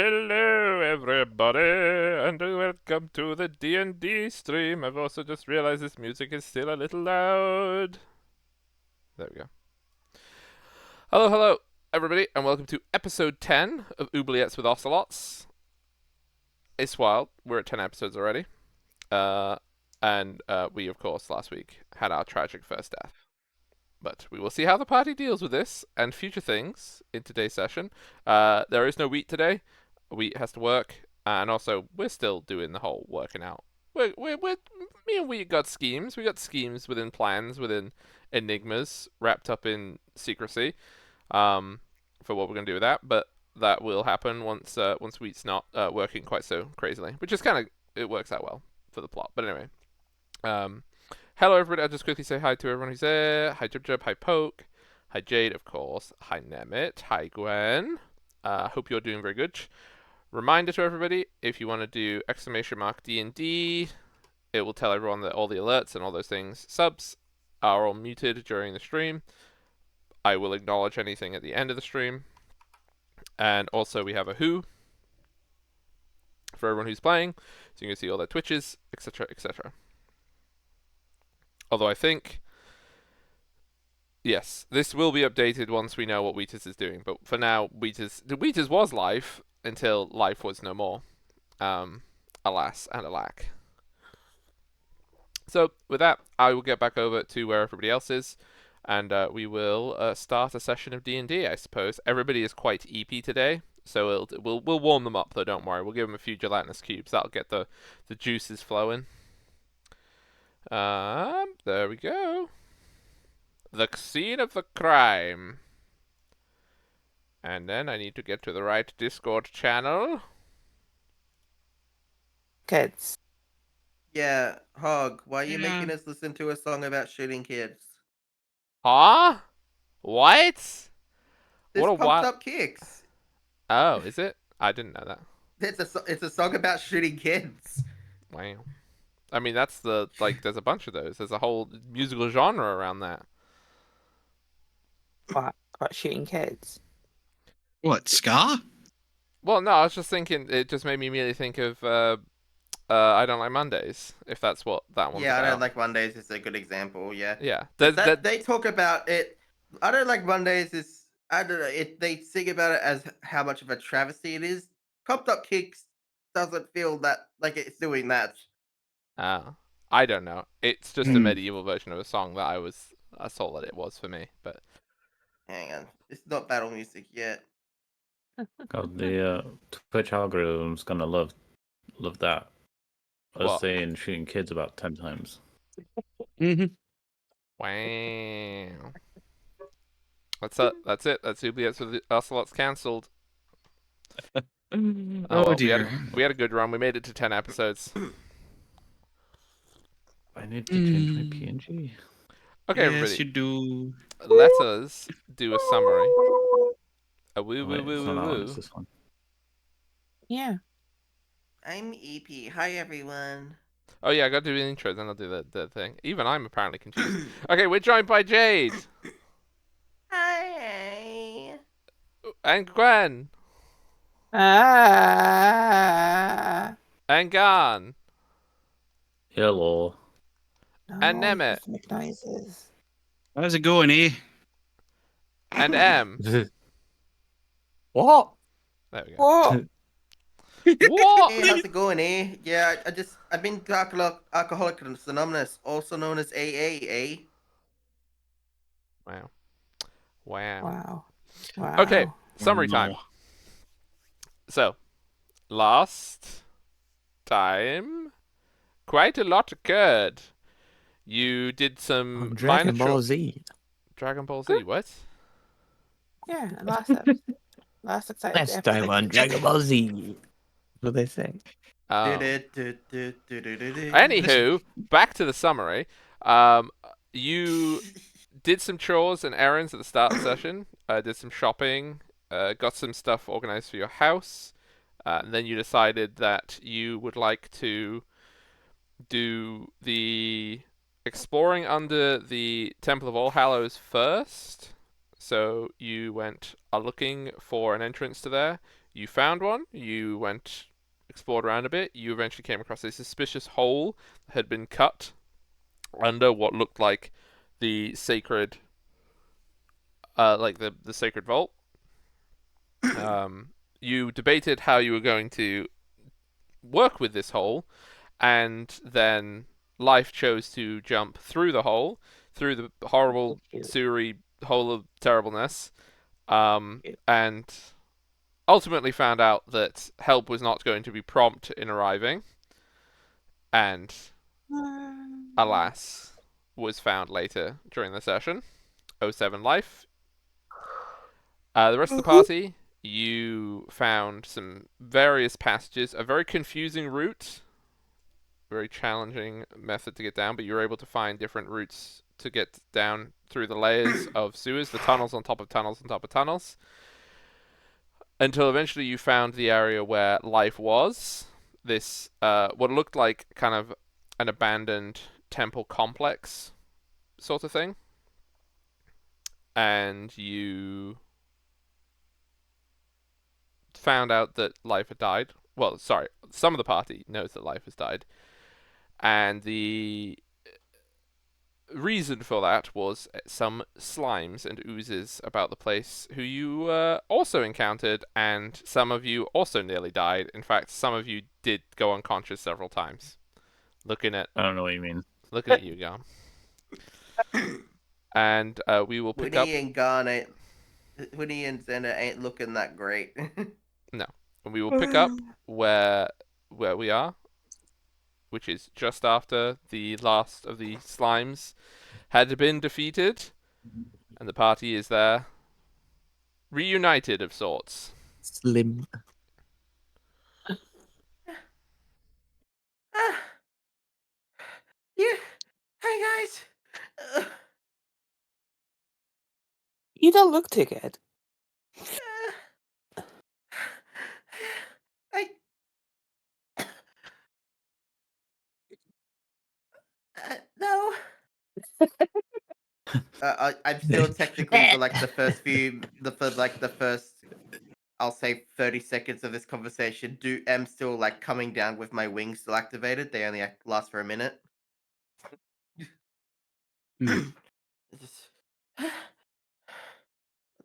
Hello, everybody, and welcome to the D&D stream. I've also just realized this music is still a little loud. There we go. Hello, everybody, and welcome to episode 10 of Oubliettes with Ocelots. It's wild. We're at 10 episodes already. And we, of course, last week had our tragic first death. But we will see how the party deals with this and future things in today's session. There is no Wheat today. Wheat has to work, and also we're still doing the whole working out. Me and Wheat got schemes. We got schemes within plans, within enigmas, wrapped up in secrecy, for what we're gonna do with that. But that will happen once Wheat's not working quite so crazily, which is kind of it works out well for the plot. But anyway, hello everybody. I'll just quickly say hi to everyone who's there. Hi Jub, hi Poke, hi Jade, of course, hi Nemit, hi Gwen. Hope you're doing very good. Reminder to everybody, if you want to do !D&D, it will tell everyone that all the alerts and all those things, subs, are all muted during the stream. I will acknowledge anything at the end of the stream. And also we have a who for everyone who's playing, so you can see all their Twitches, etc, etc. Although I think, yes, this will be updated once we know what Wheatus is doing, but for now, Wheatus was live until life was no more. Alas and alack. So with that, I will get back over to where everybody else is, and we will start a session of D&D, I suppose. Everybody is quite eepy today, so we'll warm them up though. Don't worry. We'll give them a few gelatinous cubes. That'll get the juices flowing. There we go. The scene of the crime. And then I need to get to the right Discord channel. Kids. Yeah, Hog, why are you making us listen to a song about shooting kids? Huh? What? This What a pumped up kicks. Oh, is it? I didn't know that. It's a song about shooting kids. Wow. I mean, that's there's a bunch of those. There's a whole musical genre around that. What? About shooting kids? What, Scar? Well, no, I was just thinking, it just made me immediately think of, I Don't Like Mondays, if that's what that one's Yeah, about. I Don't Like Mondays is a good example, yeah. Yeah. They talk about it. I Don't Like Mondays is, I don't know, they sing about it as how much of a travesty it is. Pumped Up Kicks doesn't feel that, like it's doing that. I don't know. It's just a medieval version of a song that I saw that it was for me, but... Hang on, it's not battle music yet. God, the Twitch algorithm's gonna love that. I was What? saying shooting kids about 10 times. Wow. That's it. That's Oubliettes with Ocelots cancelled. Oh dear. We had a good run. We made it to 10 episodes. I need to change my PNG. Okay, Yes, everybody. you do. Let us do a summary. A woo Oh, woo wait, woo it's woo not on, woo. it's this one. Yeah. I'm EP. Hi, everyone. Oh yeah, I got to do the intro, then I'll do the thing. Even I'm apparently confused. Okay, we're joined by Jade Hi. and Gwen Ah. and Garn Hello. And No, you Nemeth. just make noises. How's it going, eh? and M. What? There we go. What? What? Hey, how's it going, eh? Yeah, I've been to Alcoholic Anonymous, also known as AA, eh? Wow. Wow. Wow. Wow. Okay, summary Oh, time. no. So, last time, quite a lot occurred. You did some Dragon minor Ball Z. Dragon Ball Z. What? Yeah, last episode. Last exciting Next episode. time on Dragon Ball Z. What they say. Oh. Du-du-du-du-du-du-du. Anywho, back to the summary. You did some chores and errands at the start of the session. Did some shopping. Got some stuff organized for your house. And then you decided that you would like to do the exploring under the Temple of All Hallows first. So you went looking for an entrance to there. You found one. You went, explored around a bit. You eventually came across a suspicious hole that had been cut under what looked like the sacred, the sacred vault. You debated how you were going to work with this hole, and then life chose to jump through the hole, through the horrible, sewery hole of terribleness, and ultimately found out that help was not going to be prompt in arriving, and alas, was found later during the session. 07 life. The rest of the party, you found some various passages, a very confusing route, very challenging method to get down, but you were able to find different routes to get down through the layers of sewers, the tunnels on top of tunnels on top of tunnels, until eventually you found the area where life was. This, what looked like kind of an abandoned temple complex sort of thing. And you found out that life had died. Well, sorry, some of the party knows that life has died. And the reason for that was some slimes and oozes about the place who you also encountered, and some of you also nearly died. In fact, some of you did go unconscious several times. Looking at I don't know what you mean. you, Garm. And we will pick up. Winnie and Xena ain't looking that great. And we will pick up where we are, which is just after the last of the slimes had been defeated, and the party is there, reunited of sorts. Slim. Yeah. Hey guys. You don't look too good. I. No. I'm still technically for like the first I'll say 30 seconds of this conversation. I'm still like coming down with my wings still activated. They only last for a minute. just,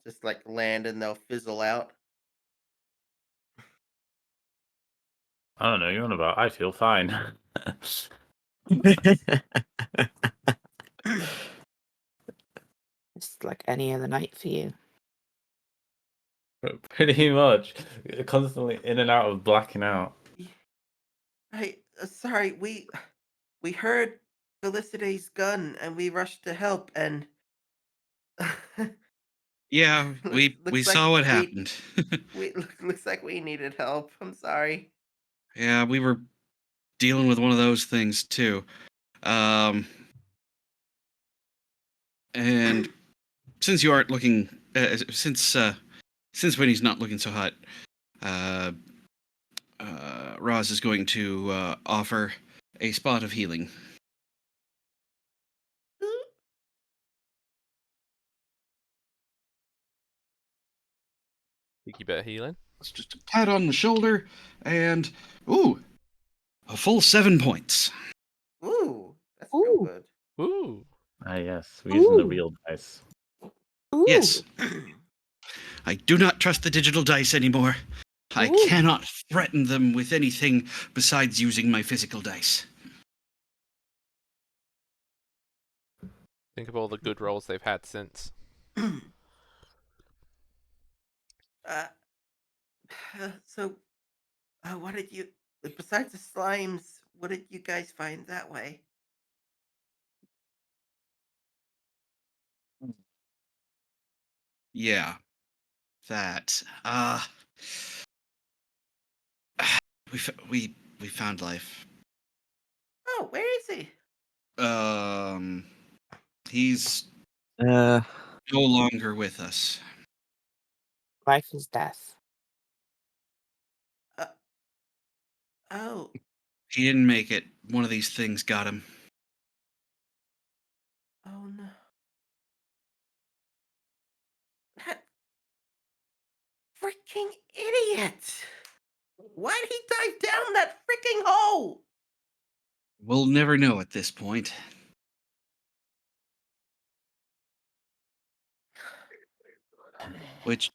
just like land and they'll fizzle out. I don't know. You're on about. I feel fine. It's like any other night for you. Pretty much. Constantly in and out of blacking out. Hey, sorry, we heard Felicity's gun and we rushed to help and Yeah, we looks like saw what happened. looks like we needed help. I'm sorry. Yeah, we were dealing with one of those things too. And since you aren't looking, since Winnie's not looking so hot, Roz is going to offer a spot of healing. Think you better healing. It's just a pat on the shoulder, and ooh, a full 7 points. Ooh, that's real Ooh. good. Ooh. Ah, yes. We're using the Ooh. real dice. Ooh. Yes, I do not trust the digital dice anymore. I Ooh. cannot threaten them with anything besides using my physical dice. Think of all the good rolls they've had since. So, what did you, besides the slimes, what did you guys find that way? Yeah, that. We found life. Oh, where is he? He's Uh, no longer with us. life is death. Oh, He didn't make it. One of these things got him. oh no. That freaking idiot! Why did he dive down that freaking hole? We'll never know at this point. Which,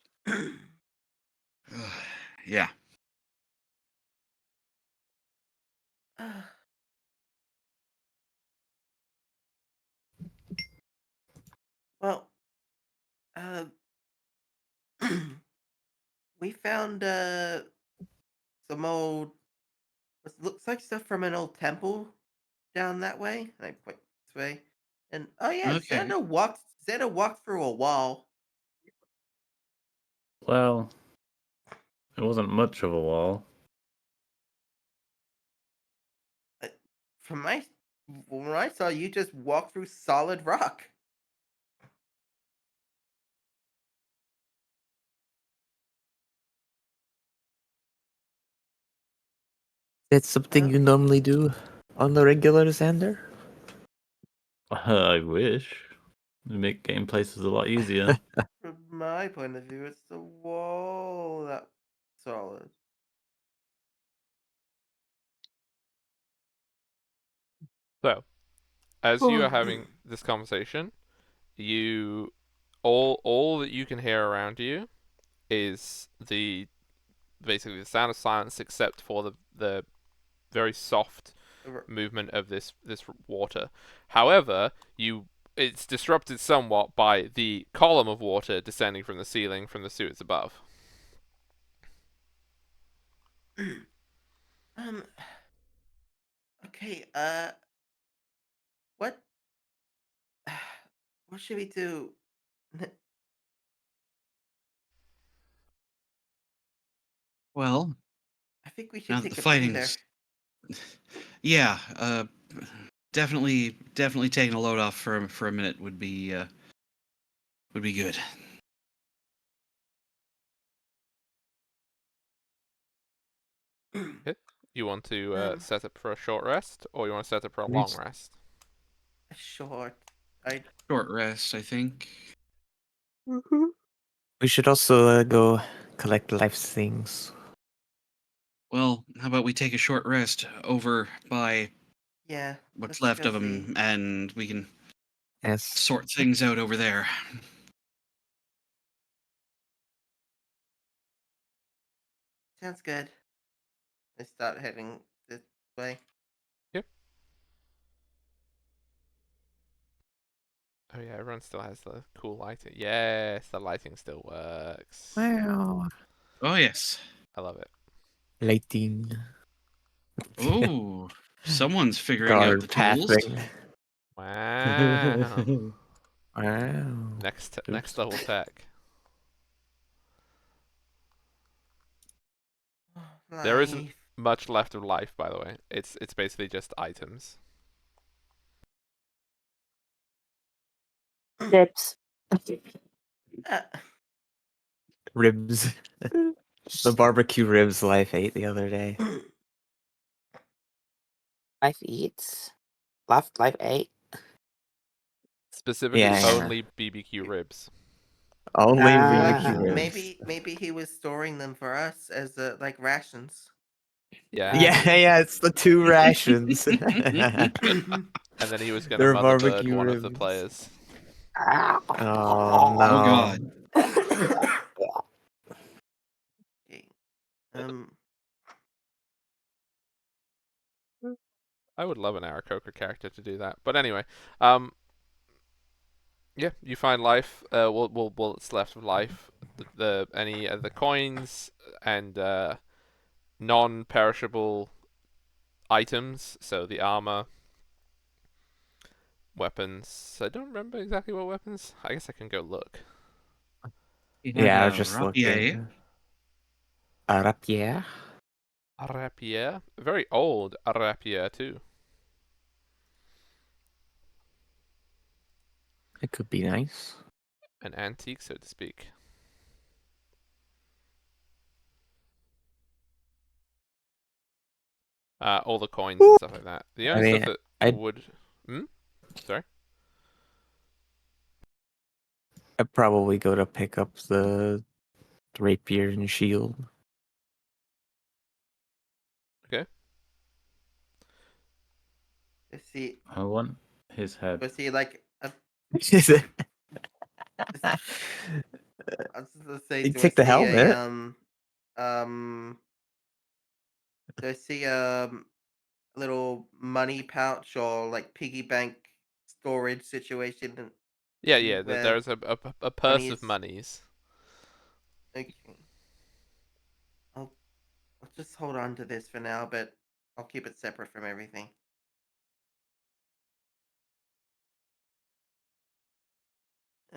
yeah. Well, uh, we found some old, what looks like stuff from an old temple down that way. And I point this way, and oh yeah, Okay. Xander walked through a wall. Well, it wasn't much of a wall. Uh, From my when I saw you just walk through solid rock. That's something you normally do on the regular, Xander? I wish. It'd make game places a lot easier. From my point of view, it's the wall that's solid. So, as you are having this conversation, you all that you can hear around you is basically the sound of silence, except for the very soft movement of this water. However, it's disrupted somewhat by the column of water descending from the ceiling from the sewers above. Um. Okay. What? What should we do? Well, I think we now should that the take a breather. fighting's. Yeah, definitely taking a load off for a minute would be good. Okay. You want to set up for a short rest, or you want to set up for a long rest? Short. I. Short rest, I think. We should also go collect life things. Well, how about we take a short rest over by Yeah. what's Let's left go of them, see. and we can Yes. sort things out over there. Sounds good. I start heading this way. Yep. Oh yeah, everyone still has the cool lighting. Yes, the lighting still works. Wow. Oh yes. I love it. Lighting. Oh, someone's figuring out Guard the tools. pathing. Wow. Wow. Next level tech. There isn't Life. much left of life, by the way. It's basically just items. Ribs. Uh, Ribs. The barbecue ribs Life ate the other day. Life eats? Life ate? Specifically, Yeah. only BBQ ribs. Only well, BBQ ribs. maybe he was storing them for us as like rations. Yeah, it's the 2 rations. And then he was gonna They're motherbird barbecue one of the ribs. players. Oh no. Oh god. Okay. I would love an Aarakocra character to do that. But anyway, yeah, you find life. What's left of life? Any of the coins and non-perishable items. So the armor, weapons. I don't remember exactly what weapons. I guess I can go look. Yeah, I was just rapier. looking. A rapier? A rapier, a very old rapier too. It could be nice. An antique, so to speak. All the coins and stuff like that. The only stuff that I'd would. Sorry. probably go to pick up the rapier and shield. Let's see. I want his head. Was he like? Is it? I was just gonna say, You do I take the see a helmet. um? Do I see a little money pouch or like piggy bank storage situation Yeah. where There's a money purse of is? monies. Okay, I'll I'll just hold on to this for now, but I'll keep it separate from everything.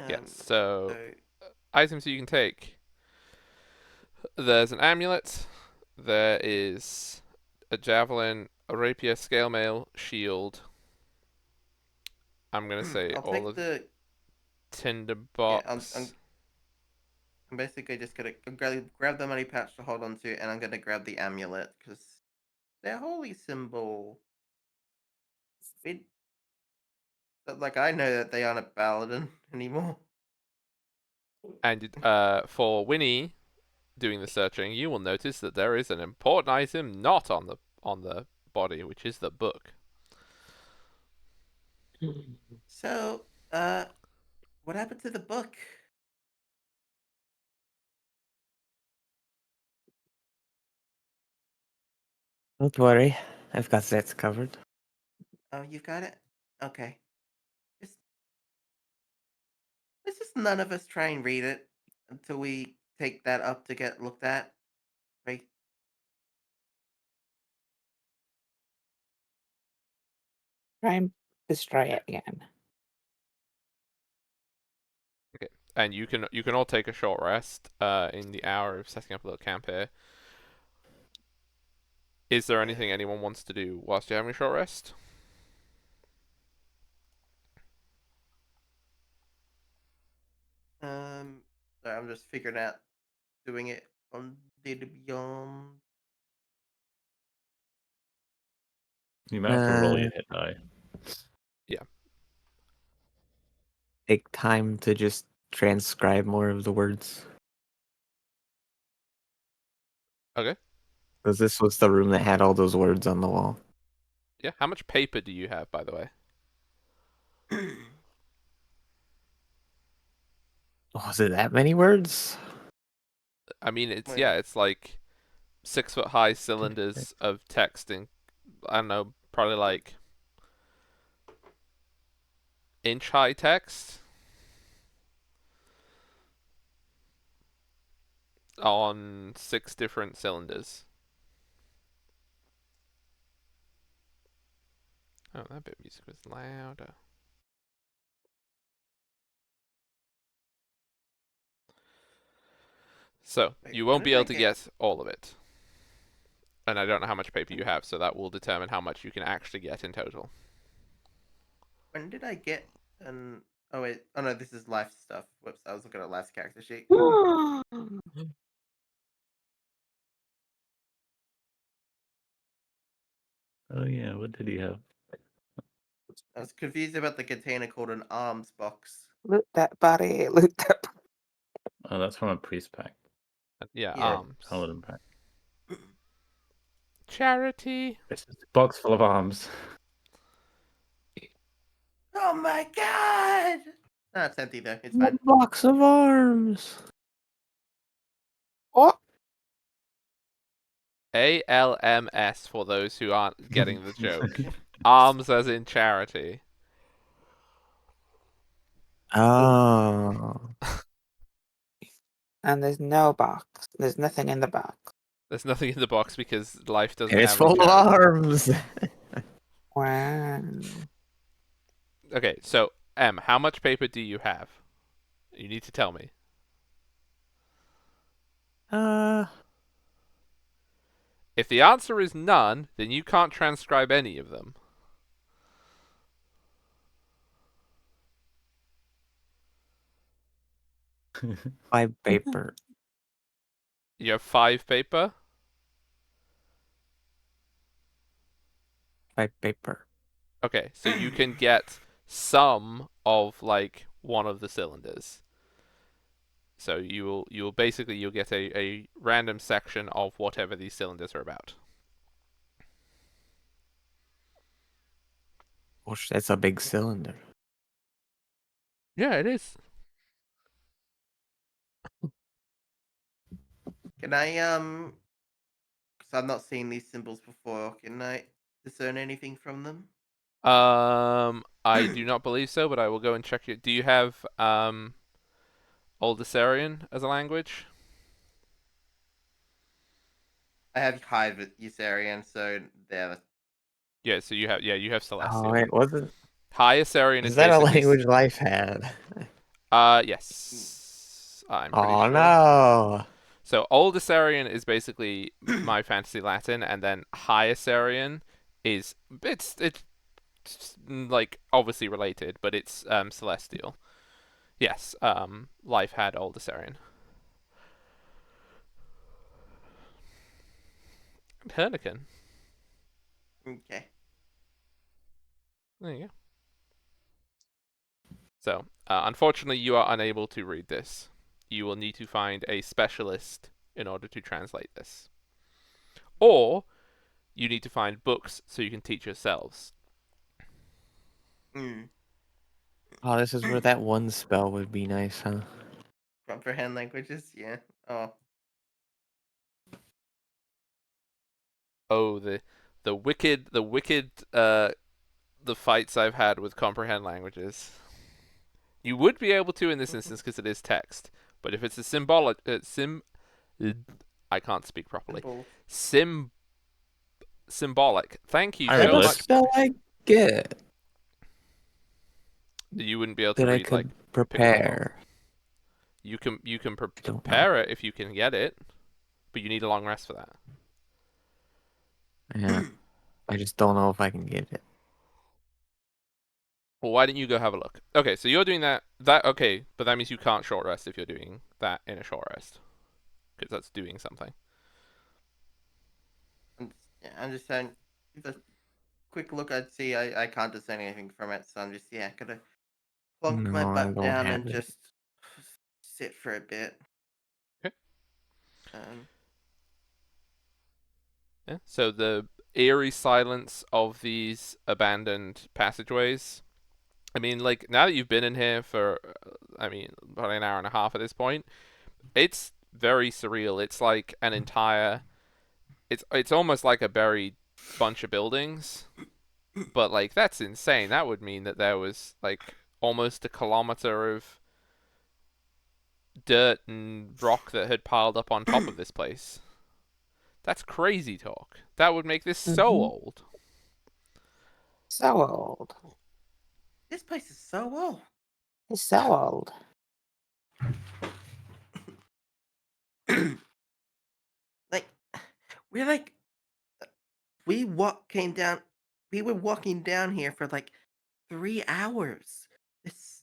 Yes. Um, So so items you can take. There's an amulet. There is a javelin, a rapier, scale mail, shield. I'm gonna say I'll all take of the tinder yeah. box. I'm basically just gonna grab the money pouch to hold on to, and I'm gonna grab the amulet because their holy symbol. We like I know that they aren't a paladin anymore. And for Winnie doing the searching, you will notice that there is an important item not on the body, which is the book. So, what happened to the book? Don't worry, I've got that covered. Oh, you got it. Okay. Just let's just none of us try and read it until we take that up to get looked at. Right? Try and destroy it again. Okay, and you can all take a short rest in the hour of setting up a little camp here. Is there anything anyone wants to do whilst you're having a short rest? Sorry, I'm just figuring out doing it on Data Beyond. You might have to roll Uh, your hit die. Yeah. Take time to just transcribe more of the words. Okay. Because this was the room that had all those words on the wall. Yeah. How much paper do you have, by the way? Was it that many words? I mean, it's Wait, it's like 6 foot high cylinders of text in, I don't know, probably like inch high text on 6 different cylinders. Oh, that bit of music was louder. So, you what won't be did I able to get? get all of it. And I don't know how much paper you have, so that will determine how much you can actually get in total. When did I get an? Oh wait. Oh no, this is life stuff. Whoops, I was looking at life's character sheet. Oh yeah, what did he have? I was confused about the container called an arms box. Loot that body. Loot that. Oh, that's from a priest pack Yeah, Yeah. or a arms. paladin pack. Charity. It's just a box full of arms. Oh my god! No, it's empty though. It's A fine. box of arms. Oh, ALMS for those who aren't getting the joke. Arms as in charity. Oh. and there's no box. There's nothing in the box. There's nothing in the box because life doesn't And it's have any full of charity. arms. Wow. Okay, so M, how much paper do you have? You need to tell me. uh, If the answer is none, then you can't transcribe any of them. by paper. You have 5 paper? By paper. Okay, so you can get some of like one of the cylinders. So you'll basically you'll get a random section of whatever these cylinders are about. Gosh, that's a big cylinder. Yeah, it is. Can I because I've not seen these symbols before. Can I discern anything from them? I do not believe so, but I will go and check it. Do you have Old Assyrian as a language? I have High Usarian, so there. Yeah, so you have Oh, Celestial. wait, wasn't... High Assyrian is Is that a basically language life had? yes. I'm pretty Oh, sure. no. So Old Assyrian is basically my fantasy Latin, and then High Assyrian is it's like obviously related, but it's celestial. Yes, life had Old Assyrian. Hernican. Okay. There you go. So, unfortunately, you are unable to read this. You will need to find a specialist in order to translate this. Or, you need to find books so you can teach yourselves. Mm. Oh, this is where that one spell would be nice, huh? Comprehend languages, yeah. Oh. Oh, the wicked the fights I've had with comprehend languages. You would be able to in this instance because it is text, but if it's a symbolic I can't speak properly. Symbols. Symbolic. Thank you I That so a realize. much. spell I get You wouldn't be able to that I read like could pictorial. prepare. You can I don't know. prepare it if you can get it, but you need a long rest for that. Yeah, I just don't know if I can get it. Well, why didn't you go have a look? Okay, so you're doing that. Okay, but that means you can't short rest if you're doing that in a short rest, because that's doing something. I'm just saying, with a quick look, I'd see I can't discern anything from it, so I'm just, yeah, gonna plonk my No, I butt don't down have and it. just sit for a bit. Okay. Um, Yeah. So the eerie silence of these abandoned passageways. I mean, like now that you've been in here for, I mean, about an hour and a half at this point, it's very surreal. It's like an entire. It's almost like a buried bunch of buildings, but like that's insane. That would mean that there was like almost a kilometer of dirt and rock that had piled up on top of this place. That's crazy talk. That would make this so Mhm. old. So old. this place is so old. It's so old. Like, we're like, came down. We were walking down here for like 3 hours. This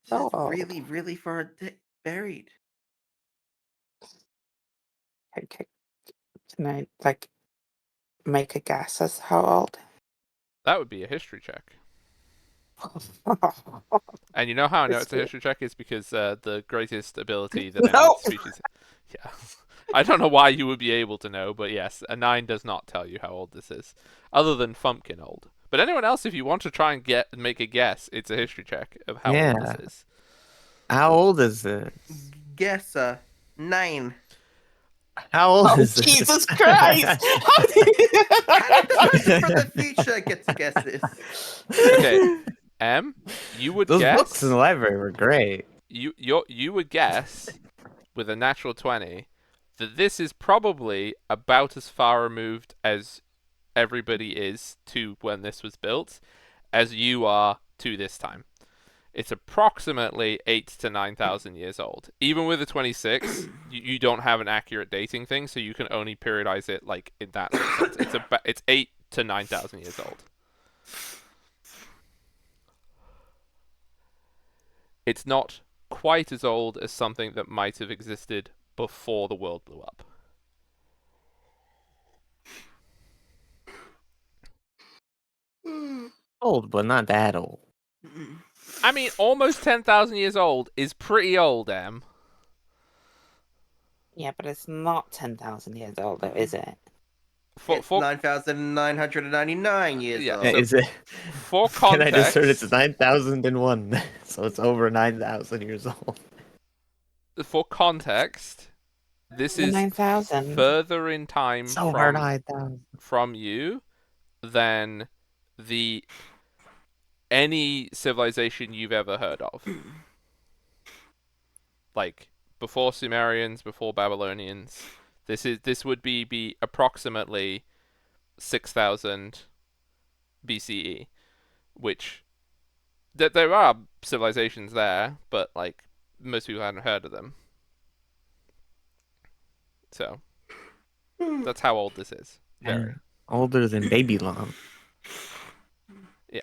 So is old. really, really far buried. Can I like make a guess as how old? That would be a history check. And you know how I know it's a history check is because the greatest ability that any No. species. Yeah. I don't know why you would be able to know, but yes, a 9 does not tell you how old this is, other than Fumpkin old. But anyone else, if you want to try and make a guess, it's a history check of how old this Yeah. is. How old is this? Guess 9. How old Oh, is this? Jesus Christ! How did the person from the future get to guess this? Okay, you would Those guess books in the library were great. you would guess with a natural 20 that this is probably about as far removed as everybody is to when this was built as you are to this time. It's approximately 8 to 9,000 years old. Even with the 26, you don't have an accurate dating thing, so you can only periodize it like in that sort of sense. It's 8 to 9,000 years old. It's not quite as old as something that might have existed before the world blew up. Old, but not that old. I mean, almost 10,000 years old is pretty old, Em. Yeah, but it's not 10,000 years old, though, is it? It's For 9,999 years Yeah, old. so- Is it? for Can I just heard it's context, 9,001, so it's over 9,000 years old. this The is 9,000. further in time It's over 9,000. from you than the any civilization you've ever heard of. Like before Sumerians, before Babylonians. This would be approximately 6,000 BCE, which there are civilizations there, but like most people hadn't heard of them. So that's how old this is. Very. Older than Babylon. Yeah.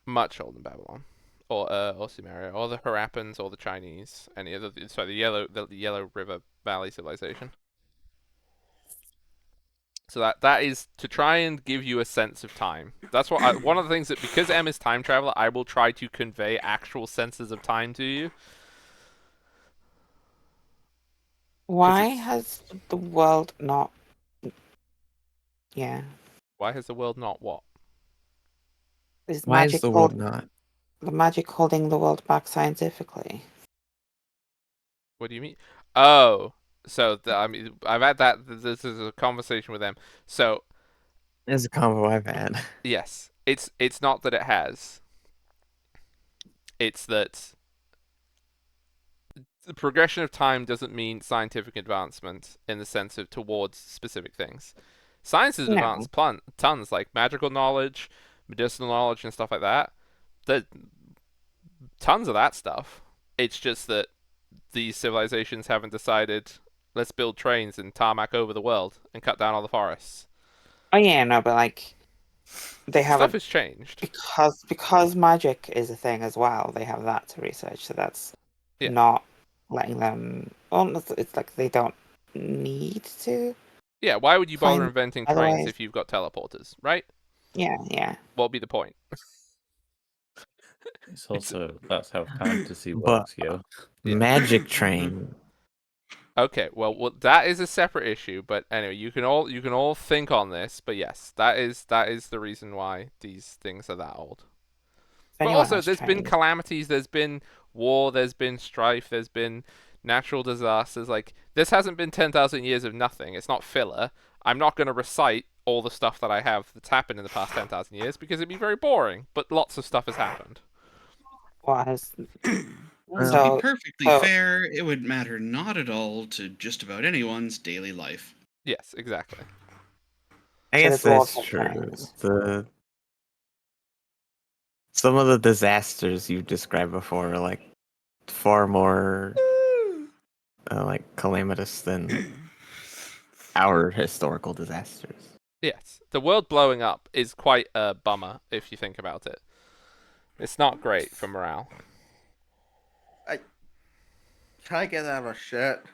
Much older than Babylon. Or Sumeria, or the Harappans, or the Chinese, any other. Sorry, the Yellow River Valley civilization. So that is to try and give you a sense of time. That's what one of the things that, because M is time traveler, I will try to convey actual senses of time to you. Why it's- has the world not? Yeah, Why has the world not what? is Why is magic the hold world not? the magic holding the world back scientifically? What do you mean? Oh, so I mean, I've had that. This is a conversation with them. So It's a combo I've had. yes, it's not that it has. It's that the progression of time doesn't mean scientific advancement in the sense of towards specific things. Science has No. advanced tons, like magical knowledge, medicinal knowledge, and stuff like that. There's tons of that stuff. It's just that these civilizations haven't decided, let's build trains and tarmac over the world and cut down all the forests. Oh yeah, no, but like they Stuff haven't has changed. because magic is a thing as well. They have that to research, so that's Yeah. not letting them. Well, it's like they don't need to. Yeah, why would you bother Find inventing other trains ways. if you've got teleporters, right? Yeah, yeah. What would be the point? It's also that's how fantasy But works, yo. Yeah. Magic Train. Okay, well, that is a separate issue. But anyway, you can all think on this. But yes, that is the reason why these things are that old. If But anyone also, has there's been trained, calamities, there's been war, there's been strife, there's been natural disasters. Like this hasn't been 10,000 years of nothing. It's not filler. I'm not going to recite all the stuff that I have that's happened in the past 10,000 years because it'd be very boring. But lots of stuff has happened. what has To so be perfectly so- fair, it would matter not at all to just about anyone's daily life. Yes, exactly. I So guess there's lots that's of true. trains. Some of the disasters you described before are like far more like calamitous than our historical disasters. Yes, the world blowing up is quite a bummer if you think about it. It's not great for morale. Can I get that on a shirt?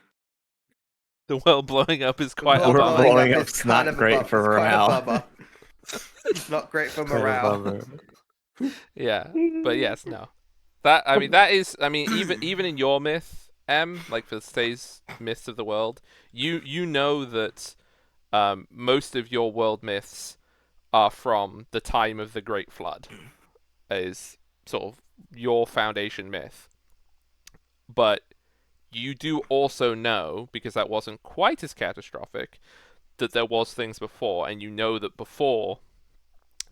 The world blowing up is The quite a world bummer. blowing is up's kind not of great a for it's morale. quite a bummer. It's not great for Quite a morale. bummer. Yeah, but yes, no. That is even in your myth, like for today's myths of the world, you know that most of your world myths are from the time of the Great Flood, is sort of your foundation myth. But you do also know, because that wasn't quite as catastrophic, that there was things before, and you know that before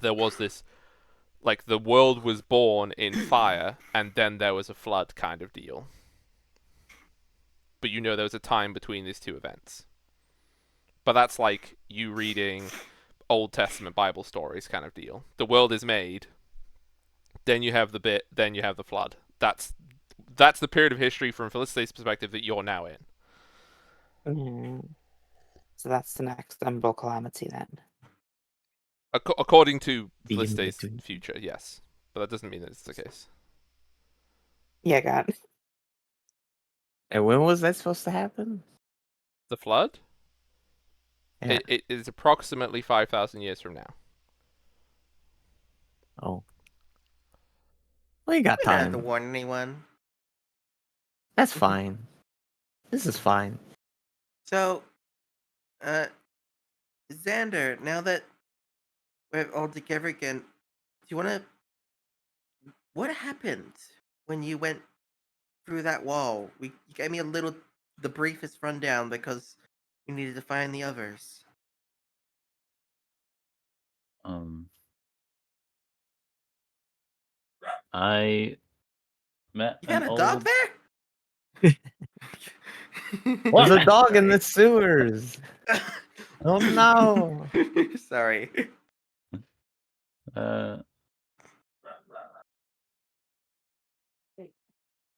there was this, like the world was born in fire and then there was a flood kind of deal. But you know there was a time between these two events. But that's like you reading Old Testament Bible stories kind of deal. The world is made, then you have the bit, then you have the flood. That's the period of history from Felicity's perspective that you're now in. So that's the next umbral calamity then. According to The Felicity's in-between. future, yes. But that doesn't mean that it's the case. Yeah, God. And when was that supposed to happen? The flood? Yeah. It is approximately 5,000 years from now. Oh. Well, you got We don't have to time. warn anyone. That's fine. This is fine. So, Xander, now that we're all together again, do you want to? What happened when you went through that wall? You gave me the briefest rundown because we needed to find the others. I met You an found a dog old. there? There's a What? dog in the Sorry. sewers. Oh no. Sorry. Uh,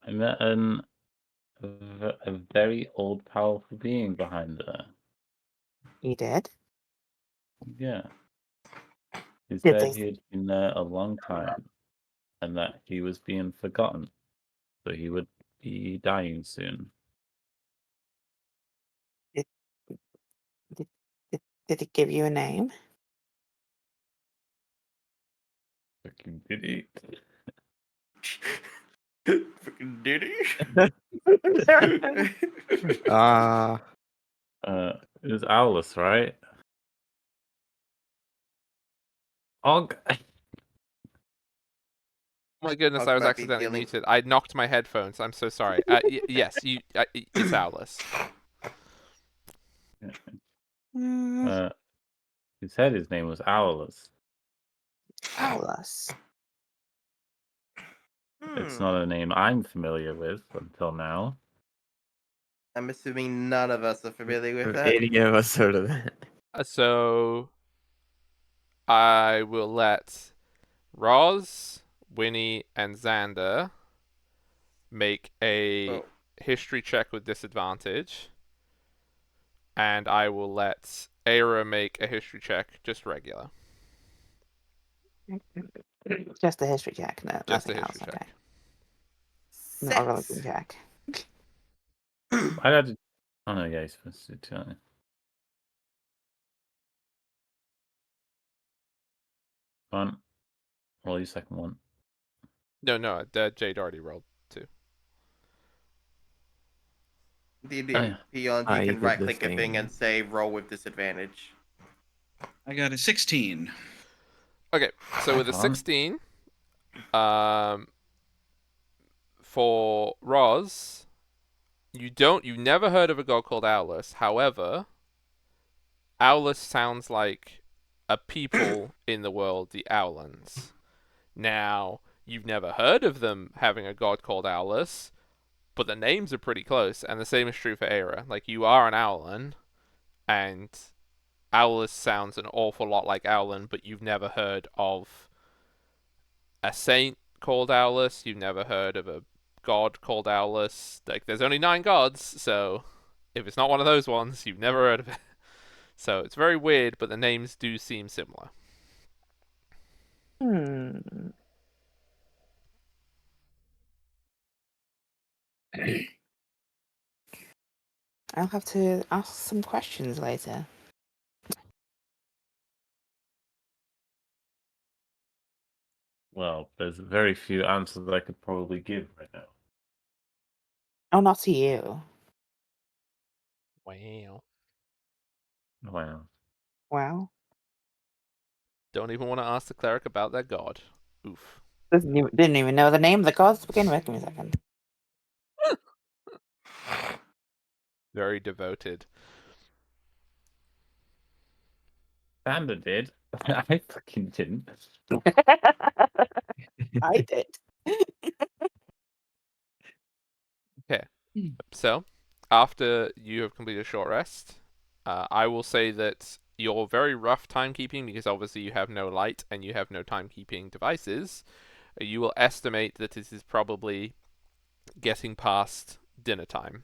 I met a very old, powerful being behind there. You did? Yeah. He Did said they? he had been there a long time and that he was being forgotten, so he would be dying soon. Did, did, did he give you a name? Fucking did he? Fucking did he? Uh, It was Owlus, right? Oh, My goodness, Hog I was might be accidentally feeling- muted. I knocked my headphones. I'm so sorry. Yes, you. It's Owlus. he said his name was Owlus. Owlus. It's not a name I'm familiar with until now. I'm assuming none of us are familiar with that. any of us heard of that. So I will let Roz, Winnie, and Xander make a Oh. history check with disadvantage, and I will let Aira make a history check, just regular. Just a history check, no, Just nothing a else. history Okay. check. Not a religion check. I had to. Oh no, yeah, he's supposed to do two. aren't he? One. Roll your second one. No, Jade already rolled 2. Beyond, you I can did right the click a thing same. and say roll with disadvantage. I got a 16. Okay, so with a Hold on. 16, for Roz, you've never heard of a god called Owlus. However, Owlus sounds like a people in the world, the Owlans. Now, you've never heard of them having a god called Owlus, but the names are pretty close, and the same is true for Aira. Like, you are an Owlan, and Owlus sounds an awful lot like Owlan, but you've never heard of a saint called Owlus. You've never heard of a god called Owlus. Like, there's only 9 gods, so if it's not one of those ones, you've never heard of it. So it's very weird, but the names do seem similar. Hmm. I'll have to ask some questions later. Well, there's very few answers that I could probably give right now. Oh, not to you. Wow. Wow. Well, Don't even want to ask the cleric about their god. Oof. didn't even know the name of the gods to begin with. Give me a second. Very devoted. Panda did. I fucking didn't. I did. Okay. So, after you have completed a short rest, I will say that your very rough timekeeping, because obviously you have no light and you have no timekeeping devices, you will estimate that it is probably getting past dinner time.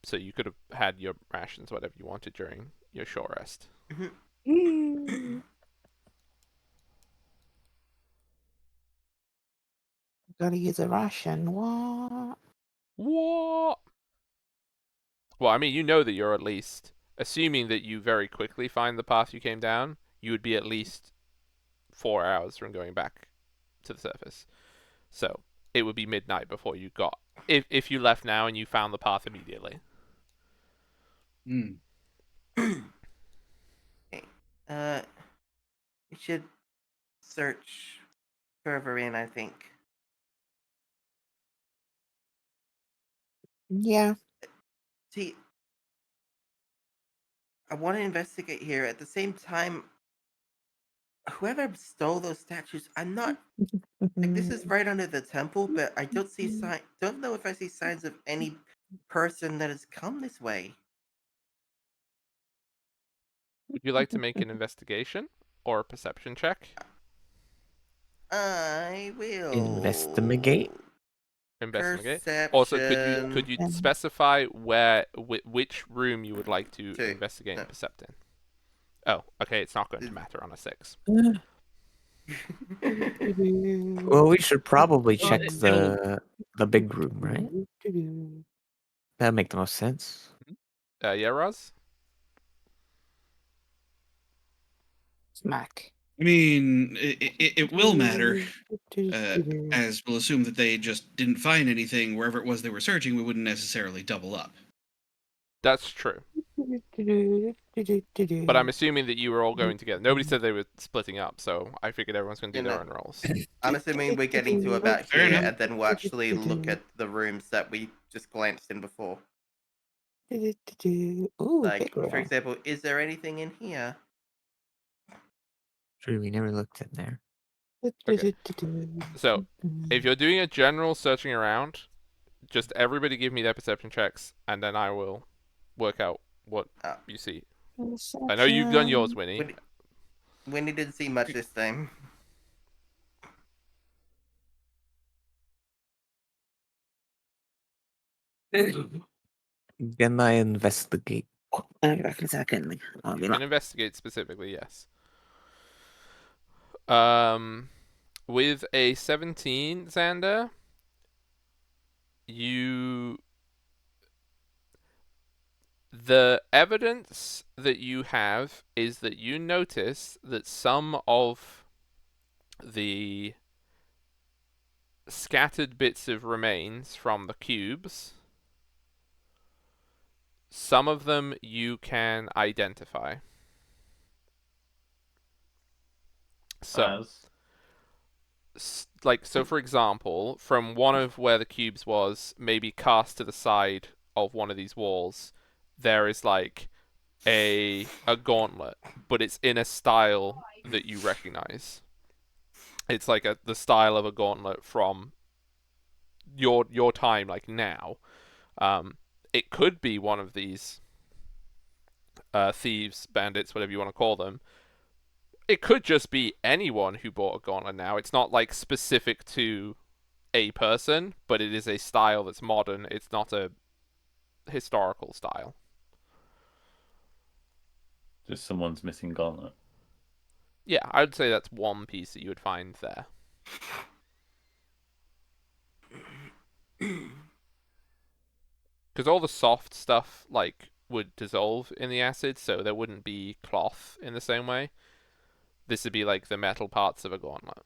So you could have had your rations, whatever you wanted during your short rest. Gotta use a ration. What? What? Well, I mean, you know that you're at least, assuming that you very quickly find the path you came down, you would be at least 4 hours from going back to the surface. So, it would be midnight before you got. If you left now and you found the path immediately. Hmm. Okay. We should search further in, I think. Yeah. See, I want to investigate here. At the same time, whoever stole those statues, I'm not like this is right under the temple, but I don't see don't know if I see signs of any person that has come this way. Would you like to make an investigation or a perception check? I will Investigate? Investigate. Also, perception could you specify which room you would like to 2. investigate No. and percept in? Oh, okay, it's not going to matter on a 6. Well, we should probably Well, check it'll- the big room, right? That'd make the most sense. Yeah, Roz? Smack. I mean, it will matter, as we'll assume that they just didn't find anything wherever it was they were searching. We wouldn't necessarily double up. That's true. But I'm assuming that you were all going together. Nobody said they were splitting up, so I figured everyone's going to do their own rolls. I'm assuming we're getting to about Fair here, enough. and then we'll actually look at the rooms that we just glanced in before. Ooh, Like, big for room. example, is there anything in here? Sure, we never looked in there. Okay. So, if you're doing a general searching around, just everybody give me their perception checks, and then I will work out what Ah. you see. I know you've done yours, We, Winnie. Winnie didn't see much this time. Can I investigate? Back in a second. I'll be You back. can investigate specifically, yes. With a 17, Xander, the evidence that you have is that you notice that some of the scattered bits of remains from the cubes, some of them you can identify. So, As so for example, from one of where the cubes was, maybe cast to the side of one of these walls, there is like a gauntlet, but it's in a style that you recognize. It's like the style of a gauntlet from your time, like now. It could be one of these thieves, bandits, whatever you want to call them. It could just be anyone who bought a gauntlet now. It's not like specific to a person, but it is a style that's modern. It's not a historical style. just someone's missing gauntlet. Yeah, I'd say that's one piece that you would find there. Because all the soft stuff like would dissolve in the acid, so there wouldn't be cloth in the same way. This would be like the metal parts of a gauntlet.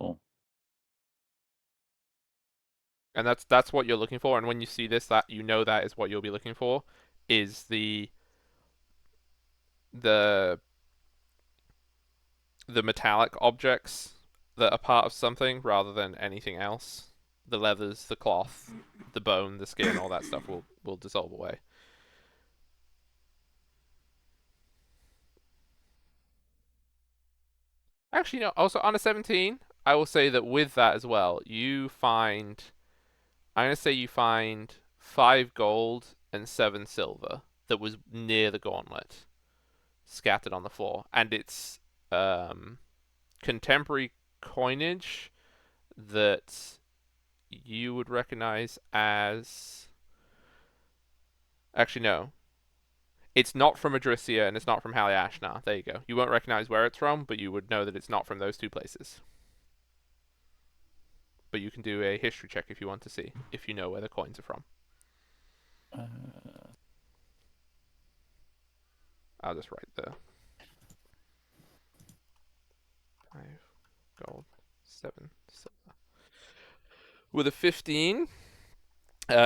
Cool. And that's what you're looking for. And when you see this, that you know that is what you'll be looking for, is the metallic objects that are part of something rather than anything else. The leathers, the cloth, the bone, the skin, all that stuff will dissolve away. Actually, no. Also, on a 17, I will say that with that as well, you find. I'm gonna say you find 5 gold and 7 silver that was near the gauntlet, scattered on the floor, and it's contemporary coinage that you would recognize as. Actually, no. It's not from Adrissia and it's not from Haliashna. There you go. You won't recognize where it's from, but you would know that it's not from those two places. But you can do a history check if you want to see, if you know where the coins are from. I'll just write the gold, 7 silver. With a 15,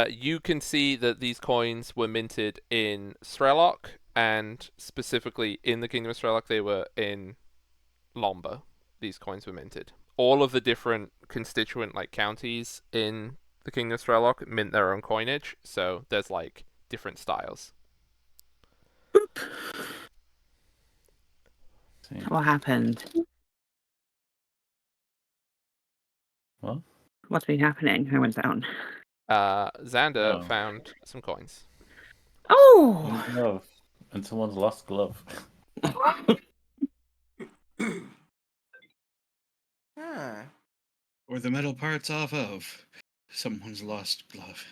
you can see that these coins were minted in Strelok, and specifically in the Kingdom of Strelok, they were in Lomba. These coins were minted. All of the different constituent like counties in the Kingdom of Strelok mint their own coinage, so there's like different styles. See. What happened? What? What's been happening? I went down. Xander Oh. found some coins. Oh! One glove. And someone's lost glove. Ah, Or the metal parts off of someone's lost glove.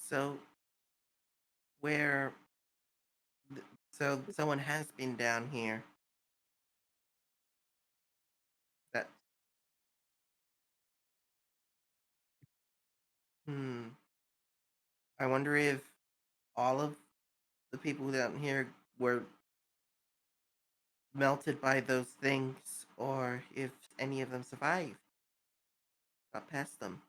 so where? So someone has been down here. That. I wonder if all of the people down here were melted by those things, or if any of them survived. Got past them.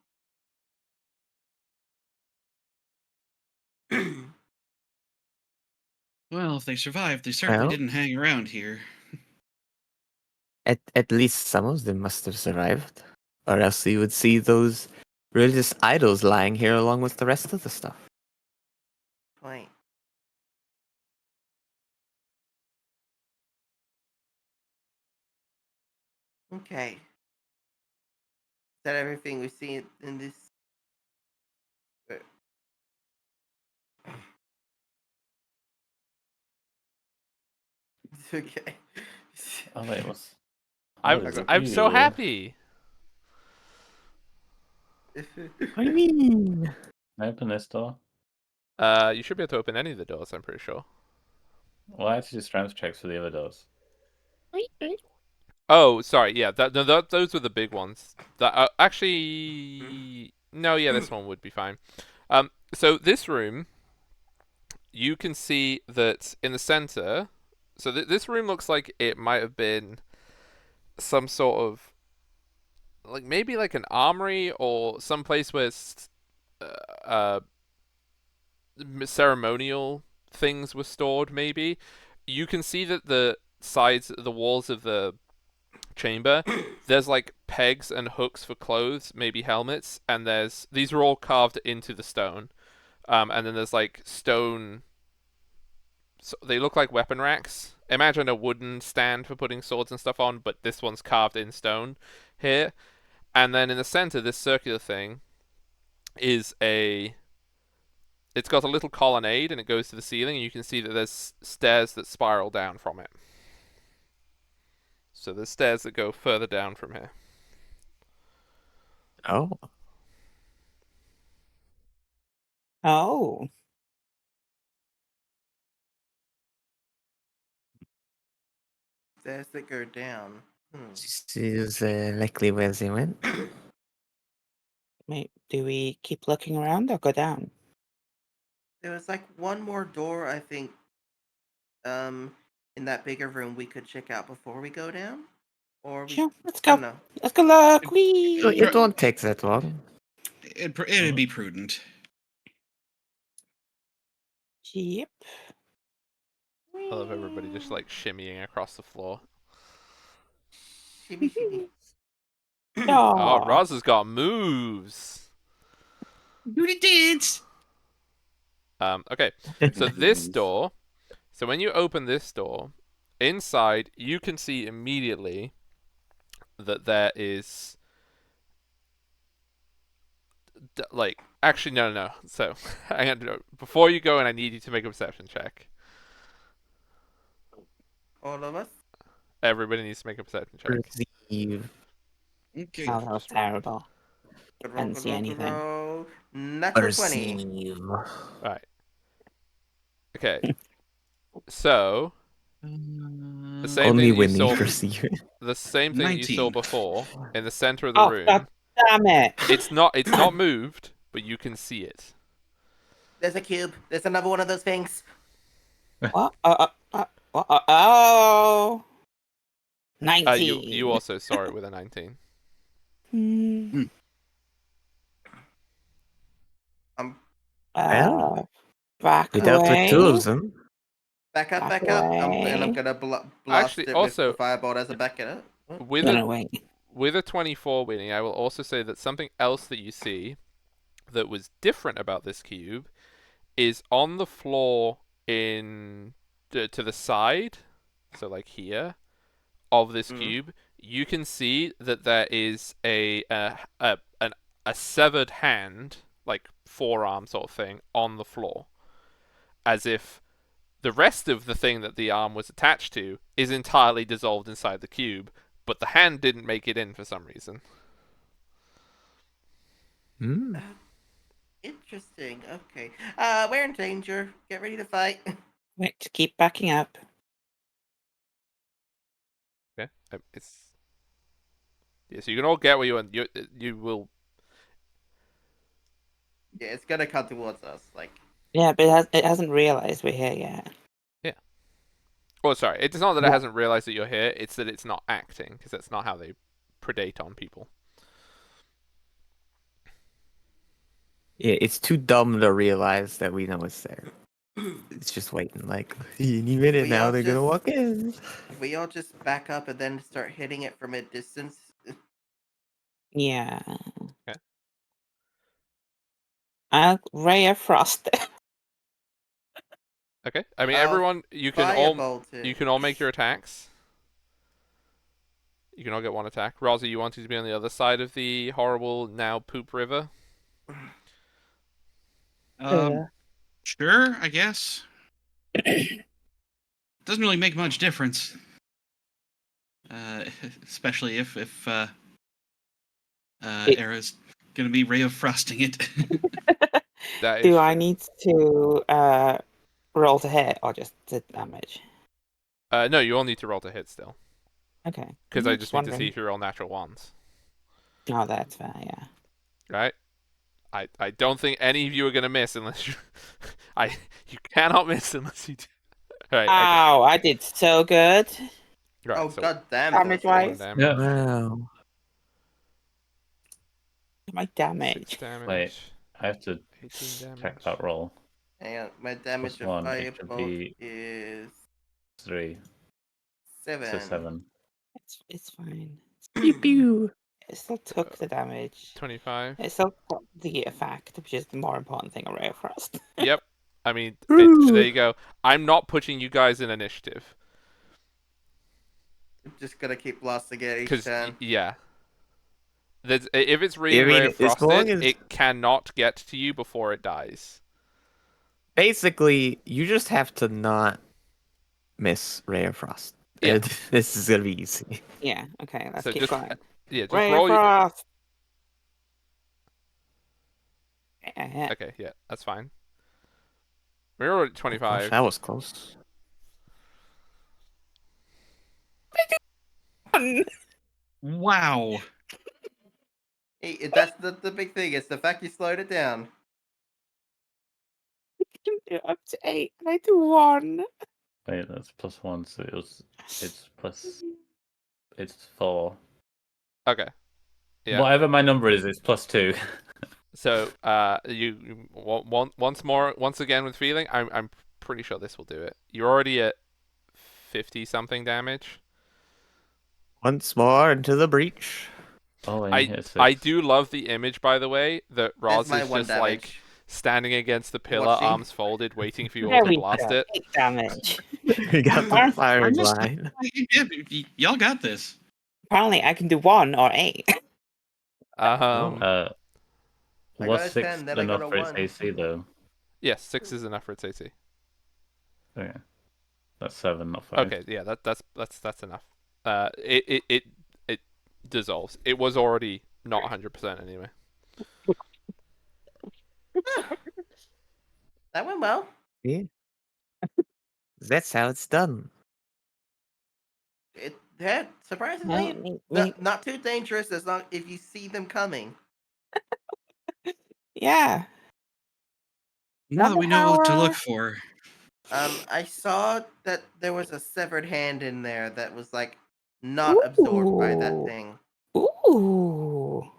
Well, if they survived, they certainly Well, didn't hang around here. at least some of them must have survived. Or else you would see those religious idols lying here along with the rest of the stuff. Point. Okay. Is that everything we see in this? Okay. Oh wait, what's I'm there's a I'm key so here. happy. I mean, Can I open this door? You should be able to open any of the doors. I'm pretty sure. Well, I had to do strength checks for the other doors. Oh, sorry. Yeah, those were the big ones. That actually, no. Yeah, this one would be fine. So this room, you can see that in the center. So this room looks like it might have been some sort of like maybe like an armory or some place where uh, ceremonial things were stored. Maybe you can see that the walls of the chamber, there's like pegs and hooks for clothes, maybe helmets, and these are all carved into the stone. And then there's like stone. So they look like weapon racks. Imagine a wooden stand for putting swords and stuff on, but this one's carved in stone here. And then in the center, this circular thing is a. It's got a little colonnade and it goes to the ceiling, and you can see that there's stairs that spiral down from it. So there's stairs that go further down from here. oh, Oh. Stairs that go down. this is likely where they went. Wait, do we keep looking around or go down? There was like one more door, I think, in that bigger room we could check out before we go down. Or we, Sure, let's I don't go. know. Let's go look. Oh, Whee! it won't take that long. It'd be prudent. Yep. I love everybody just like shimmying across the floor. Shimmy, shimmy. Oh, Oh, Roz has got moves. Do the dance. Okay, so this door. So when you open this door, inside you can see immediately that there is like actually no. So hang on, before you go in, I need you to make a perception check. All of us? Everybody needs to make a perception check. Perceive. Okay. oh, that was terrible. Good roll, Didn't good see roll, good anything. roll. Natural 20. Perceive. Right. Okay. So the same Only thing that you when saw. we perceive it. The same thing that you saw 19. before in the center of the Oh, room. God damn it! It's not moved, but you can see it. There's a cube. There's another one of those things. What? What? Oh, 19. You also saw it with a 19. Hmm. I'm Back We dealt with two away. of them. back up, Back back up. And I'm away. gonna blast Actually, it with also the firebolt as a backup. with Run a away. with a 24 winning, I will also say that something else that you see that was different about this cube is on the floor to the side, so like here of this cube, you can see that there is a severed hand, like forearm sort of thing, on the floor, as if the rest of the thing that the arm was attached to is entirely dissolved inside the cube, but the hand didn't make it in for some reason. Hmm. Interesting. Okay. We're in danger. Get ready to fight. Wait, keep backing up. Okay, it's so you can all get what you want. You will. Yeah, it's gonna come towards us. Like, Yeah, but it hasn't realized we're here yet. Yeah. Oh, sorry. It's not that it What? hasn't realized that you're here. It's that it's not acting, because that's not how they predate on people. Yeah, it's too dumb to realize that we know it's there. It's just waiting, like, any minute We now all they're gonna just- walk in. we all just back up and then start hitting it from a distance. Yeah. Okay. Ray of Frost. Okay. I mean, I'll everyone, you can all Firebolt make your attacks. You can all get one attack. Rosie, you wanted to be on the other side of the horrible now poop river. Sure, I guess. Doesn't really make much difference. Especially if Era's gonna be ray of frosting it. That is Do I true. need to roll to hit or just to damage? No, you all need to roll to hit still, Okay. because I just need to see wondering. if you roll natural ones. Oh, that's fair. Yeah. Right? I don't think any of you are gonna miss unless you. You cannot miss unless you do. Right. Okay. Ow! I did so good. Right. Oh So god damn! Damage Felicity. one wise? damage. Yeah. Wow. My 6 damage. damage. Wait, I have to 18 damage. check that roll. Hang on, my damage of +1, it should firebolt be is 3, 7. so 7. It's fine. Pew pew. It still took the damage. 25. It still got the effect, which is the more important thing of Ray of Frost. Yep. I mean, Woo. there you go. I'm not putting you guys in initiative. I'm just gonna keep blasting it each Because, turn. yeah. If it's reading I mean, Ray of as long Frosted, as- it cannot get to you before it dies. Basically, you just have to not miss Ray of Frost. Yeah. This is gonna be easy. Yeah. Okay. Let's So keep just, going. yeah, just Ray of roll your... Frost. Yeah. Okay, yeah, that's fine. We're already at Gosh, 25. that was close. Wow. That's the big thing. It's the fact you slowed it down. Can do up to 8, and I do 1. Wait, that's +1, so it's 4. Okay. Yeah. Whatever my number is, it's +2. So, once again with feeling, I'm pretty sure this will do it. You're already at 50 something damage. Once more into the breach. Oh, I hit 6. I do love the image, by the way, that Roz That's my is 1 just damage. like standing against the pillar, Watching. arms folded, waiting for you all There to we blast go. it. 8 damage. We got the I'm firing just- line. Y'all got this. Apparently, I can do 1 or 8. Um, I got Was a 6 10, then I enough got a for its 1. AC though? yes, 6 is enough for its AC. Okay, that's 7, not 5. Okay, yeah, that's enough. It dissolves. It was already not 100% anyway. That went well. Yeah. That's how it's done. Surprisingly, not too dangerous as long if you see them coming. Yeah. Now that we know what to Hour. look for. I saw that there was a severed hand in there that was like not absorbed by that Ooh. thing. Ooh.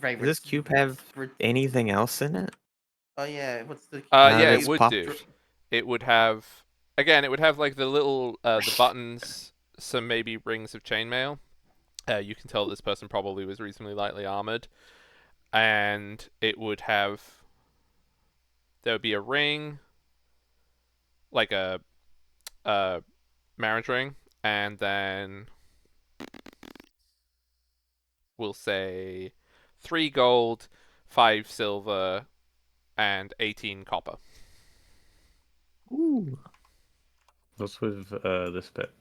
Right, Does this cube have anything else in it? Oh yeah, what's the Now Yeah, that it it's cube? would popped. do. It would have, again, it would have like the little the buttons, some maybe rings of chainmail. You can tell this person probably was reasonably lightly armored, and it would have. There would be a ring, like a marriage ring, and then we'll say 3 gold, 5 silver, and 18 copper. Ooh, What's with this bit?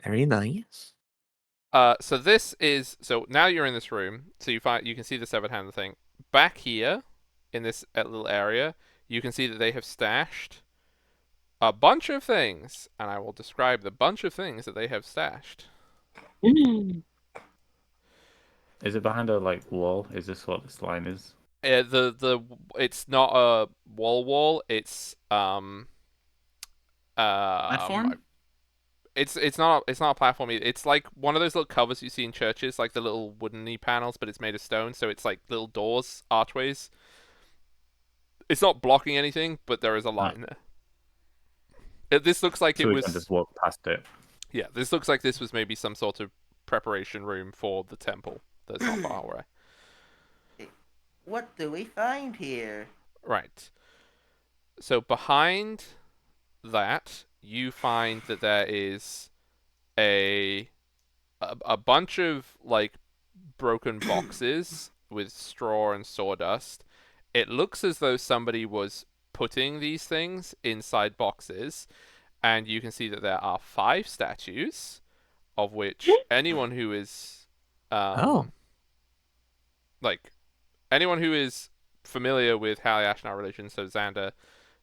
very nice. So this is so now you're in this room, so you can see the severed hand thing. Back here, in this little area, you can see that they have stashed a bunch of things, and I will describe the bunch of things that they have stashed. Is it behind a like wall? Is this what this line is? The it's not a wall. Platform? It's not a platform either. It's like one of those little covers you see in churches, like the little woodeny panels, but it's made of stone, so it's like little doors, archways. It's not blocking anything, but there is a line there. This looks like So it we can was. just walk past it. Yeah, this looks like this was maybe some sort of preparation room for the temple that's not far away. What do we find here? Right. So behind that, you find that there is a a bunch of like broken boxes with straw and sawdust. It looks as though somebody was putting these things inside boxes, and you can see that there are 5 statues, of which anyone who is Oh, like anyone who is familiar with Hallie Ashnar religion, so Xander,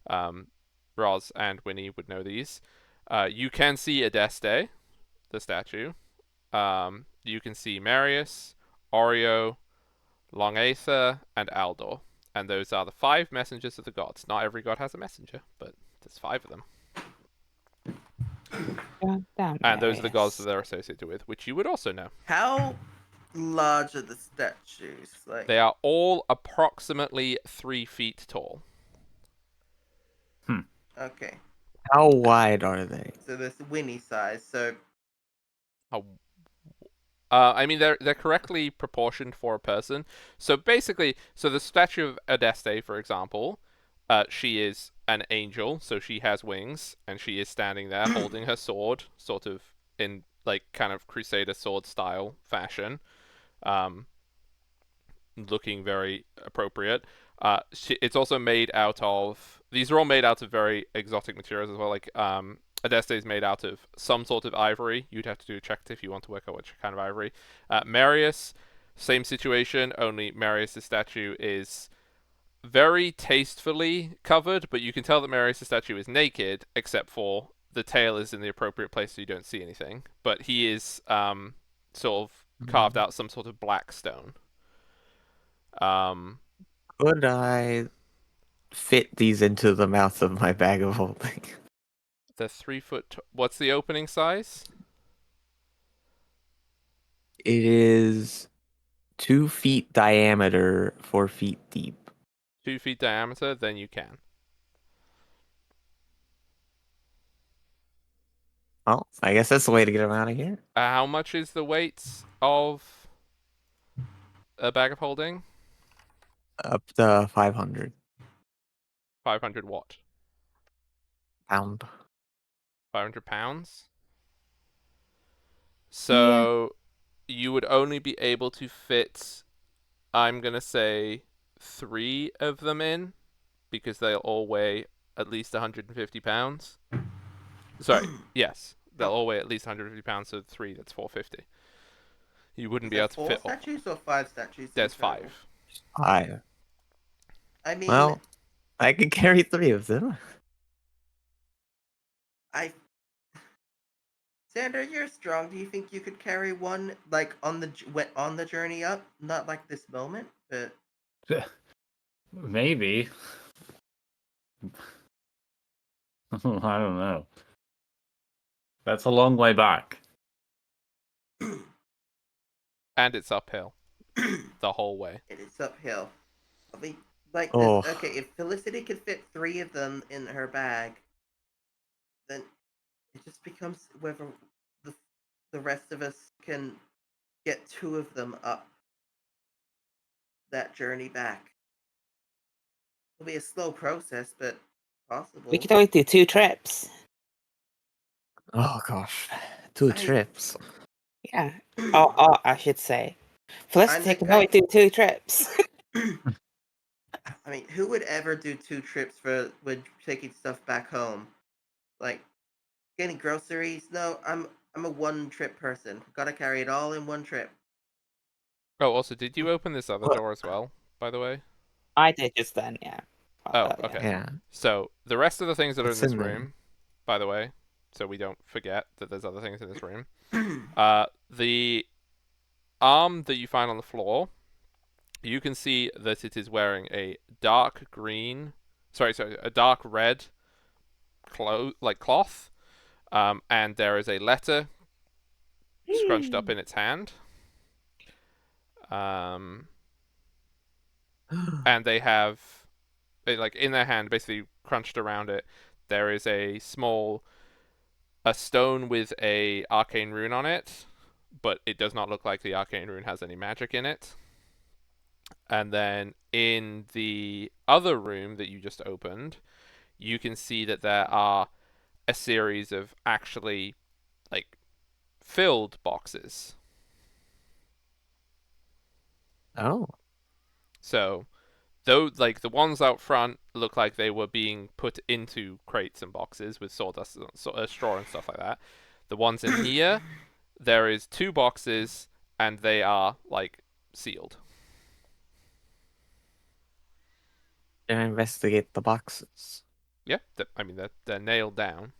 um, Roz, and Winnie would know these. You can see Adeste, the statue. You can see Marius, Oreo, Longaether, and Aldor. And those are the 5 messengers of the gods. Not every god has a messenger, but there's 5 of them. Goddamn And those are the gods that Marius. they're associated with, which you would also know. How large are the statues? Like, They are all approximately 3 feet tall. okay, how wide are they? so this Winnie size. So I mean, they're correctly proportioned for a person. So basically, so the statue of Adeste, for example, she is an angel, so she has wings, and she is standing there holding her sword, sort of in like kind of Crusader sword style fashion, um, looking very appropriate. It's also made out of. These are all made out of very exotic materials as well. Like Adeste is made out of some sort of ivory. You'd have to do a check if you want to work out which kind of ivory. Marius, same situation. Only Marius' statue is very tastefully covered, but you can tell that Marius' statue is naked, except for the tail is in the appropriate place so you don't see anything. But he is sort of carved out some sort of black stone. Could I fit these into the mouth of my bag of holding? The 3 foot. What's the opening size? It is 2 feet diameter, 4 feet deep. 2 feet diameter. Then you can. Well, I guess that's the way to get them out of here. How much is the weight of a bag of holding? Up to 500 500 what? pound. 500 pounds. Yeah. So you would only be able to fit, I'm gonna say, 3 of them in, because they'll all weigh at least 150 pounds. Sorry, yes, they'll all weigh at least 150 pounds. So 3, that's 450. You wouldn't is be there able to 4 fit all. statues or 5 statues in There's total? 5. 5. I mean, Well, I could carry 3 of them. I. Xander, you're strong. Do you think you could carry one, like on the journey up? Not like this moment, but Maybe. I don't know. That's a long way back. And it's uphill the whole way. It is uphill. I mean, like, Oh. okay, if Felicity can fit 3 of them in her bag, then it just becomes whether the, the rest of us can get 2 of them up that journey back. It'll be a slow process, but possible. We could always do 2 trips. Oh gosh, 2 I- trips. Yeah. Oh, I should say. Felicity the can guy- always do 2 trips. I mean, who would ever do 2 trips for when taking stuff back home? Like getting groceries? No, I'm a 1-trip person. Gotta carry it all in 1 trip. Oh, also, did you open this other What? door as well, by the way? I did just then, yeah. Oh, Yeah. okay. Yeah. So, the rest of the things that are in It's this in there. room, by the way, so we don't forget that there's other things in this room. The arm that you find on the floor, you can see that it is wearing a dark green, a dark red cloth, and there is a letter scrunched up in its hand. And they have, like, in their hand, basically crunched around it, there is a stone with a arcane rune on it, but it does not look like the arcane rune has any magic in it. And then in the other room that you just opened, you can see that there are a series of actually, like, filled boxes. Oh. So, though, like, the ones out front look like they were being put into crates and boxes with sawdust, straw and stuff like that. The ones in here, there is 2 boxes, and they are, like, sealed. And investigate the boxes. Yeah, I mean, they're nailed down.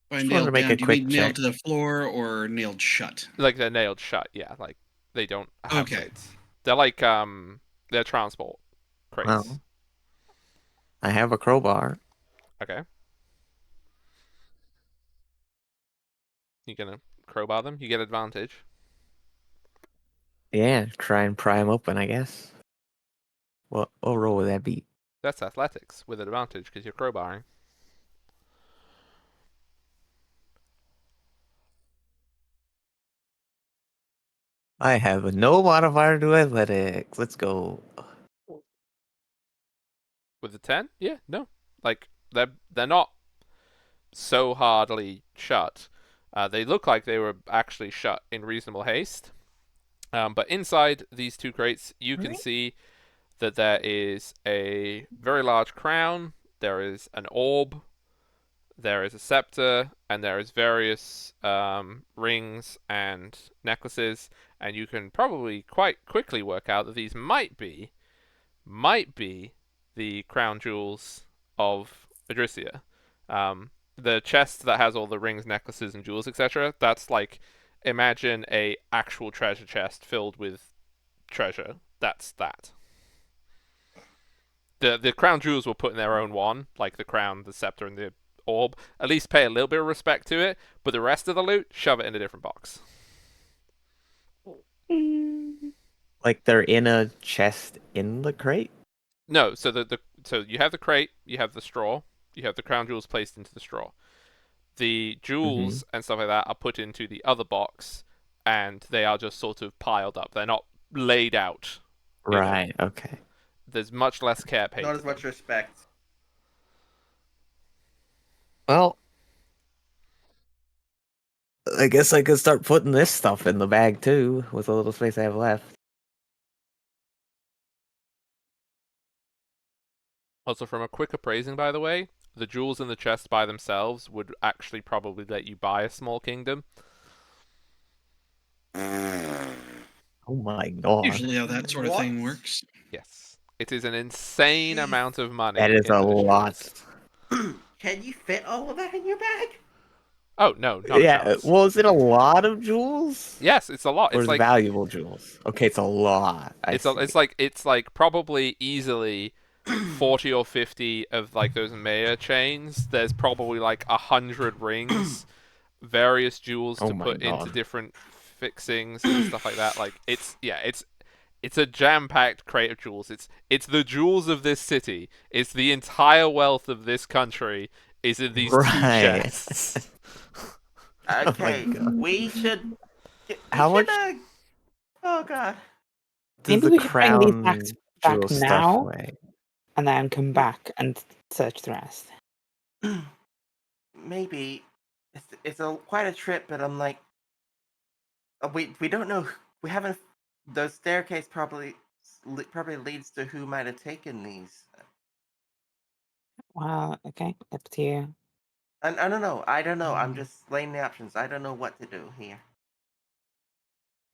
By Just wanted to nailed make down, a do you quick mean nailed check. to the floor or nailed shut? Like, they're nailed shut, yeah. Like, they don't have Okay. crates. They're like, they're transport crates. Well, I have a crowbar. Okay. You gonna crowbar them? You get advantage. Yeah, try and pry them open, I guess. What roll would that be? That's athletics with advantage because you're crowbarring. I have no modifier to athletics. Let's go. With the 10? Yeah, no. Like, they're not so hardly shut. They look like they were actually shut in reasonable haste. But inside these 2 crates, you can see that there is a very large crown, there is an orb, there is a scepter, and there is various rings and necklaces, and you can probably quite quickly work out that these might be the crown jewels of Adrisia. The chest that has all the rings, necklaces, and jewels, etc. That's like, imagine a actual treasure chest filled with treasure. That's that. The crown jewels were put in their own one, like the crown, the scepter, and the orb. At least pay a little bit of respect to it, but the rest of the loot, shove it in a different box. Like they're in a chest in the crate? No, so so you have the crate, you have the straw, you have the crown jewels placed into the straw. The jewels and stuff like that are put into the other box, and they are just sort of piled up. They're not laid out. Right, okay. There's much less care paid. Not to as much them. respect. Well, I guess I could start putting this stuff in the bag too, with the little space I have left. Also, from a quick appraising, by the way, the jewels in the chest by themselves would actually probably let you buy a small kingdom. Oh my god. Usually how that sort of thing What? works. Yes. It is an insane amount of money. That is in a the lot. jewels. Can you fit all of that in your bag? Oh no, not a Yeah. chance. Well, is it a lot of jewels? Yes, it's a lot. Or It's is it like valuable jewels? Okay, it's a lot. I see. it's like probably easily 40 or 50 of like those mayor chains. There's probably like 100 rings, various jewels Oh to my put into god. different fixings and stuff like that. Like it's a jam-packed crate of jewels. It's the jewels of this city. It's the entire wealth of this country is in these two Right. chests. Oh my Okay, god. we should. We How should. much Oh god. does Maybe the we should bring these back crown back jewel stuff now weigh? and then come back and search the rest. Maybe it's a quite a trip, but I'm like, we don't know. We haven't. The staircase probably leads to who might have taken these. Well, okay, up to you. I don't know. I don't know. I'm just laying the options. I don't know what to do here.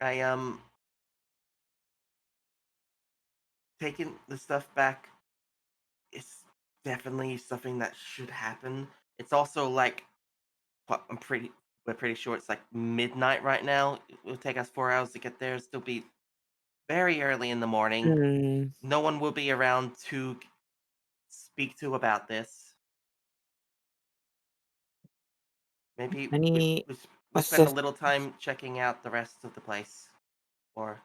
I taking the stuff back is definitely something that should happen. It's also like we're pretty sure it's like midnight right now. It will take us 4 hours to get there. Still be very early in the morning. Hmm. No one will be around to speak to about this. Maybe Any, we let's spend a just, little time checking out the rest of the place, or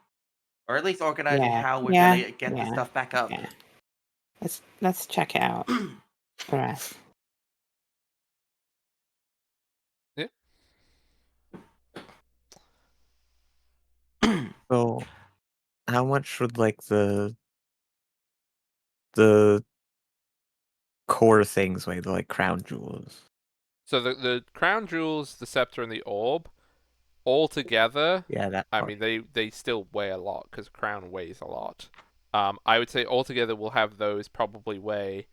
at least organizing yeah, how we're yeah, gonna get the yeah, stuff back up. yeah. Let's check it out. The rest. Yeah. So how much would like the core things weigh, the like crown jewels? So the crown jewels, the scepter, and the orb all together, Yeah, that I part. mean, they still weigh a lot because crown weighs a lot. I would say altogether we'll have those probably weigh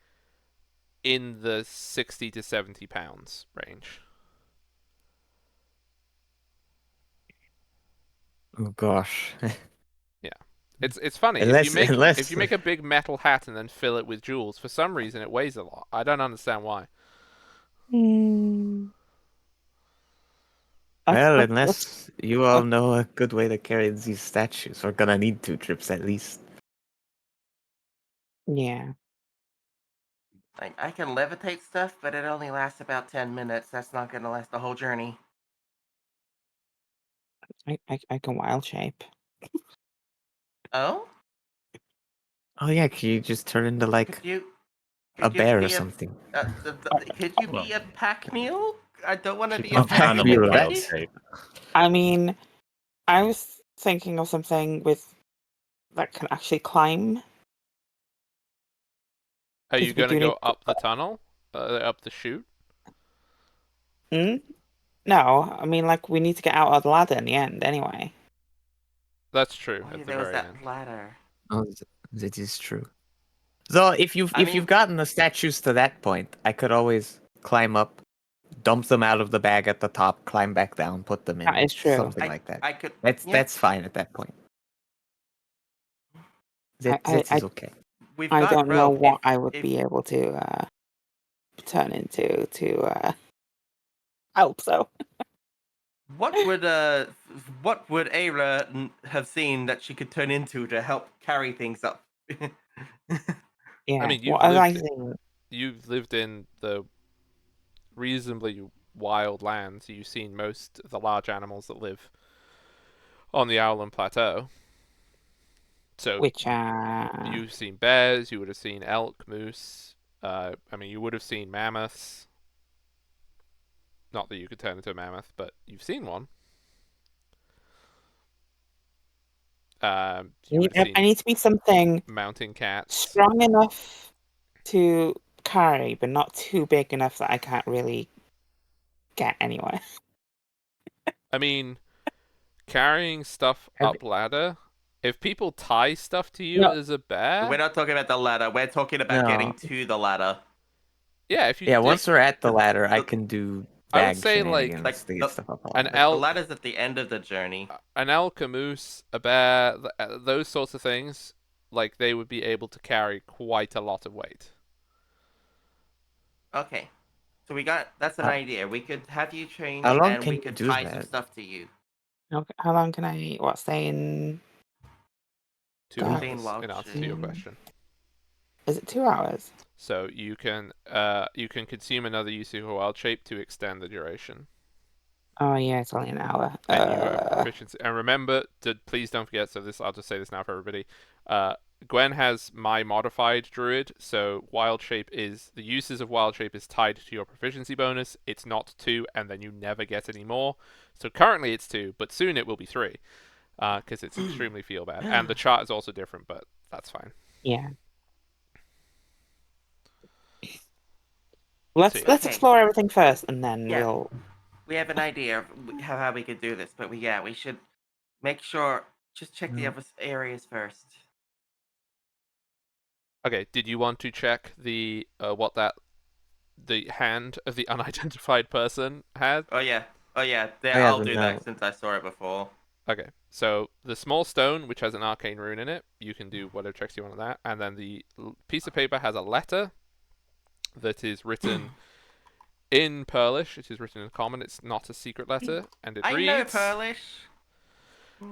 in the 60 to 70 pounds range. Oh gosh. Yeah, it's funny Unless if unless you make a big metal hat and then fill it with jewels. For some reason, it weighs a lot. I don't understand why. Hmm. well, Let's, unless you all let's, know a good way to carry these statues. We're gonna need 2 trips at least. yeah. Like I can levitate stuff, but it only lasts about 10 minutes. That's not gonna last the whole journey. I can wild shape. Oh, Oh yeah, can you just turn into could like you a could you bear or be a something? could you Well, be a pack mule? I don't want to she be a can Oh, pack pack channel mule, mule. wild that's shape. I mean, I was thinking of something with that can actually climb. Are you Because we gonna do need. go up the tunnel, up the chute? Hmm? No, I mean, like, we need to get out of the ladder in the end anyway. That's true. Oh, yeah, At the there was very that end. ladder. oh, that is true. So I if you've mean, gotten the statues to that point, I could always climb up, dump them out of the bag at the top, climb back down, put them That in, is true. something like that. I could, yeah. That's fine at that point. I, I, That I, is okay. We've I got don't know rope. what I would If be able to turn into to I hope so. what would Ayla have seen that she could turn into to help carry things up? Yeah. I mean, What have I seen? you've lived in the reasonably wild lands. You've seen most of the large animals that live on the Owlin Plateau. So Which you've seen bears. You would have seen elk, moose. I mean, you would have seen mammoths. Not that you could turn into a mammoth, but you've seen one. You would have I seen need to be something mountain cats. strong enough to carry, but not too big enough that I can't really get anywhere. I mean, carrying stuff Have- up ladder. If people tie stuff to you No. as a We're bear, not talking about the ladder. We're talking about getting No. to the ladder. yeah. If you Yeah, did, once we're at the the- ladder, I the- can do I would bag say like Like shenanigans to get the stuff up a an ladder. the elk, ladder's at the end of the journey. an elk, a moose, a bear, those sorts of things. Like they would be able to carry quite a lot of weight. Okay. So that's an Uh, idea. We could have you change, How long and can we you could do tie some that? stuff to you. How long can I stay in? 2 That- Stay in hours, wild in answer to shape. your Mm. question. Is it 2 hours? So you can consume another use of wild shape to extend the duration. Oh yeah, it's only an hour. And you have proficiency. And remember to please don't forget. So this, I'll just say this now for everybody. Gwen has my modified druid, so wild shape is the uses of wild shape is tied to your proficiency bonus. It's not 2, and then you never get any more. So currently it's 2, but soon it will be 3, because it's extremely feel bad. And the chart is also different, but that's fine. Yeah. So, Let's yeah. Okay. explore everything first, and then Yeah. we'll. We have an idea of how we could do this, but we should make sure. Just check the other areas first. Okay. Did you want to check the the hand of the unidentified person had? Oh yeah. Oh, yeah, I'll the do note. that since I saw it before. Okay, so the small stone, which has an arcane rune in it, you can do whatever checks you want on that. And then the piece of paper has a letter that is written in Perlish. It is written in common. It's not a secret letter, and it I know reads: Perlish.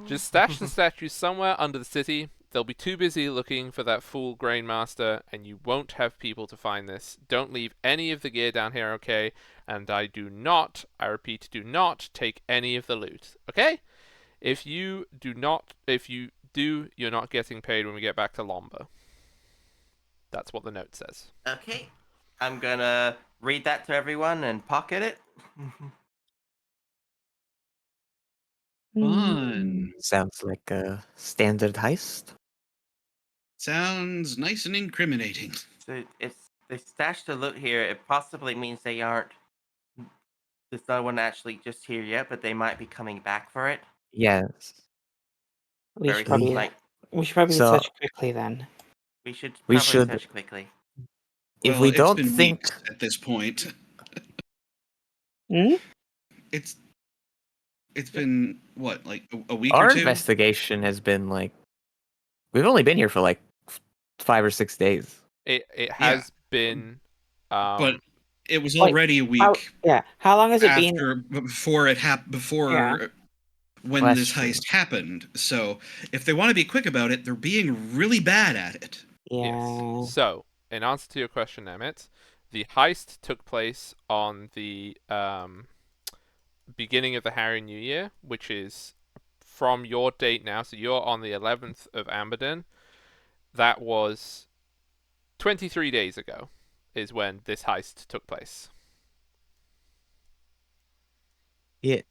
"Just stash the statue somewhere under the city. They'll be too busy looking for that fool Grainmaster, and you won't have people to find this. Don't leave any of the gear down here, okay? And I repeat, do not take any of the loot, okay? If you do, you're not getting paid when we get back to Lomba." That's what the note says. Okay. I'm gonna read that to everyone and pocket it. Fun. Sounds like a standard heist. Sounds nice and incriminating. So if they stash the loot here, it possibly means they aren't. There's no one actually just here yet, but they might be coming back for it. Yes. We Very should probably. like We should probably So search quickly then. we should we probably should, search quickly. if Well, we it's don't been think weeks at this point. Hmm? It's been what, like a week or our two? investigation has been like, we've only been here for like 5 or 6 days. It has been, But it was Wait, already a How, week yeah. How long has it been? after before it happened, before when Well, this that's true. heist happened. So if they want to be quick about it, they're being really bad at it. Yeah. yes. So, in answer to your question, Emmett, the heist took place on the beginning of the Harry New Year, which is from your date now. So you're on the 11th of Amberden. That was 23 days ago, is when this heist took place. Yeah.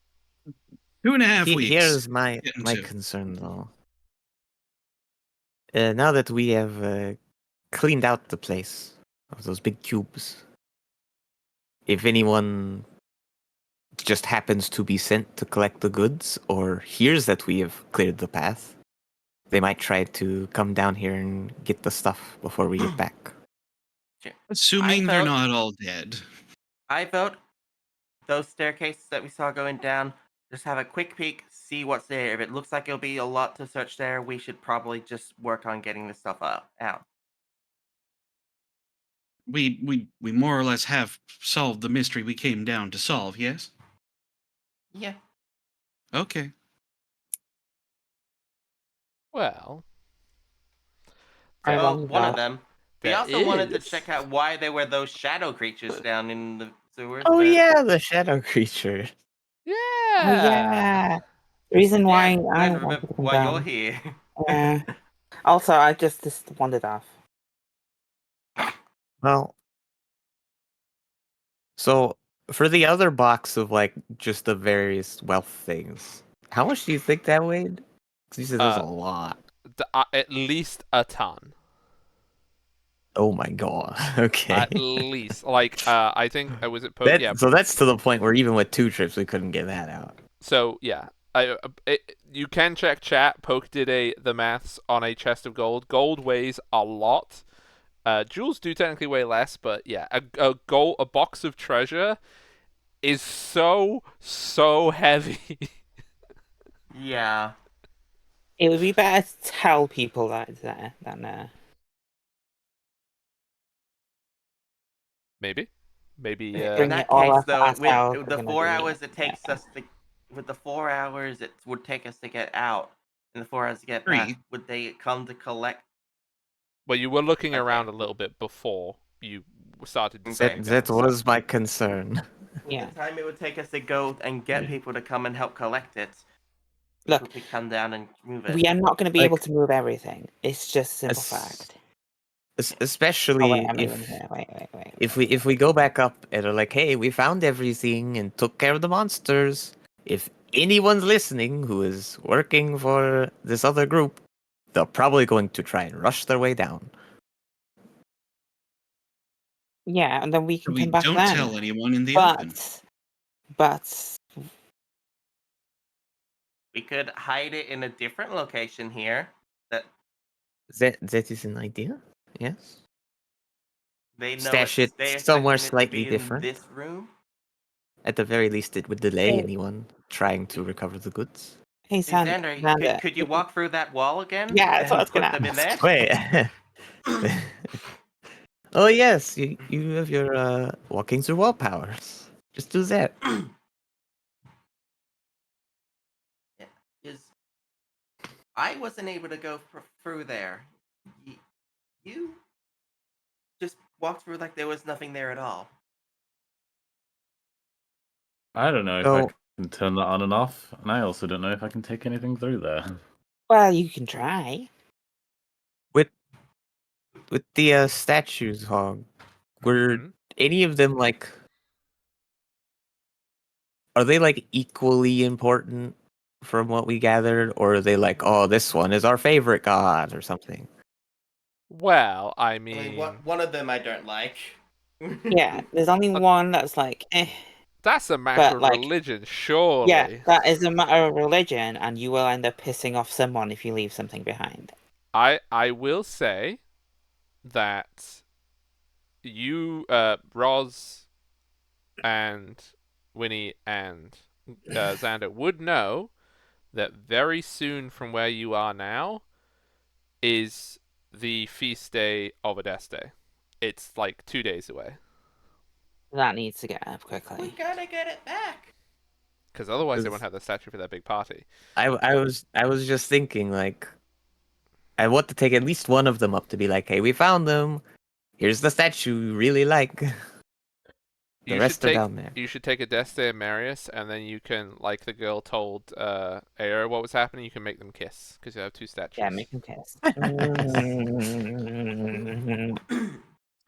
2.5 weeks. Here's my Getting my to. concern though. Now that we have cleaned out the place of those big cubes, if anyone just happens to be sent to collect the goods or hears that we have cleared the path, they might try to come down here and get the stuff before we get back. Assuming they're vote- not all dead. I vote those staircases that we saw going down. Just have a quick peek, see what's there. If it looks like it'll be a lot to search there, we should probably just work on getting this stuff out. We more or less have solved the mystery we came down to solve, yes? Yeah. Okay. Well, I there, Well, want one of that. them. We there also wanted to is- check out why there were those shadow creatures down in the sewers. Oh but- yeah, the shadow creature. Yeah. Oh yeah. The reason why Yeah, I Gwen, wanted remember to come why you're down. here. Yeah. Also, I just wandered off. Well, so for the other box of like just the various wealth things, how much do you think that weighed? 'Cause you said there's a lot. At least a ton. Oh my god. Okay. At least, like, I think was it Poke? Yeah. So that's to the point where even with 2 trips, we couldn't get that out. So yeah, you can check chat. Poke did the maths on a chest of gold. Gold weighs a lot. Jewels do technically weigh less, but yeah, a box of treasure is so heavy. Yeah. It would be better to tell people that it's there than Maybe. Maybe In Bring that it all case, up though, with ourselves. We're the gonna 4 hours it yeah. takes us to, with the 4 hours it would take us to get out, and the 4 hours to get back, 3. would they come to collect? well, you were looking Okay. around a little bit before you started Okay. saying That things. was my concern. With Yeah. the time it would take us to go and get people to come and help collect it, Look, people could come down and move it. we are not going to be Like- able to move everything. It's just a simple Es- fact. Oh wait, Especially I'm even if here. Wait. if we go back up and are like, hey, we found everything and took care of the monsters. If anyone's listening who is working for this other group, they're probably going to try and rush their way down. Yeah, and then we can We come back don't then. tell anyone in the open. But We could hide it in a different location here that That is an idea. Yes. they know Stash it they're somewhere expecting it to slightly be different. in this room. At the very least, it would delay Hey. anyone trying to recover the goods. hey, Hey, Xander, Xander, could you walk through that wall again? Yeah, that's what I was and put gonna them in there? Wait. Oh yes, you have your walking through wall powers. Just do that. Yeah, 'cause I wasn't able to go through there. You just walked through like there was nothing there at all. I don't know if So- I can turn that on and off, and I also don't know if I can take anything through there. Well, you can try. With the statues, Hog, were Mhm. any of them like? Are they like equally important from what we gathered, or are they like, oh, this one is our favorite god or something? Well, I I mean, mean, one of them I don't like. Yeah, there's only one that's like, that's a matter But, of like, religion, surely. yeah, that is a matter of religion, and you will end up pissing off someone if you leave something behind. I will say that you, Roz, and Winnie and Xander would know that very soon from where you are now is the feast day of Adeste. It's like 2 days away. That needs to get up We quickly. gotta get it back. Because otherwise they Is- won't have the statue for that big party. I was just thinking like, I want to take at least one of them up to be like, hey, we found them. Here's the statue we really like. The You should rest are take down there. you should take Adeste and Marius, and then you can, like the girl told Aero what was happening, you can make them kiss because you have two statues. Yeah, make him kiss.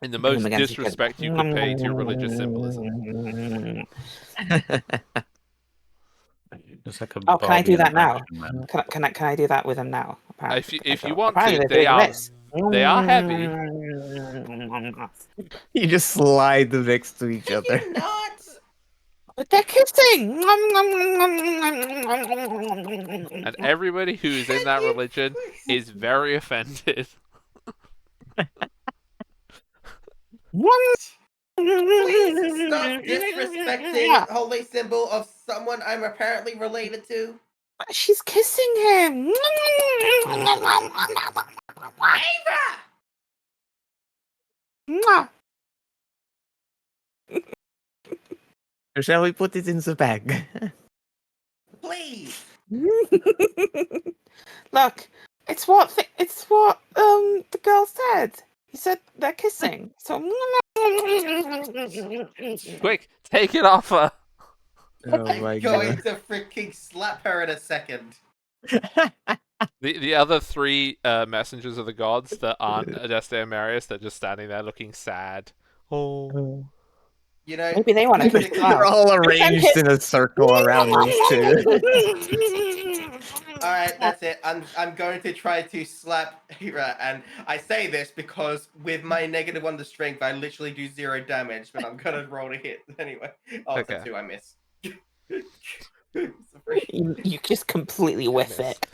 In the Bring him most against each other. disrespect you could pay to your religious symbolism. It's like a Oh, can I Barbie do and a that now? Action Man. Can I do that with him now? Apparently, If you so want apparently to, they're doing this. they are heavy. You just slide them next to each Can other. you not? But they're kissing. And everybody who's in that religion is very offended. Please stop disrespecting holy symbol of someone I'm apparently related to. She's kissing him. Ava! Or shall we put it in the bag? Please! Look, it's what the girl said. He said they're kissing. So Quick, take it off her. Oh my I'm going god. to freaking slap her in a second. The other three messengers of the gods that aren't Adeste and Marius, they're just standing there looking sad. Oh. You know, maybe they want to kiss. They're all arranged in a circle around those two. alright, that's it. I'm going to try to slap Hira, and I say this because with my -1 to strength, I literally do 0 damage, but I'm gonna roll to hit anyway. Oh, it's a Okay. 2, I miss. You just completely whiff Miss. it.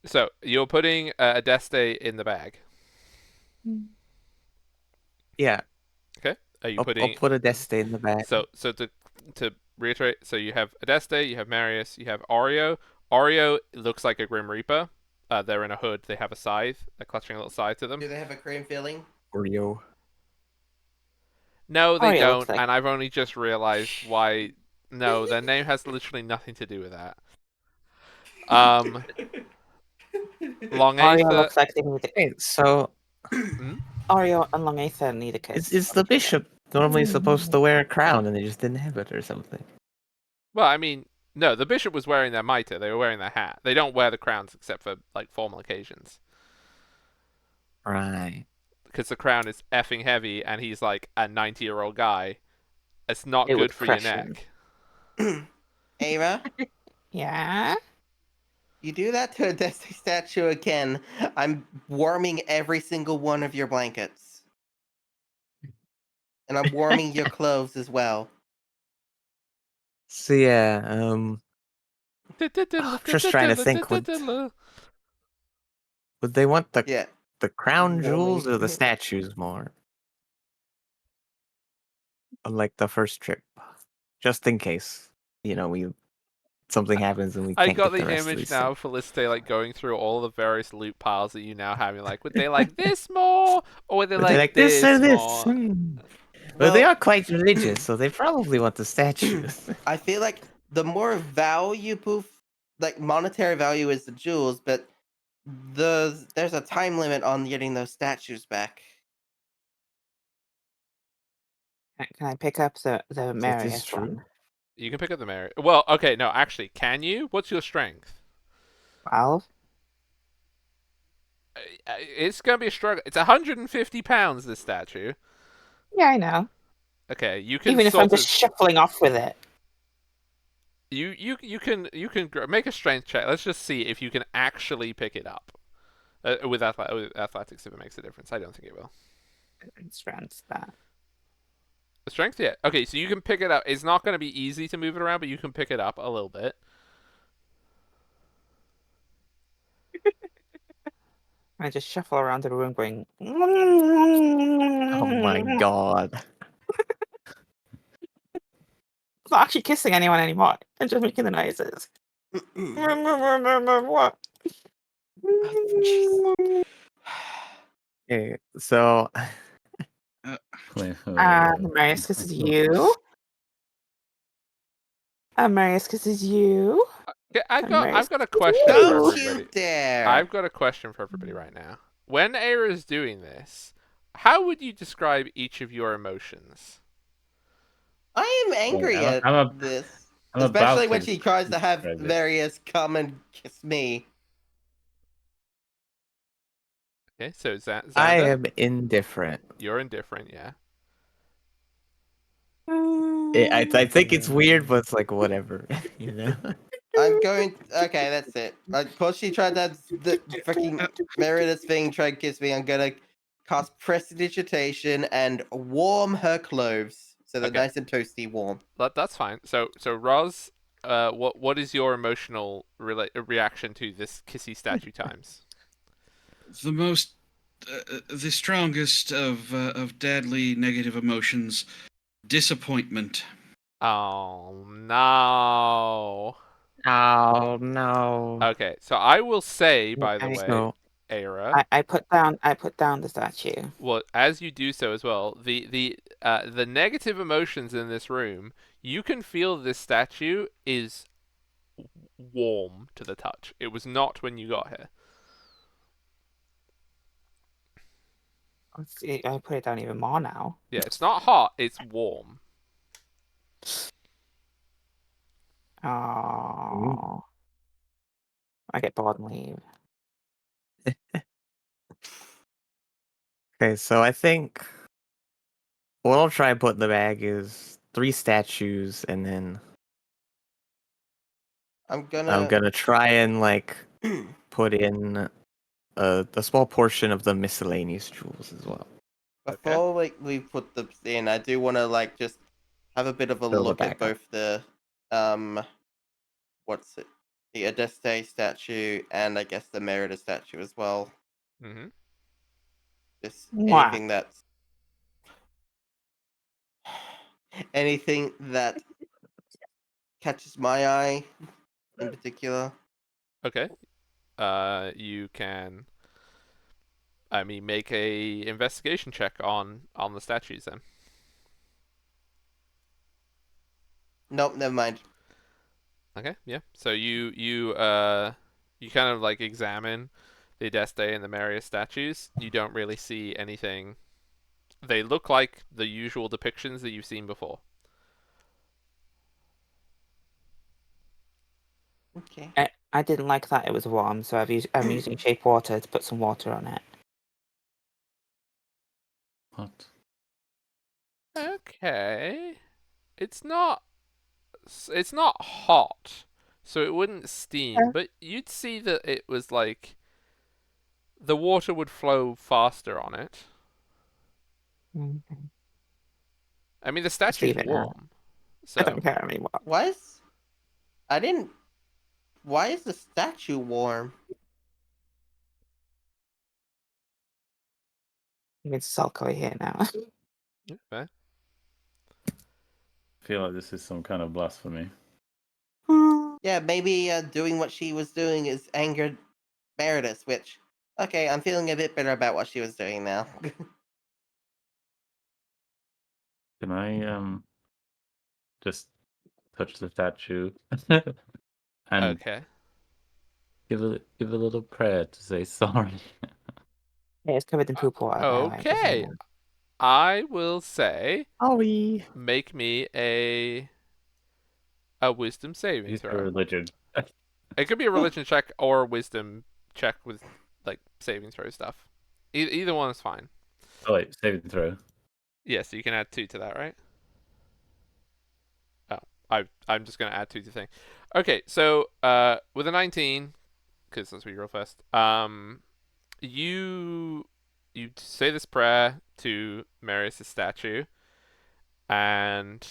So you're putting Adeste in the bag. Yeah, Okay. Are you I'll putting? put a Deste in the bag. So to reiterate, so you have Adeste, you have Marius, you have Oreo. Oreo looks like a Grim Reaper. They're in a hood. They have a scythe, a clutching little scythe to them. Do they have a cream filling? Oreo. No, they Aria looks don't, like. and I've only just realized why. No, their name has literally nothing to do with that. Long Aria Aether. looks like they need a. Wait, so Hmm? Aria and Long Aether need a kiss. is I'm the sure. bishop normally supposed to wear a crown and they just didn't have it or something? Well, I mean, no, the bishop was wearing their mitre. They were wearing their hat. They don't wear the crowns except for like formal occasions, Right. because the crown is effing heavy, and he's like a 90-year-old guy. It's not It good would for your crush him. neck. Ava, Yeah. you do that to a Destiny statue again, I'm warming every single one of your blankets. And I'm warming your clothes as well. So yeah, just trying to think, would they want Yeah. the crown jewels or the Warming. statues more? Like the first trip, just in case we something happens and we I can't got get the the rest of image these now things. of Felicite like going through all the various loot piles that you now have. You're like, would they like this more, or would they Would they like like this or this this? more? Well, they Well, are quite religious, so they probably want the statues. I feel like the more valuable, like monetary value, is the jewels, but there's a time limit on getting those statues back. Can I pick up the That is Marius true. one? You can pick up the Mary. Well, okay, no, actually, can you? What's your strength? 12? It's gonna be a struggle. It's 150 pounds. This statue. Yeah, I know. Okay, you can Even if I'm sort just of shuffling off with it. you can make a strength check. Let's just see if you can actually pick it up. With athletics, if it makes a difference. I don't think it will. Strength that. The strength, yeah. Okay, so you can pick it up. It's not going to be easy to move it around, but you can pick it up a little bit. I just shuffle around the room going. Oh my god. I'm not actually kissing anyone anymore. I'm just making the noises. What? Okay, so Marius kisses you. Marius kisses you. Okay, I've Marius got a kisses question for you. Don't you everybody. dare! I've got a question for everybody right now. When Aira is doing this, how would you describe each of your emotions? I am angry I'm, at I'm, a, this. I'm Especially about when to she tries to have describe it. various come and kiss me. Okay, so I Xander, am indifferent. you're indifferent, yeah. I think it's weird, but it's like whatever, you know. I'm going. Okay, that's it. Because she tried that the freaking Meredith thing, tried to kiss me. I'm gonna cast prestidigitation and warm her clothes so they're Okay. nice and toasty warm. That's fine. So Roz, what is your emotional reaction to this kissy statue times? The strongest of deadly negative emotions, disappointment. Oh no. Oh no. Okay, so I will say, by the Okay. way, So Aira, I put down the statue. well, as you do so as well, the negative emotions in this room, you can feel this statue is warm to the touch. It was not when you got here. Let's see, I put it down even more now. Yeah, it's not hot, it's warm. Oh, I get bored and leave. okay, so I think what I'll try and put in the bag is 3 statues, and then I'm I'm gonna. gonna try and like put in a small portion of the miscellaneous jewels as well. Before we put them in, I do want to like just have a bit of a Fill the look at bag up. both the what's it, the Adeste statue and I guess the Merida statue as well. Mm-hmm. Just Mwah. anything that catches my eye in particular. Okay. You can, I mean, make a investigation check on the statues then. Nope, never mind. Okay, yeah. So you kind of like examine the Adeste and the Marius statues. You don't really see anything. They look like the usual depictions that you've seen before. Okay. I didn't like that it was warm, so I'm using shape water to put some water on it. What? Okay. It's not hot, so it wouldn't steam, but you'd see that it was like the water would flow faster on it. Okay. I mean, the Just leave statue's it now. warm, I don't so care anymore. Why is I didn't? Why is the statue warm? It's sulky here now. okay. I feel like this is some kind of blasphemy. Yeah, maybe doing what she was doing is angered Meredith. Which, okay, I'm feeling a bit better about what she was doing now. Can I just touch the statue and Okay. give a little prayer to say sorry? Yeah, it's covered in poop water, by the way. Just so you Okay. know. I will say, Ollie. make me a wisdom saving Use your throw. religion. It could be a religion check or a wisdom check with like saving throw stuff. Either one is fine. Oh wait, saving throw. Yeah, so you can add 2 to that, right? Oh, I'm just gonna add 2 to the thing. Okay, so with a 19, because that's what you roll first. You you say this prayer to Marius' statue, and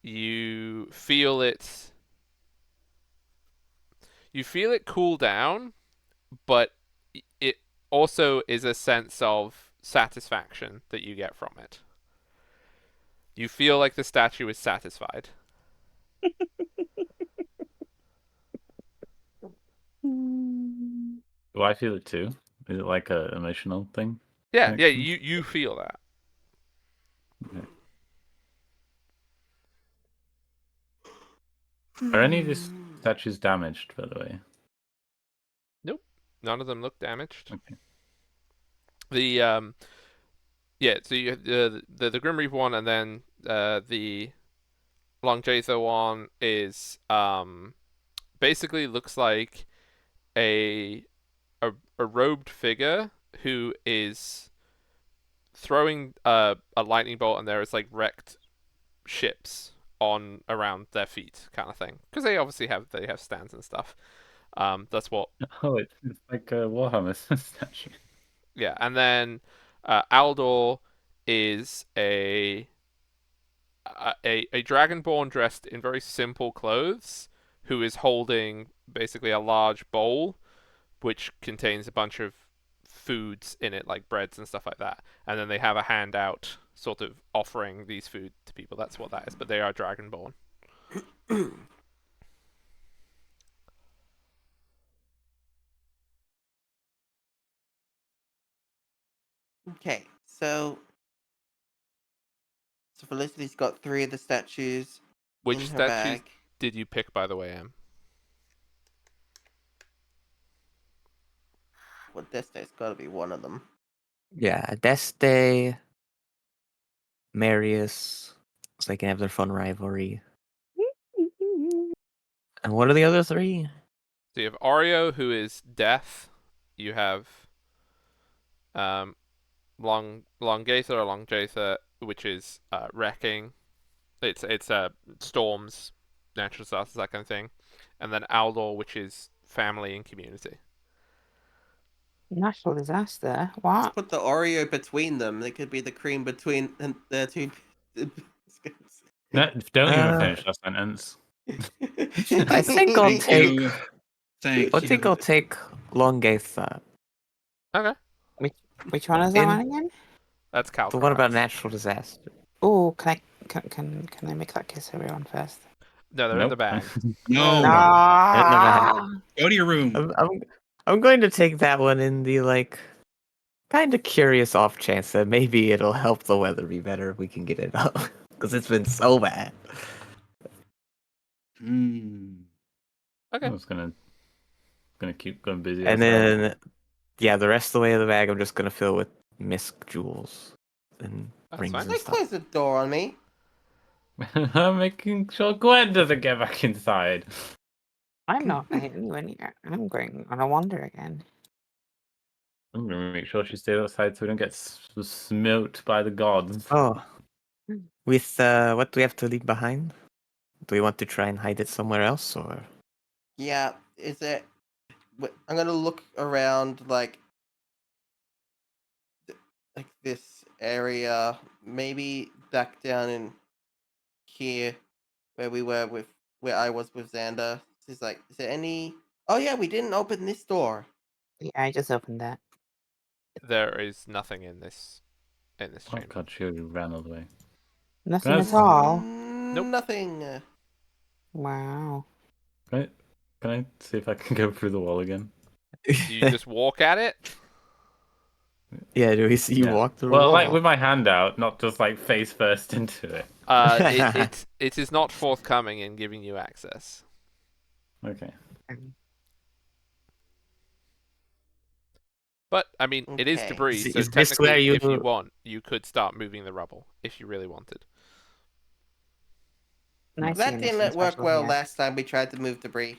you feel it. You feel it cool down, but it also is a sense of satisfaction that you get from it. You feel like the statue is satisfied. Do I feel it too? Is it like a emotional thing? Yeah, yeah, Connection? you feel that. Okay. Are any of these statues damaged, by the way? Nope, none of them look damaged. Okay. The yeah, so you have the Grim Reaper one, and then the Long Jatho one is basically looks like a a robed figure who is throwing a lightning bolt, and there is like wrecked ships on around their feet, kind of thing. Because they have stands and stuff. That's what. Oh, it's like a Warhammer statue. Yeah, and then Aldor is a dragonborn dressed in very simple clothes, who is holding basically a large bowl which contains a bunch of foods in it, like breads and stuff like that. And then they have a handout sort of offering these food to people. That's what that is. But they are dragonborn. Okay, so Felicity's got 3 of the statues Which in her statues bag. did you pick, by the way, Em? Well, Deste's got to be one of them. Yeah, Deste, Marius, so they can have their fun rivalry. And what are the other 3? So you have Oreo, who is death. You have Longatha or Longjatha, which is wrecking. It's storms, natural disasters, that kind of thing. And then Aldor, which is family and community. Natural disaster. Let's What? put the Oreo between them. They could be the cream between the 2 biscuits. No, don't even Uh, finish that sentence. I think I'll Thank take. you. Thank I you. think I'll take Longatha. Okay, Which one is that In one again? that's Caltrox. the one about natural disaster. Oh, can I make that kiss everyone first? No, they're in the Nope. bag. No, No. Ah! go to your room. I'm going to take that one in the like kind of curious off chance that maybe it'll help the weather be better if we can get it up because it's been so bad. Hmm. Okay. I'm just gonna keep going busy. And as well. then, yeah, the rest of the way of the bag, I'm just gonna fill with misc jewels and That's rings fine. and They stuff. closed the door on me. I'm making sure Gwen doesn't get back inside. I'm not hitting you anywhere. I'm going on a wander again. I'm gonna make sure she stays outside so we don't get smote by the gods. Oh, Hmm. with what do we have to leave behind? Do we want to try and hide it somewhere else, or? Yeah, is it? I'm gonna look around like this area, maybe back down in here where we were with where I was with Xander. Is like, is there any? Oh yeah, we didn't open this door. Yeah, I just opened that. There is nothing in this Oh chamber. god, she already ran all the way. Nothing Guys, at all. Nope. Nothing. Wow. Can I see if I can go through the wall again? Do you just walk at it? Yeah, do we see you Yeah. walk through Well, a like wall? with my hand out, not just like face first into it. It is not forthcoming in giving you access. Okay. But I mean, it is Okay. debris, so Is this where technically, you? if you want, you could start moving the rubble if you really wanted. Nice That seeing this didn't work special well here. last time we tried to move debris.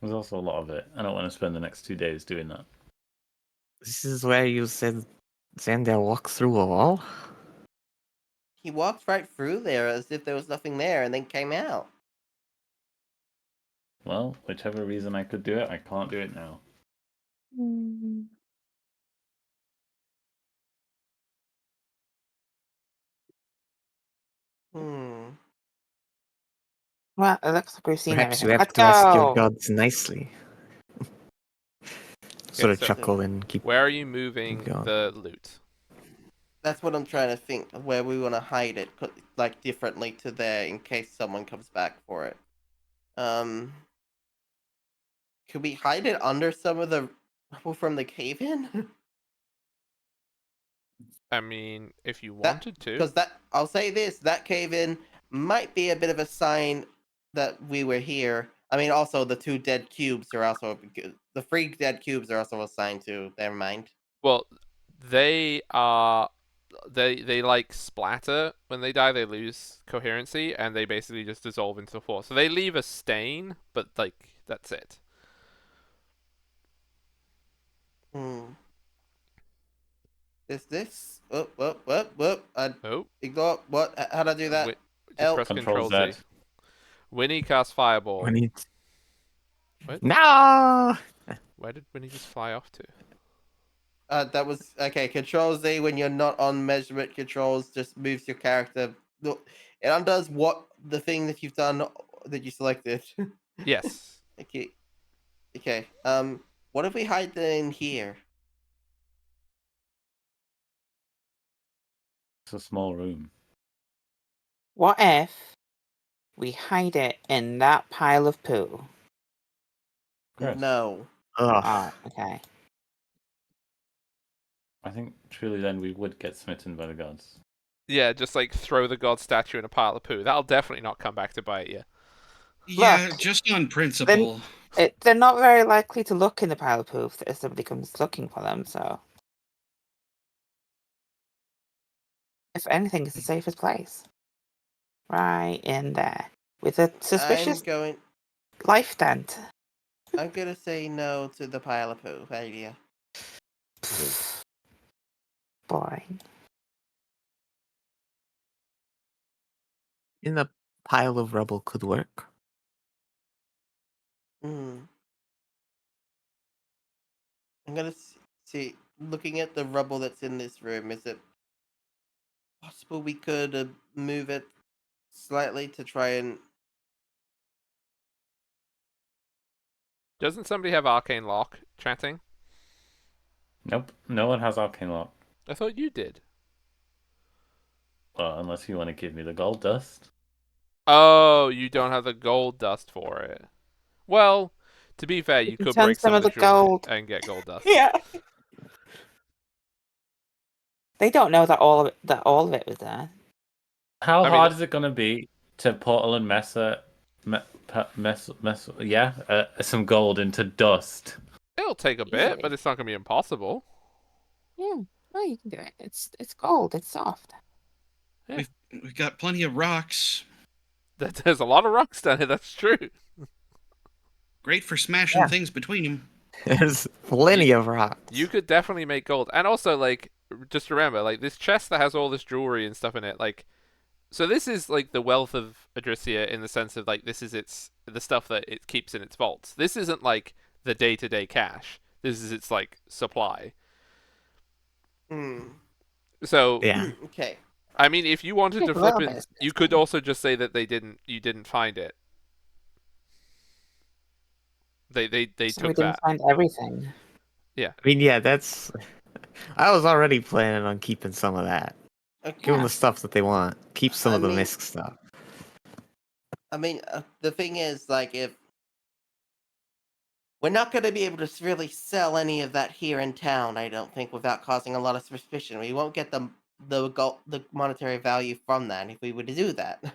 There's also a lot of it. I don't want to spend the next 2 days doing that. This is where you said Xander walked through a wall? He walked right through there as if there was nothing there, and then came out. Well, whichever reason I could do it, I can't do it now. Mm. Hmm. Well, it looks like we've seen Perhaps you everything. have Let's to ask your go! gods nicely. Sort of so chuckle and keep Where are you moving going. the loot? That's what I'm trying to think of where we want to hide it, like differently to there in case someone comes back for it. Could we hide it under some of the rubble from the cave in? I mean, if you That wanted to. because that I'll say this, that cave in might be a bit of a sign that we were here. I mean, also the two dead cubes are also the three dead cubes are also a sign too. Never mind. Well, they are. They like splatter when they die. They lose coherency and they basically just dissolve into the floor. So they leave a stain, but like that's it. Hmm. Is this? Whoop, whoop, whoop, whoop. I Oh, ignore what? How'd I do that? just L. press Control Control Z. Z. Winnie cast Fireball. When he... What? No! Where did Winnie just fly off to? That was okay. Control Z when you're not on measurement controls just moves your character. Look, it undoes what the thing that you've done that you selected. Yes. Okay. Okay. What if we hide in here? It's a small room. What if we hide it in that pile of poo? Gross. No. Ugh. Oh, okay. I think truly then we would get smitten by the gods. Yeah, just like throw the god statue in a pile of poo. That'll definitely not come back to bite you. Yeah, Look, just on principle. They're not very likely to look in the pile of poo if somebody comes looking for them, so. If anything, it's the safest place. Right in there. With a suspicious life dent. I'm gonna say no to the pile of poo idea. Boring. In a pile of rubble could work. Hmm. I'm gonna see. Looking at the rubble that's in this room, is it possible we could move it slightly to try and? Doesn't somebody have arcane lock chatting? Nope, no one has arcane lock. I thought you did. Well, unless you want to give me the gold dust. Oh, you don't have the gold dust for it. Well, to be fair, you can could turn break some some of of the the jewelry gold. and get gold dust. Yeah. They don't know that all of it was there. How I mean, hard is it going to be to portal and Mesa some gold into dust. It'll take a bit, but it's not going to be impossible. Yeah, well, you can do it. It's gold. It's soft. Yeah. We've got plenty of rocks. There's a lot of rocks down here. That's true. Great for smashing Yeah. things between them. There's plenty of rocks. You could definitely make gold, and also like just remember, like this chest that has all this jewelry and stuff in it, like. So this is like the wealth of Adrisia in the sense of like this is the stuff that it keeps in its vaults. This isn't like the day-to-day cash. This is its like supply. So Yeah. Okay. I mean, if you wanted Take to a flip little it, bit. you could also just say that you didn't find it. They So took we didn't that. find everything. Yeah. I mean, yeah, that's. I was already planning on keeping some of that. Okay. Give them the stuff that they want. Keep some I of the mean- misc stuff. I mean, the thing is, like, if we're not going to be able to really sell any of that here in town, I don't think, without causing a lot of suspicion. We won't get the monetary value from that if we were to do that. You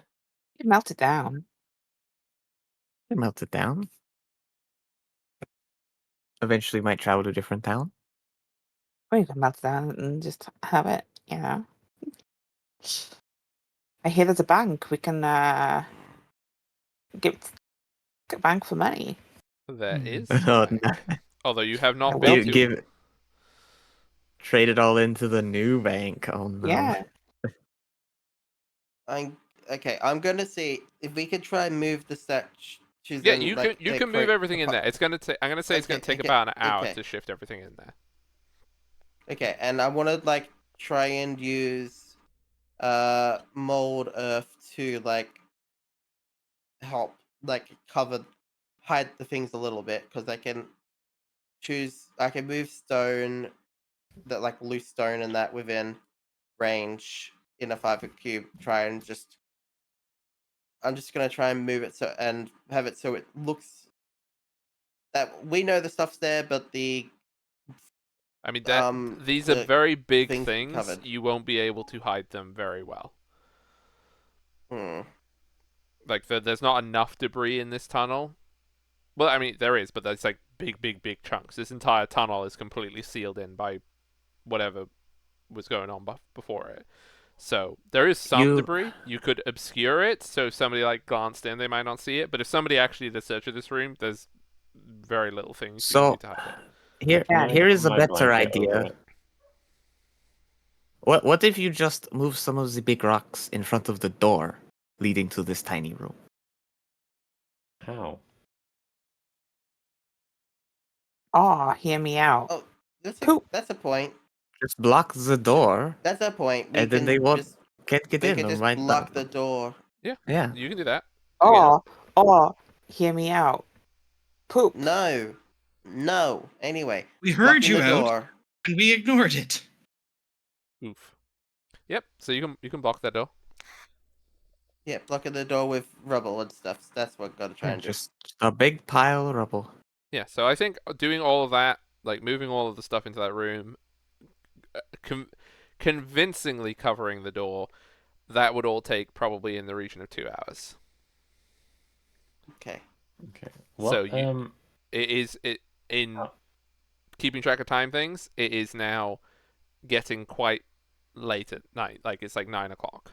can melt it down. They melt it down. Eventually, might travel to a different town. Or you can melt it down and just have it, you know. I hear there's a bank. We can give a bank for money. There is. Oh, no. Although you have I not will been to. Trade it all into the new bank. Oh no. Yeah. I'm gonna see if we could try and move the statues. Yeah, and, you like, can move everything in there. It's gonna take. I'm gonna say it's gonna take about an hour okay. to shift everything in there. Okay, and I want to like try and use mold earth to like help like hide the things a little bit because I can move stone, that like loose stone and that within range in a 5-foot cube. I'm just gonna try and move it so and have it so it looks that we know the stuff's there, but I mean these are the very big things things. covered. You won't be able to hide them very well. Like there's not enough debris in this tunnel. Well, I mean there is, but there's like big chunks. This entire tunnel is completely sealed in by whatever was going on before it. So there is some debris. You could obscure it, so if somebody like glanced in, they might not see it. But if somebody actually did a search of this room, there's very little things you can do to hide it. Here is a My better blanket over idea. it. What if you just move some of the big rocks in front of the door leading to this tiny room? How? Oh, hear me out. Oh, Poop. that's a point. Just block the door, That's a point. and then they can't get we in. can no just matter block what. the door. Yeah. You can do that. Or hear me out. Poop. No. Anyway, We heard blocking you the out, door. and we ignored it. Oof. Yep. So you can block that door. Yeah, blocking the door with rubble and stuff. That's what I'm gonna try and do. Just a big pile of rubble. Yeah. So I think doing all of that, like moving all of the stuff into that room, convincingly covering the door, that would all take probably in the region of 2 hours. Okay. Okay. So in keeping track of time things, it is now getting quite late at night. Like it's like 9 o'clock.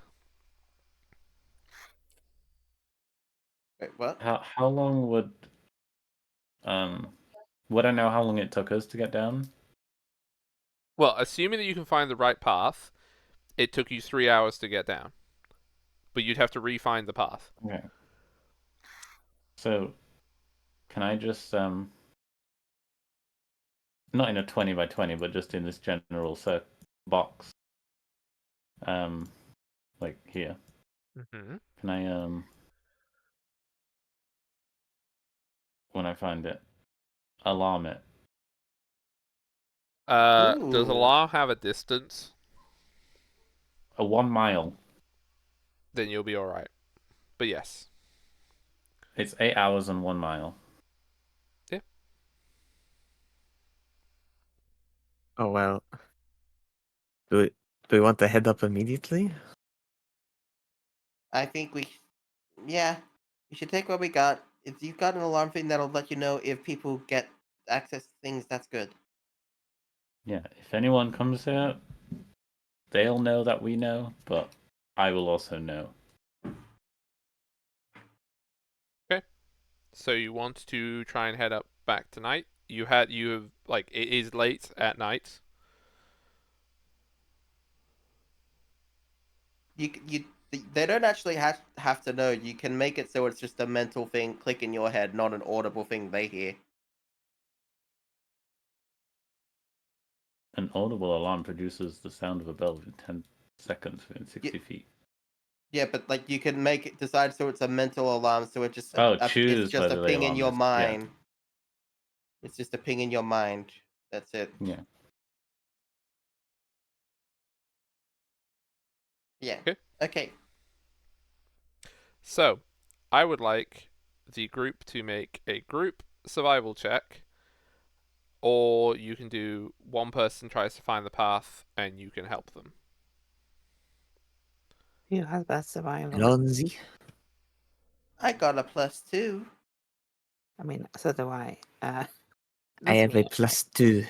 Wait, what? How long would I know how long it took us to get down? Well, assuming that you can find the right path, it took you 3 hours to get down. But you'd have to re-find the path. Okay. So, can I just not in a 20 by 20, but just in this general box, like here. Mm-hmm. Can I when I find it, alarm it? Does Ooh. alarm have a distance? A 1 mile. Then you'll be all right. But yes. It's 8 hours and 1 mile. Yeah. Oh well. Do we want to head up immediately? I think we. Yeah. You should take what we got. If you've got an alarm thing that'll let you know if people get access to things, that's good. Yeah, if anyone comes here, they'll know that we know, but I will also know. Okay. So you want to try and head up back tonight? You have like it is late at night. You they don't actually have to know. You can make it so it's just a mental thing click in your head, not an audible thing they hear. An audible alarm produces the sound of a bell in 10 seconds within 60 feet. Yeah, but like you can make it decide so it's a mental alarm, so it just it's Choose just a whether the ping in alarm your is. mind. Yeah. It's just a ping in your mind. That's it. Yeah. Yeah. Okay. Okay. So, I would like the group to make a group survival check, or you can do one person tries to find the path and you can help them. Who has best survival? Lonzy. I got a +2. I mean, so do I. I That's have a me. +2.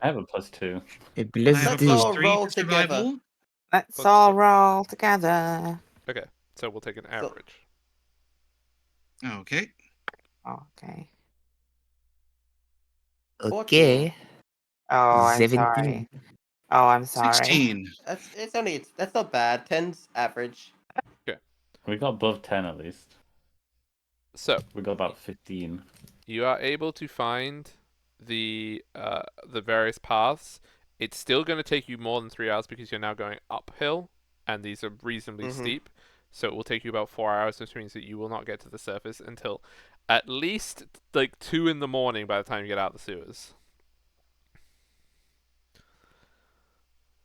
I have a +2. A I have a Let's +2. all +3 roll for together. survival. Let's Plus all two. roll together. Okay, so we'll take an average. Okay. Okay. Okay. Oh, I'm 17. sorry. Oh, I'm sorry. 16. That's not bad. 10's average. Okay. We got above 10 at least. So We got about 15. you are able to find the various paths. It's still going to take you more than 3 hours because you're now going uphill, and these are reasonably steep. So it will take you about 4 hours, which means that you will not get to the surface until at least like 2 in the morning by the time you get out of the sewers.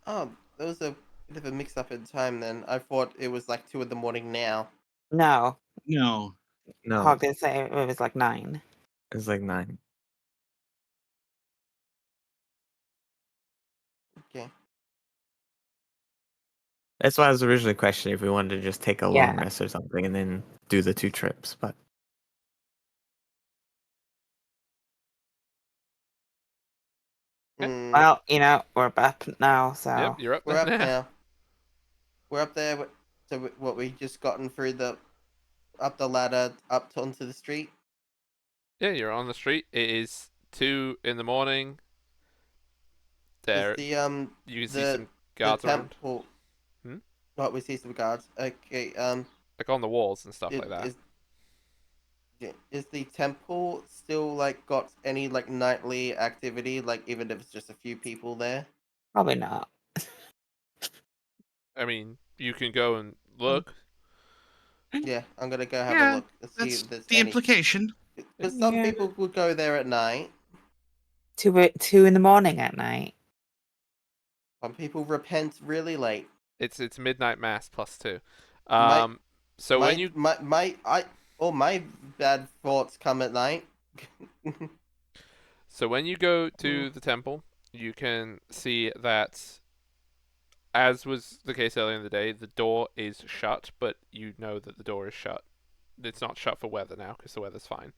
Oh, there was a bit of a mix up in time then. I thought it was like 2 in the morning now. No. No. No, Hog did say it was like 9. it's like 9. Okay. That's why I was originally questioning if we wanted to just take a long Yeah. rest or something and then do the 2 trips, but Mm, Well, we're up now, so. Yep, you're up we're there up now. now. We're up there. So what we just gotten through up the ladder up to onto the street. Yeah, you're on the street. It is 2 in the morning. Is There, the you can see the some the guards around. temple? Hmm? What we see some guards. Okay. Like on the walls and stuff Is like that. is the temple still like got any like nightly activity? Like even if it's just a few people there. Probably not. I mean, you can go and look. Yeah, I'm gonna go have a Yeah, look and see that's if there's the any. implication. Because some Yeah. people would go there at night. 2 in the morning at night. Some people repent really late. It's midnight mass +2. My So when my you my all my bad thoughts come at night. go to the temple, you can see that, as was the case earlier in the day, the door is shut, but you know that the door is shut. It's not shut for weather now because the weather's fine.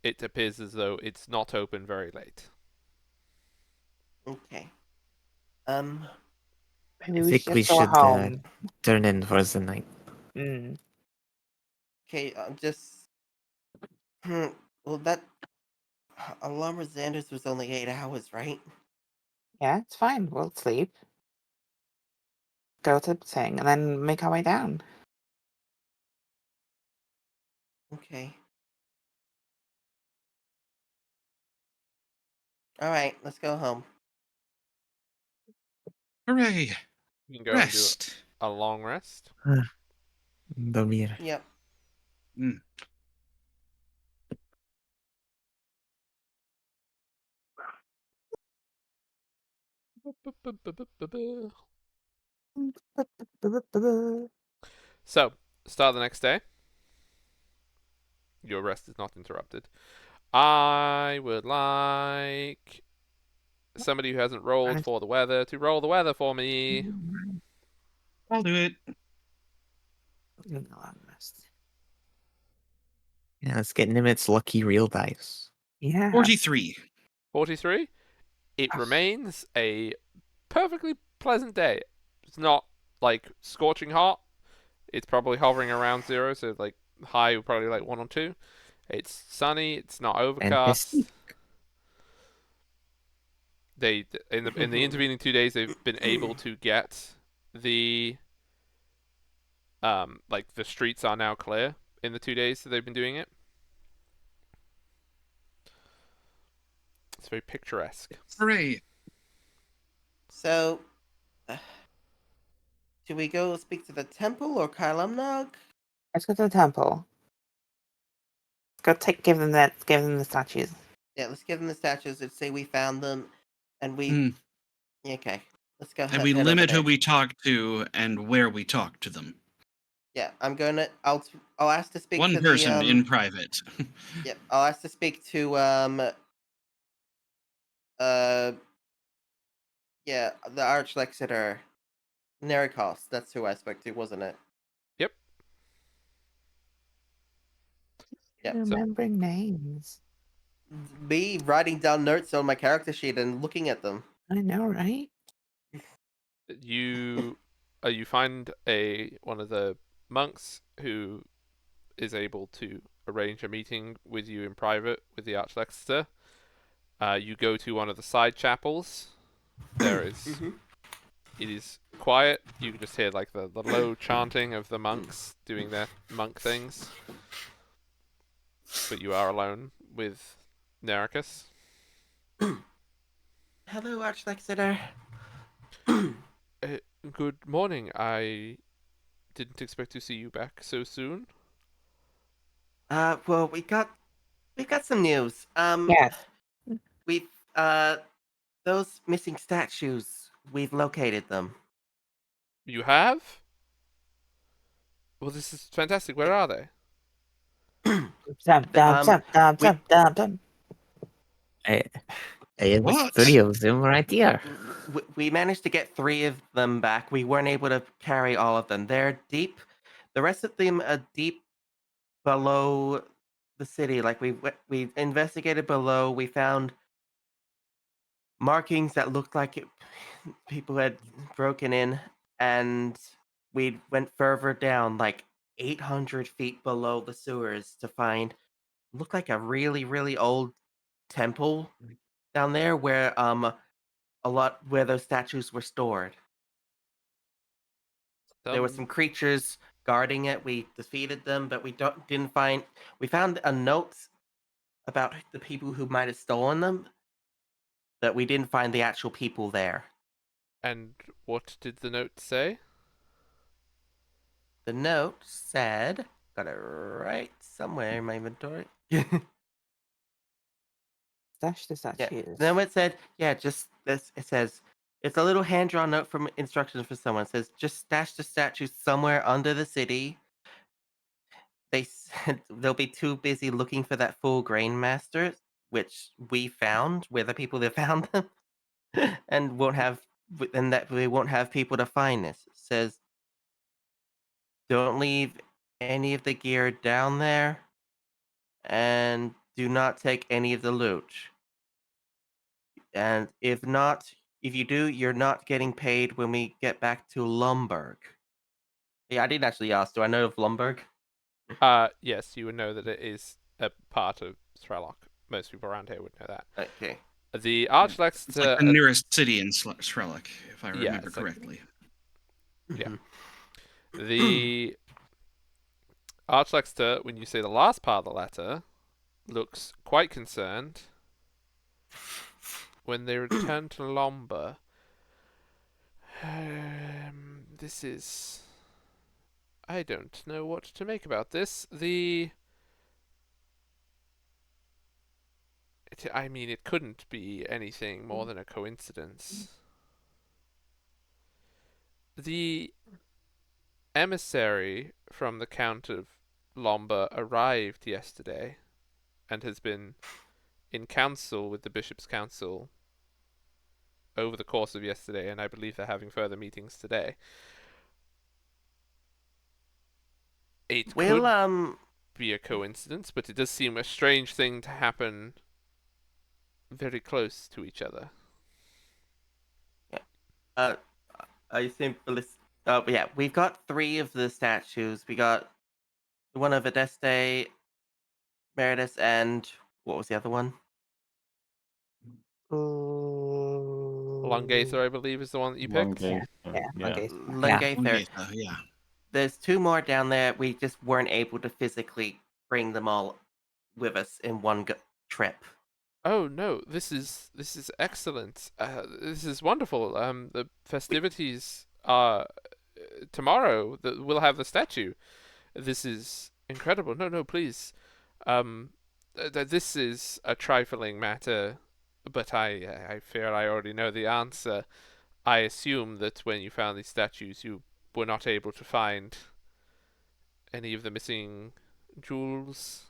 It appears as though it's not open very late. Okay. Maybe I we think should we go should home. turn in for the night. Mm. Okay. I'm just. Well, that Alarm Xander's was only 8 hours, right? Yeah, it's fine. We'll sleep. Go to the thing and then make our way down. Okay. All right. Let's go home. Hooray! You can go and do Rest. a long rest. Dormir. Yep. Mm. So, start the next day. Your rest is not interrupted. I would like somebody who hasn't rolled for the weather to roll the weather for me. I'll do it. Yeah, let's get Nimit's lucky real dice. Yeah. 43. 43. It remains a perfectly pleasant day. It's not like scorching hot. It's probably hovering around 0, so like high probably like 1 or 2. It's sunny. It's not overcast. Fantastic. They in the intervening 2 days they've been able to get the like the streets are now clear in the 2 days that they've been doing it. It's very picturesque. Hooray. So, do we go speak to the temple or Kylemnog? Let's go to the temple. Let's go give them the statues. Yeah, let's give them the statues and say we found them, and we. Okay, let's go. And we head limit over who there. we talk to and where we talk to them. Yeah, I'm gonna. I'll ask to speak One to person the in private. Yep, I'll ask to speak to yeah, the Archlexitor, Nerikos. That's who I spoke to, wasn't it? Yep. Yep. Remembering names. Me writing down notes on my character sheet and looking at them. I know, right? You find one of the monks who is able to arrange a meeting with you in private with the Archlexitor. You go to one of the side chapels. There is it is quiet. You can just hear like the low chanting of the monks doing their monk things. But you are alone with Nericus. Hello, Archlexitor. Good morning. I didn't expect to see you back so soon. Well, we got some news. Yes. We've those missing statues. We've located them. You have? Well, this is fantastic. Where are they? There's What? 3 of them right here. We managed to get 3 of them back. We weren't able to carry all of them. They're deep. The rest of them are deep below the city. Like we investigated below. We found markings that looked like people had broken in, and we went further down, like 800 feet below the sewers, to find looked like a really really old temple down there where where those statues were stored. There were some creatures guarding it. We defeated them, but didn't find. We found a note about the people who might have stolen them, but we didn't find the actual people there. And what did the note say? The note said, got it right somewhere in my inventory. Stash the statues. Yeah. Then it said, yeah, just this. It says, it's a little hand drawn note from instructions for someone. It says, just stash the statues somewhere under the city. They said they'll be too busy looking for that full grain master, which we found. We're the people that found them, and that we won't have people to find this. It says, don't leave any of the gear down there, and do not take any of the loot. And if you do, you're not getting paid when we get back to Lumberg. Yeah, I didn't actually ask. Do I know of Lumberg? Yes, you would know that it is a part of Strelok. Most people around here would know that. Okay. The It's Archlexitor. like the nearest city in Shrellick, if I remember it's like- correctly. Yeah. The Archlexitor, when you say the last part of the letter, looks quite concerned. When they return to Lomba, this is. I don't know what to make about this. It couldn't be anything more than a coincidence. The emissary from the Count of Lomba arrived yesterday and has been in council with the Bishop's Council over the course of yesterday, and I believe they're having further meetings today. It We'll could be a coincidence, but it does seem a strange thing to happen very close to each other. I think yeah, we've got 3 of the statues. We got the one of Adeste, Meredith, and what was the other one? Elongator, I believe, is the one that you picked. Yeah. Lungaither. Yeah. There's 2 more down there. We just weren't able to physically bring them all with us in one trip. Oh no, this is excellent. This is wonderful. The festivities are tomorrow. We'll have the statue. This is incredible. No, please. This is a trifling matter, but I fear I already know the answer. I assume that when you found these statues, you were not able to find any of the missing jewels.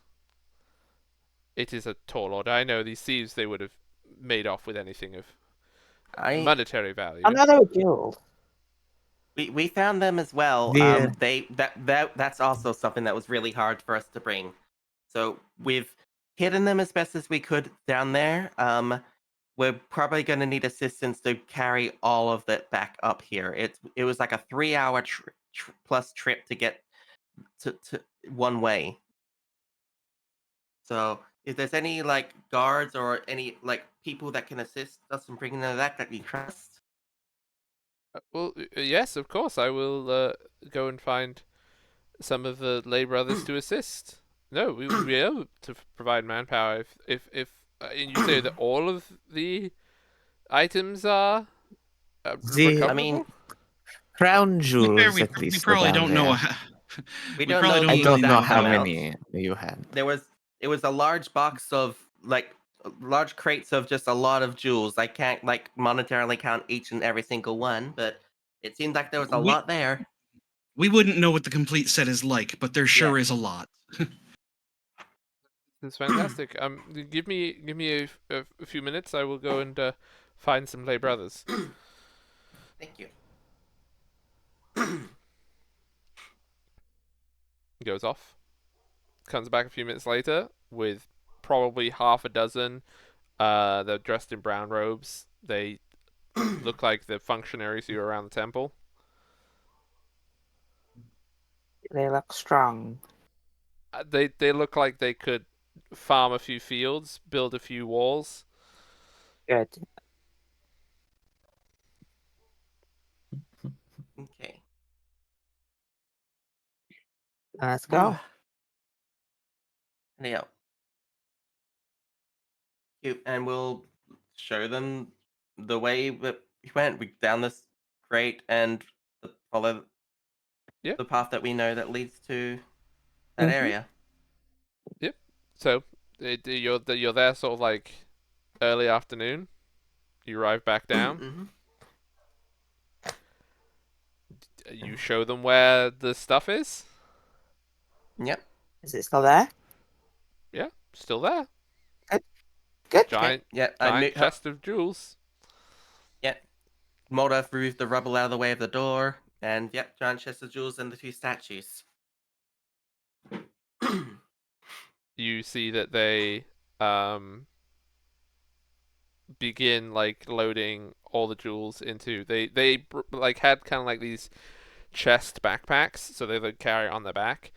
It is a tall order. I know these thieves, they would have made off with anything of monetary value. Another jewel. We found them as well. Yeah. That's also something that was really hard for us to bring. So we've hidden them as best as we could down there. We're probably going to need assistance to carry all of that back up here. It was like a 3-hour plus trip to get to one way. So if there's any like guards or any like people that can assist us in bringing them back that we trust. Well, yes, of course. I will go and find some of the lay brothers to assist. No, we be able to provide manpower if and you say that all of the items are recoverable. I mean, crown To be jewels fair, we at least were probably down don't know. there. we we don't probably know I the don't know exact how amount. many you had. It was a large box of like large crates of just a lot of jewels. I can't like monetarily count each and every single one, but it seemed like there was a lot there. We wouldn't know what the complete set is like, but there sure Yeah. is a lot. That's fantastic. Give me a few minutes. I will go and find some lay brothers. Thank you. Goes off. Comes back a few minutes later with probably half a dozen. They're dressed in brown robes. They look like the functionaries who are around the temple. They look strong. They look like they could farm a few fields, build a few walls. Good. Okay. Let's go. Yeah. Cute. And we'll show them the way that we went. We down this grate and follow Yeah. the path that we know that leads to that Mhm. area. Yep. So you're there sort of like early afternoon. You arrive back down. Mm-hmm. You show them where the stuff is. Yep. Is it still there? Yeah, still there. Good. Giant Yeah. giant chest of jewels. Yep. Molda removed the rubble out of the way of the door, and yep, giant chest of jewels and the 2 statues. You see that they begin like loading all the jewels into they like had kind of like these chest backpacks, so they would carry on their back.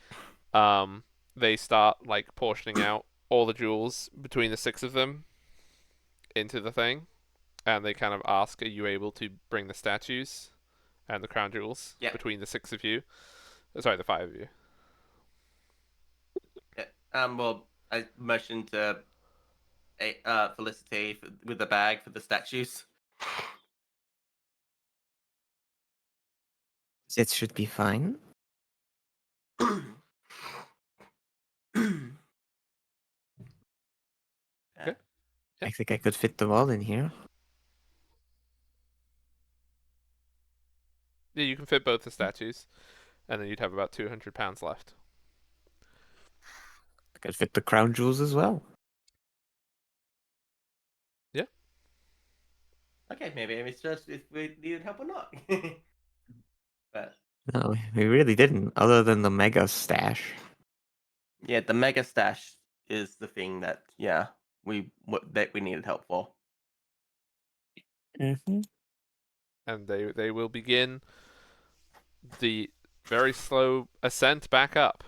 They start like portioning out all the jewels between the 6 of them into the thing, and they kind of ask, "Are you able to bring the statues and the crown jewels between the 6 of you?" Sorry, the 5 of you. Yeah. Well, I motioned to Felicity with the bag for the statues. It should be fine. Okay. I think I could fit them all in here. Yeah, you can fit both the statues, and then you'd have about 200 pounds left. I could fit the crown jewels as well. Yeah. Okay, maybe it's just if we needed help or not. But No, we really didn't, other than the mega stash. yeah, the mega stash is the thing that we needed help for. Mm-hmm. And they will begin the very slow ascent back up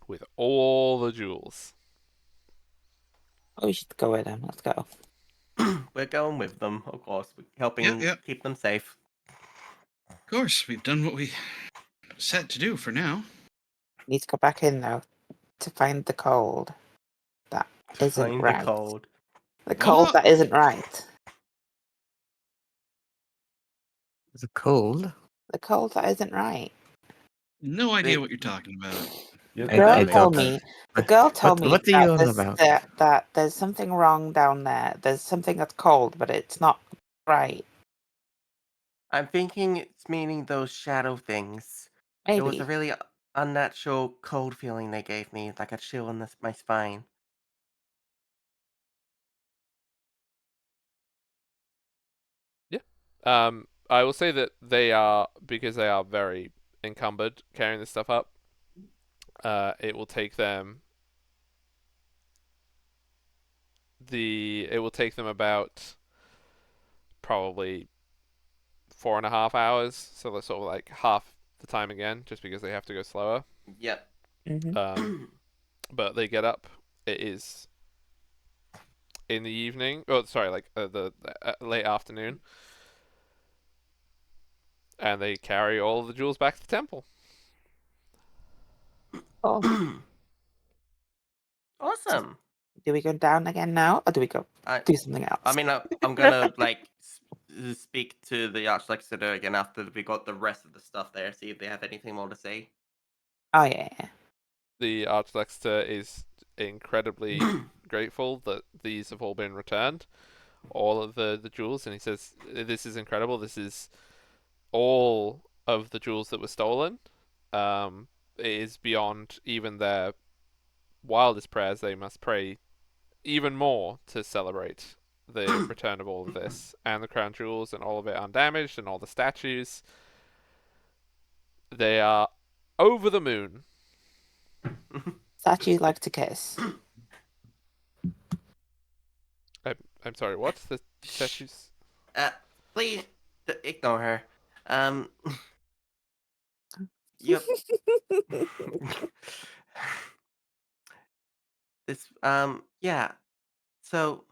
with all the jewels. Oh, we should go with them. Let's go. We're going with them, of course. We're helping Yep. keep them safe. Of course, we've done what we set to do for now. Need to go back in though to find the cold that isn't Find right. the cold. The cold that isn't right. Is it cold? The cold that isn't right. No idea The- what you're talking about. The I girl don't told know. me. The girl told me What are that you on about? that there's something wrong down there. There's something that's cold, but it's not right. I'm thinking it's meaning those shadow things. It was a Maybe. really unnatural cold feeling they gave me, like a chill in my spine. I will say that they are, because they are very encumbered carrying this stuff up. It will take them about probably 4.5 hours, so they're sort of like half the time again, just because they have to go slower. Yep. Mm-hmm. But they get up. It is in the evening. Oh, sorry, like the late afternoon, and they carry all of the jewels back to the temple. Oh, Awesome. do we go down again now, or do we go I do something else? I mean, I'm gonna like speak to the Archlexitor again after we got the rest of the stuff there, see if they have anything more to say. Oh yeah. The Archlexitor is incredibly grateful that these have all been returned, all of the jewels, and he says, "This is incredible. This is all of the jewels that were stolen. It is beyond even their wildest prayers. They must pray even more to celebrate the return of all of this, and the crown jewels and all of it undamaged, and all the statues. They are over the moon." Statues like to kiss. I'm sorry, what? The statues? Please ignore her. Um, yep. Yeah. So,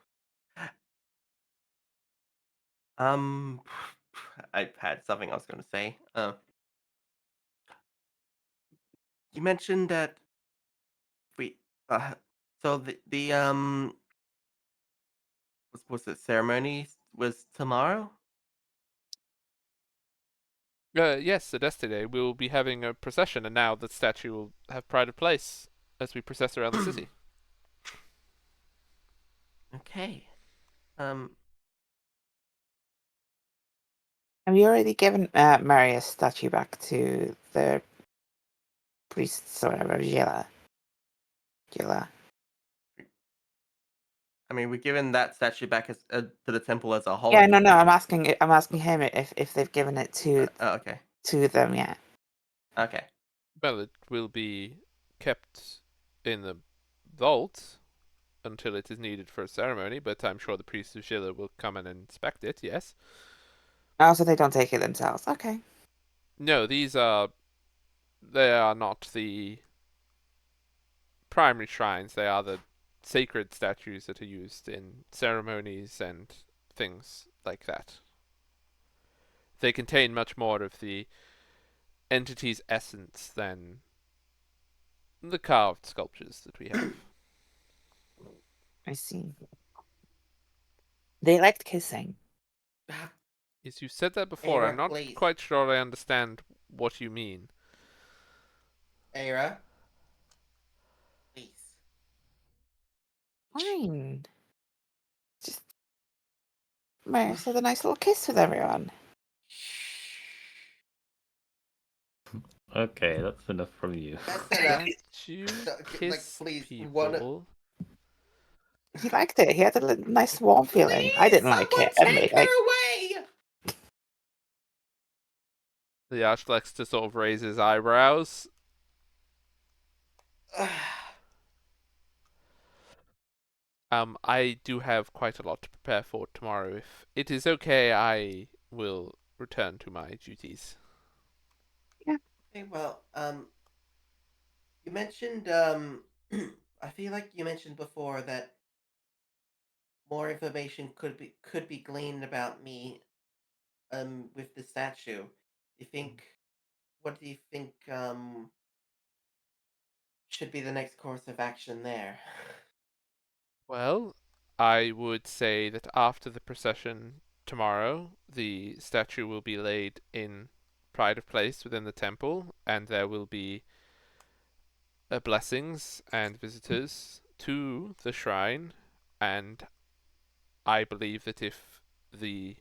um, I had something I was going to say. You mentioned that we, uh, so the was it ceremony was tomorrow? Yes, the Destiny. We will be having a procession, and now the statue will have pride of place as we process around the city. Okay. Have you already given Marius statue back to the priests or whatever, Gila? I mean, we're giving that statue back as to the temple as a whole. Yeah, no. I'm asking him if they've given it to okay. to them yet. Okay. Well, it will be kept in the vault until it is needed for a ceremony, but I'm sure the priests of Shilla will come and inspect it, yes. Oh, so they don't take it themselves. Okay. No, they are not the primary shrines. They are the sacred statues that are used in ceremonies and things like that. They contain much more of the entity's essence than the carved sculptures that we have. I see. They liked kissing. Yes, you said that before. Aira, I'm not please. quite sure I understand what you mean. Aira, please. Fine. Just Marius had a nice little kiss with everyone. Okay, that's enough from you. That's enough. Don't you Like, kiss please, people He liked it. He had a nice warm feeling. I didn't like it. Take her away! The Archlex sort of raises eyebrows. I do have quite a lot to prepare for tomorrow. If it is okay, I will return to my duties. Yeah. Okay, well, you mentioned, I feel like you mentioned before that more information could be gleaned about me, with the statue. What do you think, should be the next course of action there? Well, I would say that after the procession tomorrow, the statue will be laid in pride of place within the temple, and there will be blessings and visitors to the shrine. And I believe that if the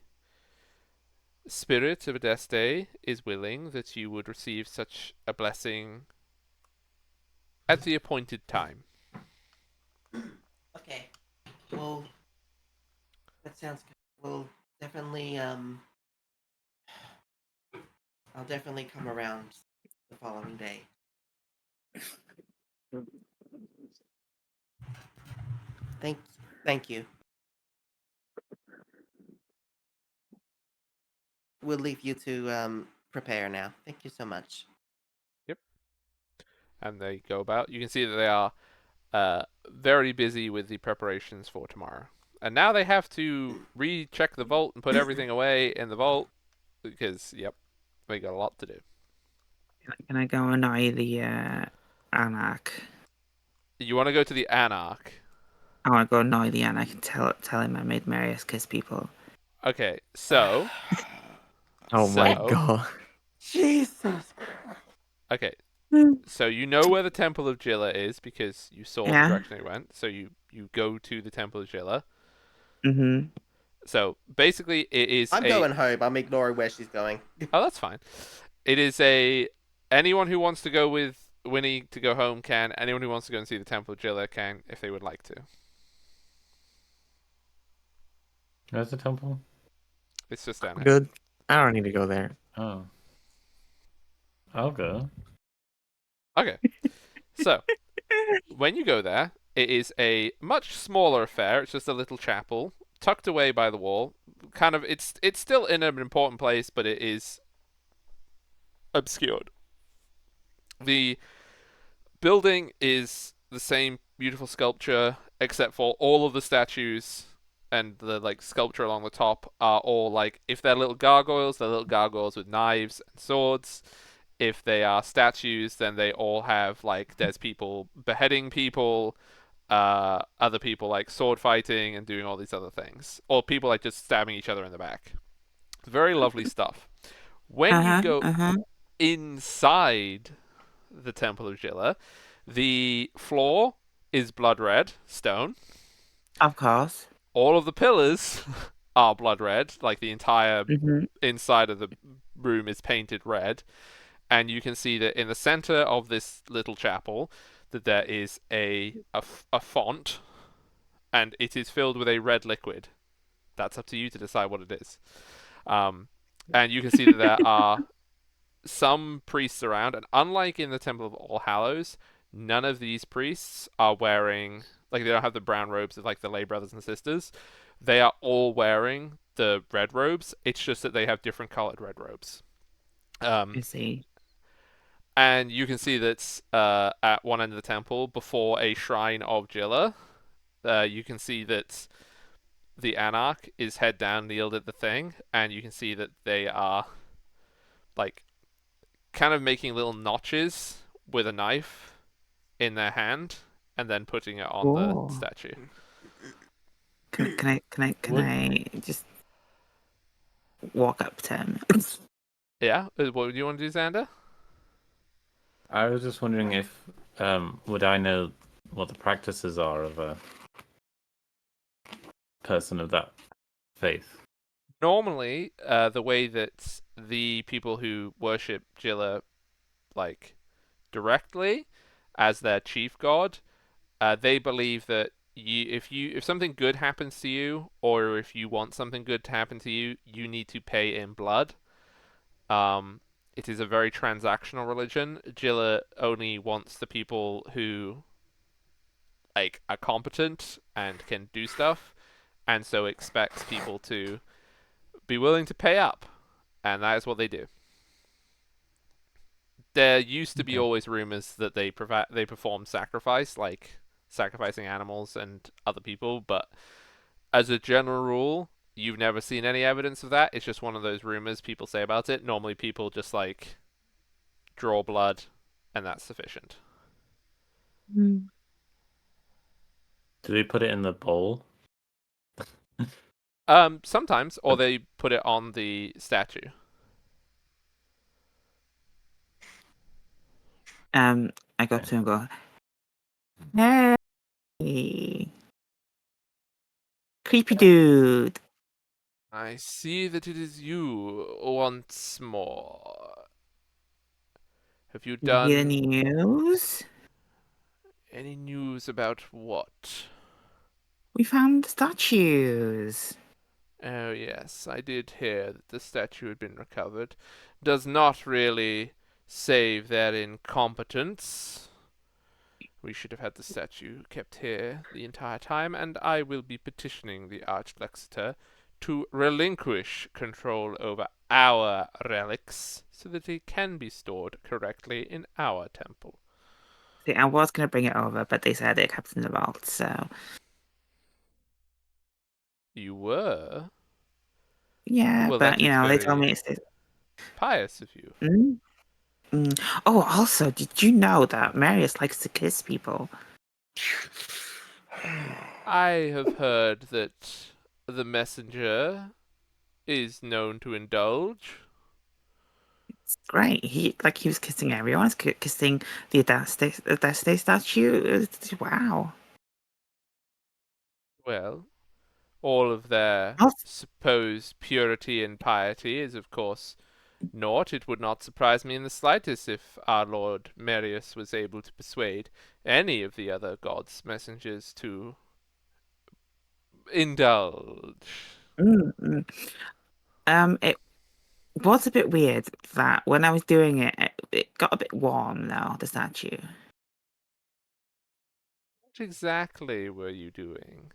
spirit of Adeste is willing, that you would receive such a blessing at the appointed time. Okay. Well, that sounds good. We'll definitely, I'll definitely come around the following day. Thank, thank you. We'll leave you to prepare now. Thank you so much. Yep. And they go about. You can see that they are very busy with the preparations for tomorrow. And now they have to recheck the vault and put everything away in the vault because, yep, they got a lot to do. Can I go annoy the Anarch? You want to go to the Anarch? I want to go annoy the Anarch and tell him I made Marius kiss people. Okay, so. Oh my so, god. Jesus. Okay, so you know where the Temple of Jilla is because you saw the Yeah. direction it went. So you go to the Temple of Jilla. Mm-hmm. So basically, it is I'm going home. I'm ignoring where she's going. Oh, that's fine. It is a anyone who wants to go with Winnie to go home can. Anyone who wants to go and see the Temple of Jilla can, if they would like to. Where's the temple? It's just down here. Good. I don't need to go there. Oh. I'll go. Okay. So, when you go there, it is a much smaller affair. It's just a little chapel tucked away by the wall. Kind of, it's still in an important place, but it is obscured. The building is the same beautiful sculpture, except for all of the statues and the like sculpture along the top are all like if they're little gargoyles, they're little gargoyles with knives and swords. If they are statues, then they all have like there's people beheading people, other people like sword fighting and doing all these other things, or people like just stabbing each other in the back. Very lovely stuff. When you go inside the Temple of Jilla, the floor is blood red stone. Of course. All of the pillars are blood red, like the entire inside of the room is painted red. And you can see that in the center of this little chapel that there is a font, and it is filled with a red liquid. That's up to you to decide what it is. And you can see that there are some priests around, and unlike in the Temple of All Hallows, none of these priests are wearing like they don't have the brown robes of like the lay brothers and sisters. They are all wearing the red robes. It's just that they have different colored red robes. I see. And you can see that at one end of the temple, before a shrine of Jilla, you can see that the Anarch is head down, kneeled at the thing, and you can see that they are like kind of making little notches with a knife in their hand and then putting it on the statue. Can I just walk up to him? Yeah, what do you want to do, Xander? I was just wondering if would I know what the practices are of a person of that faith? Normally, the way that the people who worship Jilla like directly as their chief god, they believe that if something good happens to you, or if you want something good to happen to you, you need to pay in blood. Um, it is a very transactional religion. Jilla only wants the people who like are competent and can do stuff, and so expects people to be willing to pay up, and that is what they do. There used to be Okay. always rumors that they perform sacrifice, like sacrificing animals and other people, but as a general rule, you've never seen any evidence of that. It's just one of those rumors people say about it. Normally, people just like draw blood, and that's sufficient. Mm. Do we put it in the bowl? Sometimes, or they put it on the statue. I go up to him and go, hey, creepy dude. I see that it is you once more. Have you Did you hear the done news? any news about what? We found the statues. Oh, yes, I did hear that the statue had been recovered. Does not really save their incompetence. We should have had the statue kept here the entire time, and I will be petitioning the Archlexitor to relinquish control over our relics so that they can be stored correctly in our temple. See, I was going to bring it over, but they said it kept in the vault, so. You were? Yeah, Well, but, that is they told very me it's. pious of you. Mm? Mm. Oh, also, did you know that Marius likes to kiss people? I have heard that the messenger is known to indulge. It's great. He was kissing everyone. He's kissing the Adeste statue. Wow. Well, all of their Also, supposed purity and piety is, of course, naught. It would not surprise me in the slightest if our Lord Marius was able to persuade any of the other gods' messengers to indulge. mm, mm. It was a bit weird that when I was doing it, it got a bit warm though, the statue. What exactly were you doing?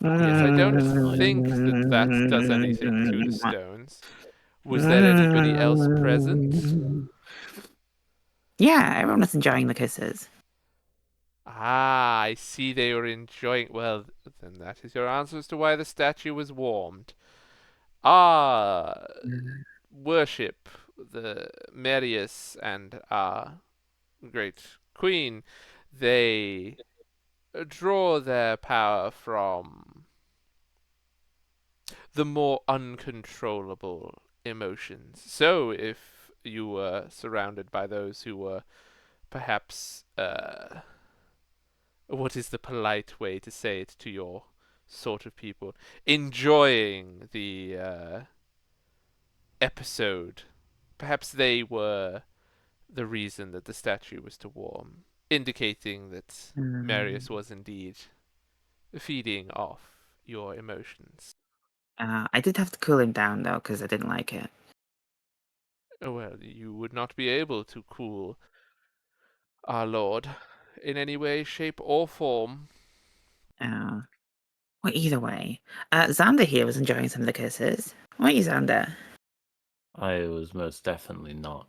Yes, I don't think that that does anything to the stones. Was there anybody else present? Yeah, everyone was enjoying the kisses. Ah, I see they were enjoying. Well, then that is your answer as to why the statue was warmed. Ah, worship the Marius and our great queen. They draw their power from the more uncontrollable emotions. So, if you were surrounded by those who were perhaps, what is the polite way to say it to your sort of people, enjoying the episode, perhaps they were the reason that the statue was to warm, indicating that Marius was indeed feeding off your emotions. I did have to cool him down though, because I didn't like it. Well, you would not be able to cool our Lord in any way, shape, or form. Uh, well, either way, Xander here was enjoying some of the kisses. Weren't you, Xander? I was most definitely not.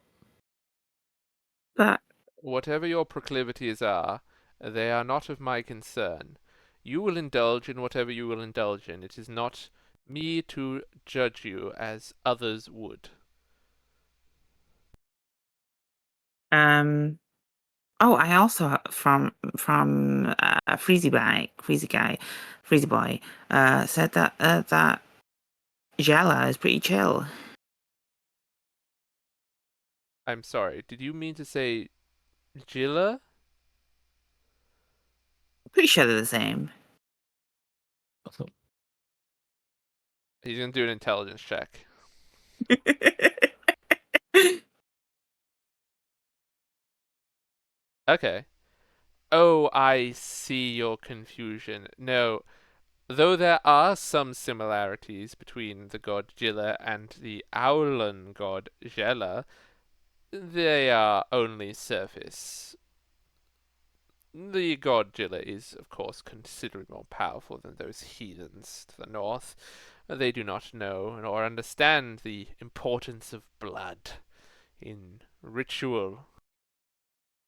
But Whatever your proclivities are, they are not of my concern. You will indulge in whatever you will indulge in. It is not me to judge you as others would. oh, I also from Freezy Boy, said that that Jella is pretty chill. I'm sorry, did you mean to say Jilla? Pretty sure they're the same. He's gonna do an intelligence check. Okay. Oh, I see your confusion. No, though there are some similarities between the god Jilla and the Owlan god Jella, they are only surface. The god Jilla is, of course, considerably more powerful than those heathens to the north. They do not know nor understand the importance of blood in ritual.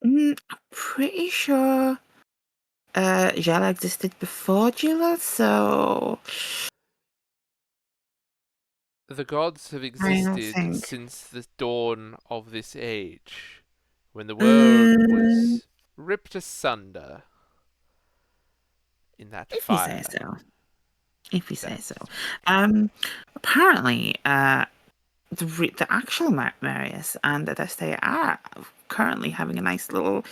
I'm pretty sure Jella existed before Jilla, so The gods have I don't existed think. since the dawn of this age, when the world Mm, was ripped asunder in that if you say fire. so. If you say That so. is Apparently, the actual Marius and Adeste are currently having a nice little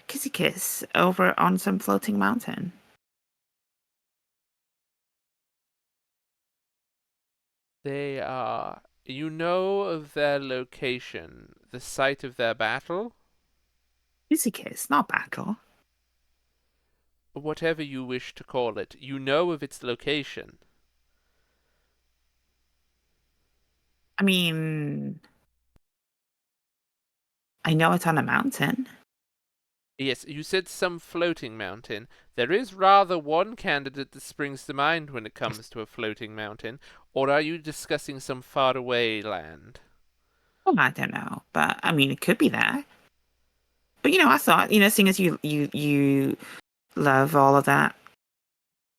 kissy kiss over on some floating mountain. they are. You know of their location, the site of their battle? Kissy kiss, not battle. Whatever you wish to call it, you know of its location. I mean, I know it's on a mountain. Yes, you said some floating mountain. There is rather one candidate that springs to mind when it comes to a floating mountain, or are you discussing some faraway land? Well, I don't know, but I mean, it could be there. But I thought, seeing as you love all of that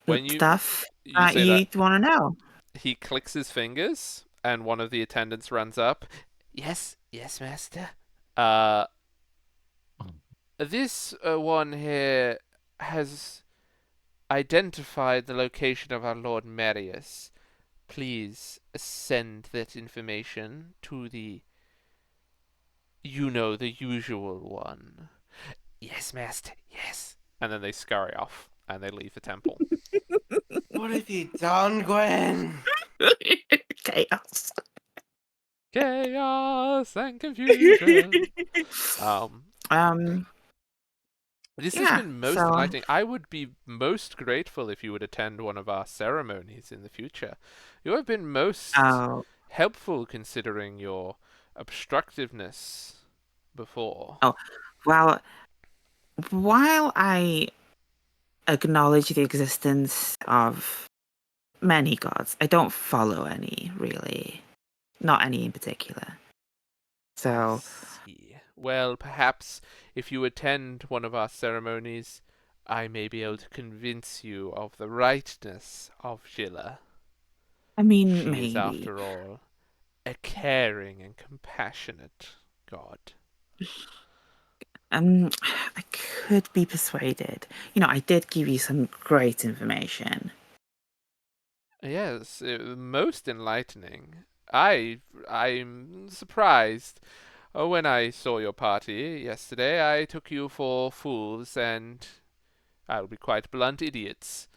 When stuff, you say that, you'd want to know. he clicks his fingers, and one of the attendants runs up. Yes, yes, master. Uh, this one here has identified the location of our Lord Marius. Please send that information to the the usual one. Yes, master, yes. And then they scurry off and they leave the temple. What have you done, Gwen? Chaos. Chaos and confusion. Um. This has Yeah. been most So. enlightening. I would be most grateful if you would attend one of our ceremonies in the future. You have been most Oh. helpful considering your obstructiveness before. Oh. Well, while I acknowledge the existence of many gods, I don't follow any really. Not any in particular. So. See. Well, perhaps if you attend one of our ceremonies, I may be able to convince you of the rightness of Jilla. I mean, She is, maybe. after all, a caring and compassionate god. I could be persuaded. I did give you some great information. Yes, most enlightening. I'm surprised. When I saw your party yesterday, I took you for fools and, I'll be quite blunt, idiots.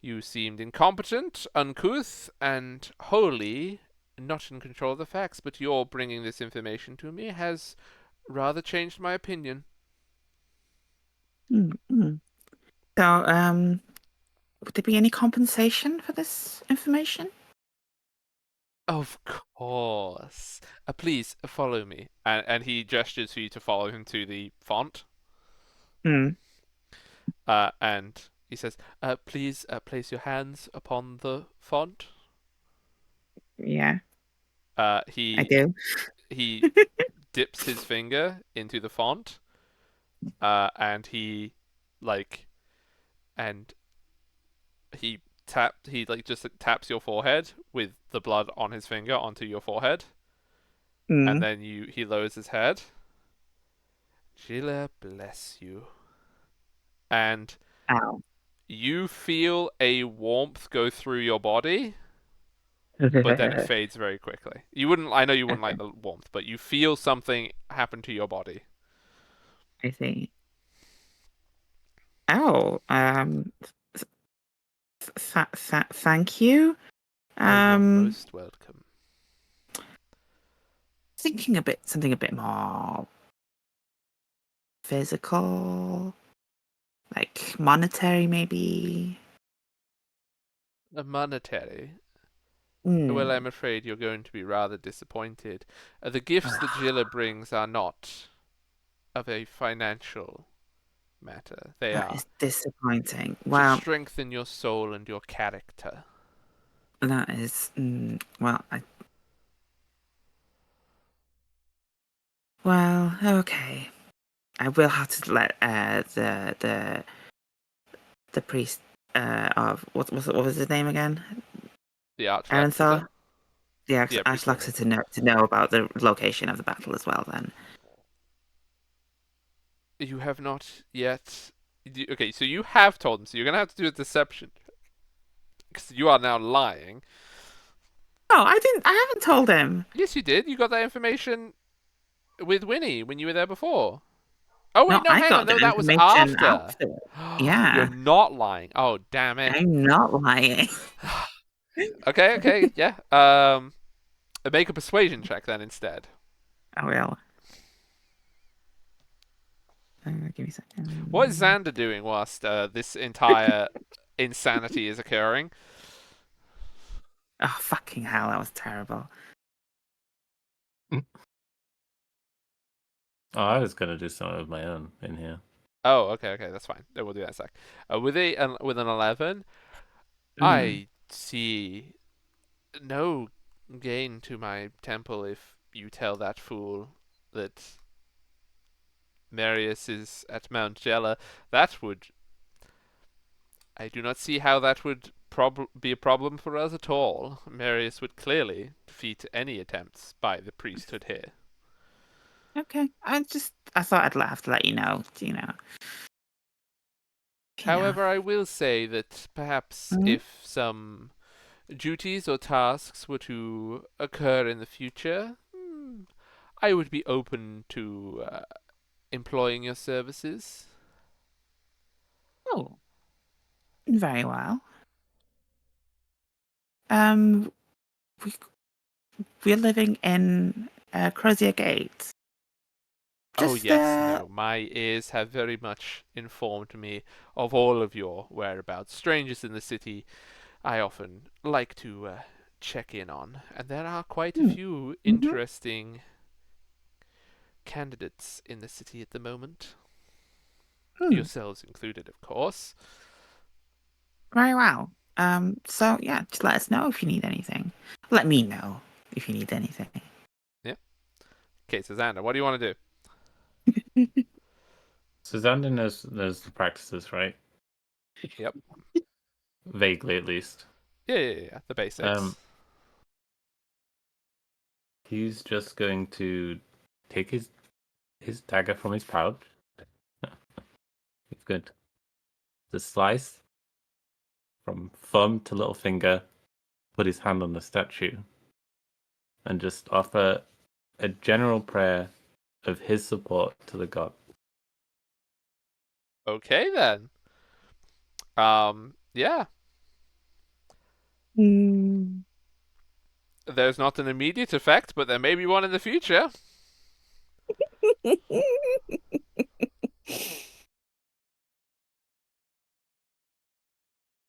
You seemed incompetent, uncouth, and wholly not in control of the facts, but your bringing this information to me has rather changed my opinion. Mm-hmm. So, would there be any compensation for this information? Of course. Please follow me. And he gestures for you to follow him to the font. Hmm. And he says, please place your hands upon the font. Yeah, I He do. he dips his finger into the font, and he like and he like just taps your forehead with the blood on his finger onto your forehead, and Mm. then he lowers his head. Gila bless you. And Ow. you feel a warmth go through your body, but then it fades very quickly. I know you wouldn't like Okay, the warmth, but you feel something happen to your body. I see. Oh, thank you. Oh, you're Um, most welcome. Thinking something a bit more physical, like monetary, maybe. A monetary. Well, Hmm. I'm afraid you're going to be rather disappointed. The gifts that Jilla brings are not of a financial matter. They That are is disappointing. to Well, strengthen your soul and your character. that is well. Well, okay. I will have to let the priest of what was his name again? The Arch Aranthar? Laxator? The Yeah, Priest Ashlaxa Aranthar. to know about the location of the battle as well. Then. You have not yet. Okay, so you have told him, so you're going to have to do a deception. Because you are now lying. Oh, I didn't. I haven't told him. Yes, you did. You got that information with Winnie when you were there before. Oh, wait, No, no, I hang on. got the No, that was information after. after. You're Yeah, not lying. Oh, damn it. I'm not lying. Okay, yeah. Make a persuasion check then instead. I will. Give me a What is second. Xander doing whilst this entire insanity is occurring? Oh, fucking hell, that was terrible. Oh, I was gonna do something of my own in here. Oh, okay, that's fine. Then we'll do that in a sec. With an 11, Mm. I see no gain to my temple if you tell that fool that Marius is at Mount Jella. That would. I do not see how that would be a problem for us at all. Marius would clearly defeat any attempts by the priesthood here. Okay, I thought I'd have to let you know. You know. However, I will say that perhaps Mhm. if some duties or tasks were to occur in the future, I would be open to employing your services. Oh, very well. Um, we we're living in Crozier Gate. Oh Just yes, no, my ears have very much informed me of all of your whereabouts. Strangers in the city, I often like to check in on, and there are quite a few mhm. interesting candidates in the city at the moment. Hmm. Yourselves included, of course. Very well. So yeah, just let us know if you need anything. Let me know if you need anything. Yeah. Okay, so Xander, what do you want to do? So Xander knows the practices, right? Yep. Vaguely, at least. Yeah. The basics. Um, he's just going to take his dagger from his pouch. He's going to slice from thumb to little finger, put his hand on the statue, and just offer a general prayer of his support to the god. Okay then. Yeah. Hmm. There's not an immediate effect, but there may be one in the future.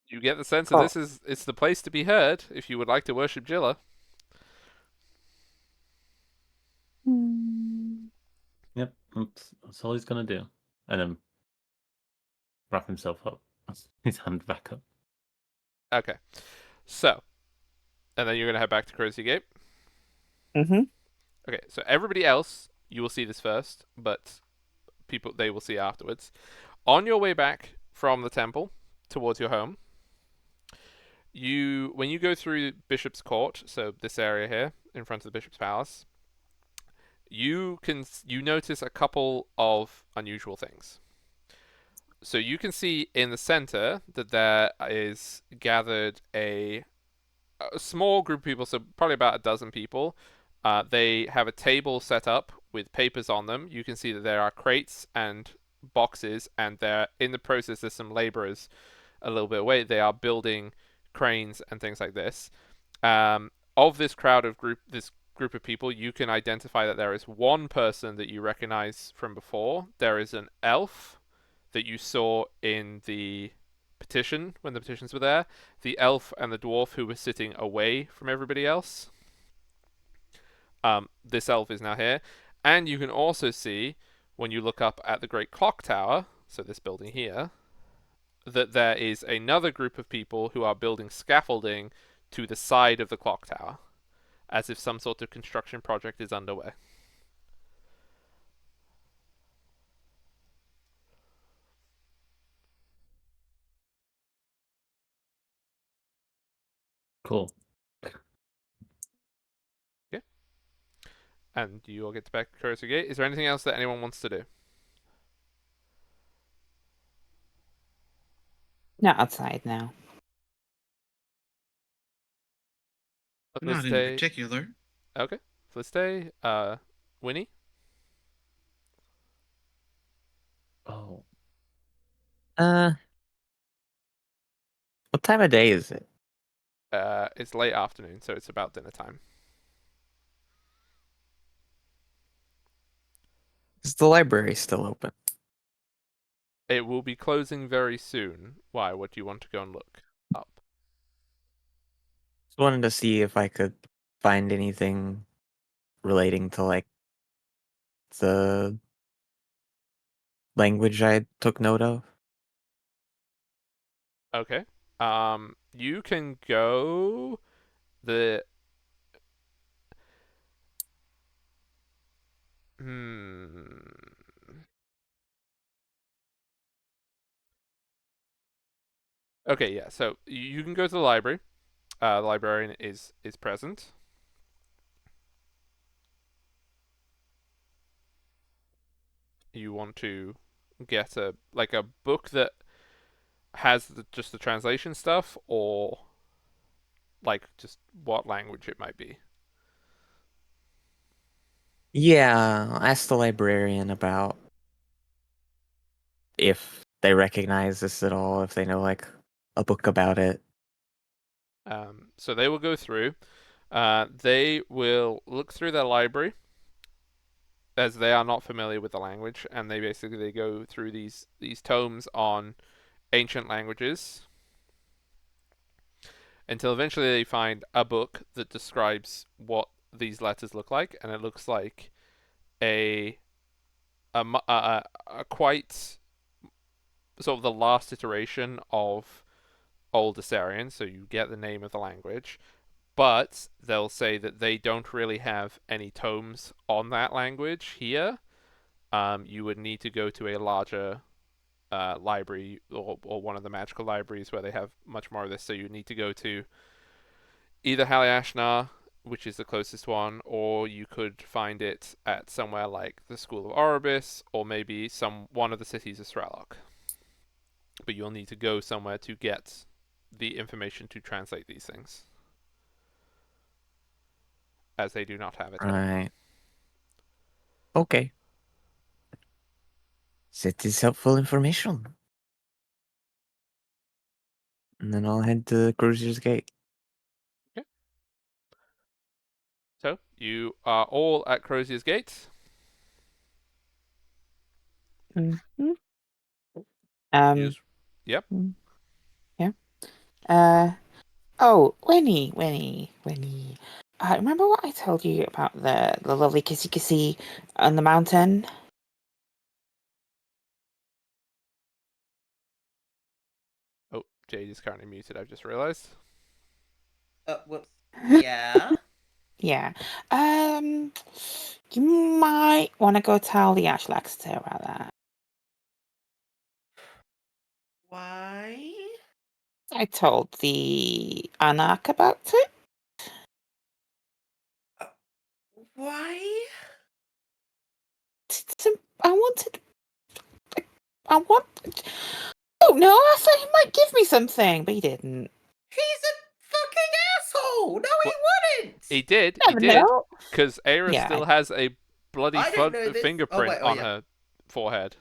You get the sense that Oh. this is it's the place to be heard if you would like to worship Jilla. Hmm. Yep, that's all he's gonna do, and then wrap himself up, his hand back up. Okay. So, and then you're gonna head back to Crazy Gate. Mm-hmm. Okay, so everybody else, you will see this first, but people they will see afterwards. On your way back from the temple towards your home, when you go through Bishop's Court, so this area here in front of the Bishop's Palace, you notice a couple of unusual things. So you can see in the center that there is gathered a small group of people, so probably about a dozen people. They have a table set up with papers on them. You can see that there are crates and boxes, and they're in the process. There's some laborers a little bit away. They are building cranes and things like this. Of this crowd of group, this group of people, you can identify that there is one person that you recognize from before. There is an elf that you saw in the petition when the petitions were there. The elf and the dwarf who were sitting away from everybody else. This elf is now here. And you can also see, when you look up at the Great Clock Tower, so this building here, that there is another group of people who are building scaffolding to the side of the clock tower, as if some sort of construction project is underway. Cool. And you all get to back to Cursory Gate. Is there anything else that anyone wants to do? Not outside now. For Not this in day. particular. Okay. For this day, Winnie? Oh, What time of day is it? It's late afternoon, so it's about dinner time. Is the library still open? It will be closing very soon. Why? What do you want to go and look up? Just wanted to see if I could find anything relating to like the language I took note of. Okay. You can go the Okay, yeah. So you can go to the library. The librarian is present. You want to get a book that has just the translation stuff, or like just what language it might be. Yeah, I'll ask the librarian about if they recognize this at all, if they know like a book about it. So they will go through. They will look through their library, as they are not familiar with the language, and they go through these tomes on ancient languages until eventually they find a book that describes what these letters look like, and it looks like a quite sort of the last iteration of Old Assyrian, so you get the name of the language, but they'll say that they don't really have any tomes on that language here. You would need to go to a larger library, or one of the magical libraries where they have much more of this, so you need to go to either Haliashnar, which is the closest one, or you could find it at somewhere like the School of Oribis, or maybe one of the cities of Sralok. But you'll need to go somewhere to get the information to translate these things, as they do not have it here. Right. Okay. That is helpful information. And then I'll head to Cruiser's Gate. Okay. So you are all at Crozier's Gate. Mm-hmm. Yep. Yeah. Oh, Winnie. Remember what I told you about the lovely kissy on the mountain? Oh, Jade is currently muted. I've just realized. Whoops. Yeah. Yeah. You might want to go tell the Ashlaxter about that. Why? I told the Anarch about it. Why? I wanted. I want. Oh no! I thought he might give me something, but he didn't. He's a fucking asshole! No, he wouldn't! He did, Never know. because Aira Yeah. still has a bloody I didn't know this. fingerprint wait, on yeah. her forehead.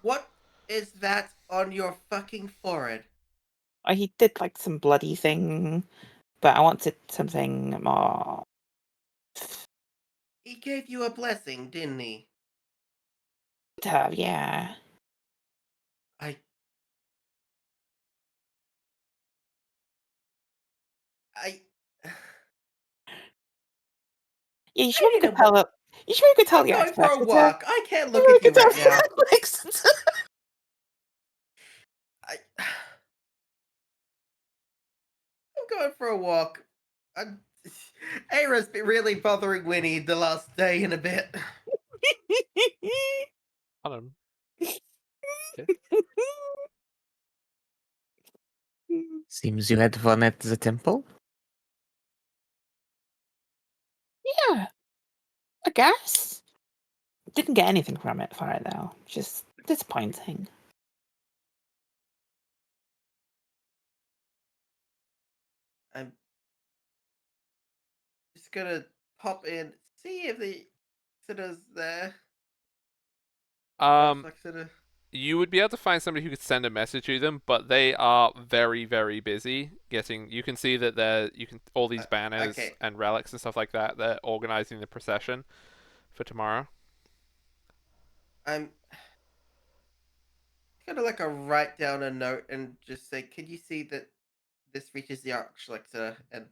What is that on your fucking forehead? He did like some bloody thing, but I wanted something more He gave you a blessing, didn't he? Could have, yeah. I. I. Yeah, you sure you need could a tell it? You sure you could tell I'm the going for a architect? walk. I can't look You at you could tell right the now. architect. I. I'm going for a walk. I'm. Aira's been really bothering Winnie the last day and a bit. Hold on. Seems you had fun at the temple. Yeah, I guess. Didn't get anything from it for it though. Just disappointing. I'm just gonna pop in, see if the Exeter's there. Um, Exeter. you would be able to find somebody who could send a message to them, but they are very, very busy getting. You can see that you can all these banners Okay. and relics and stuff like that. They're organizing the procession for tomorrow. I'm gonna like a write down a note and just say, "Can you see that this reaches the Archlector?" And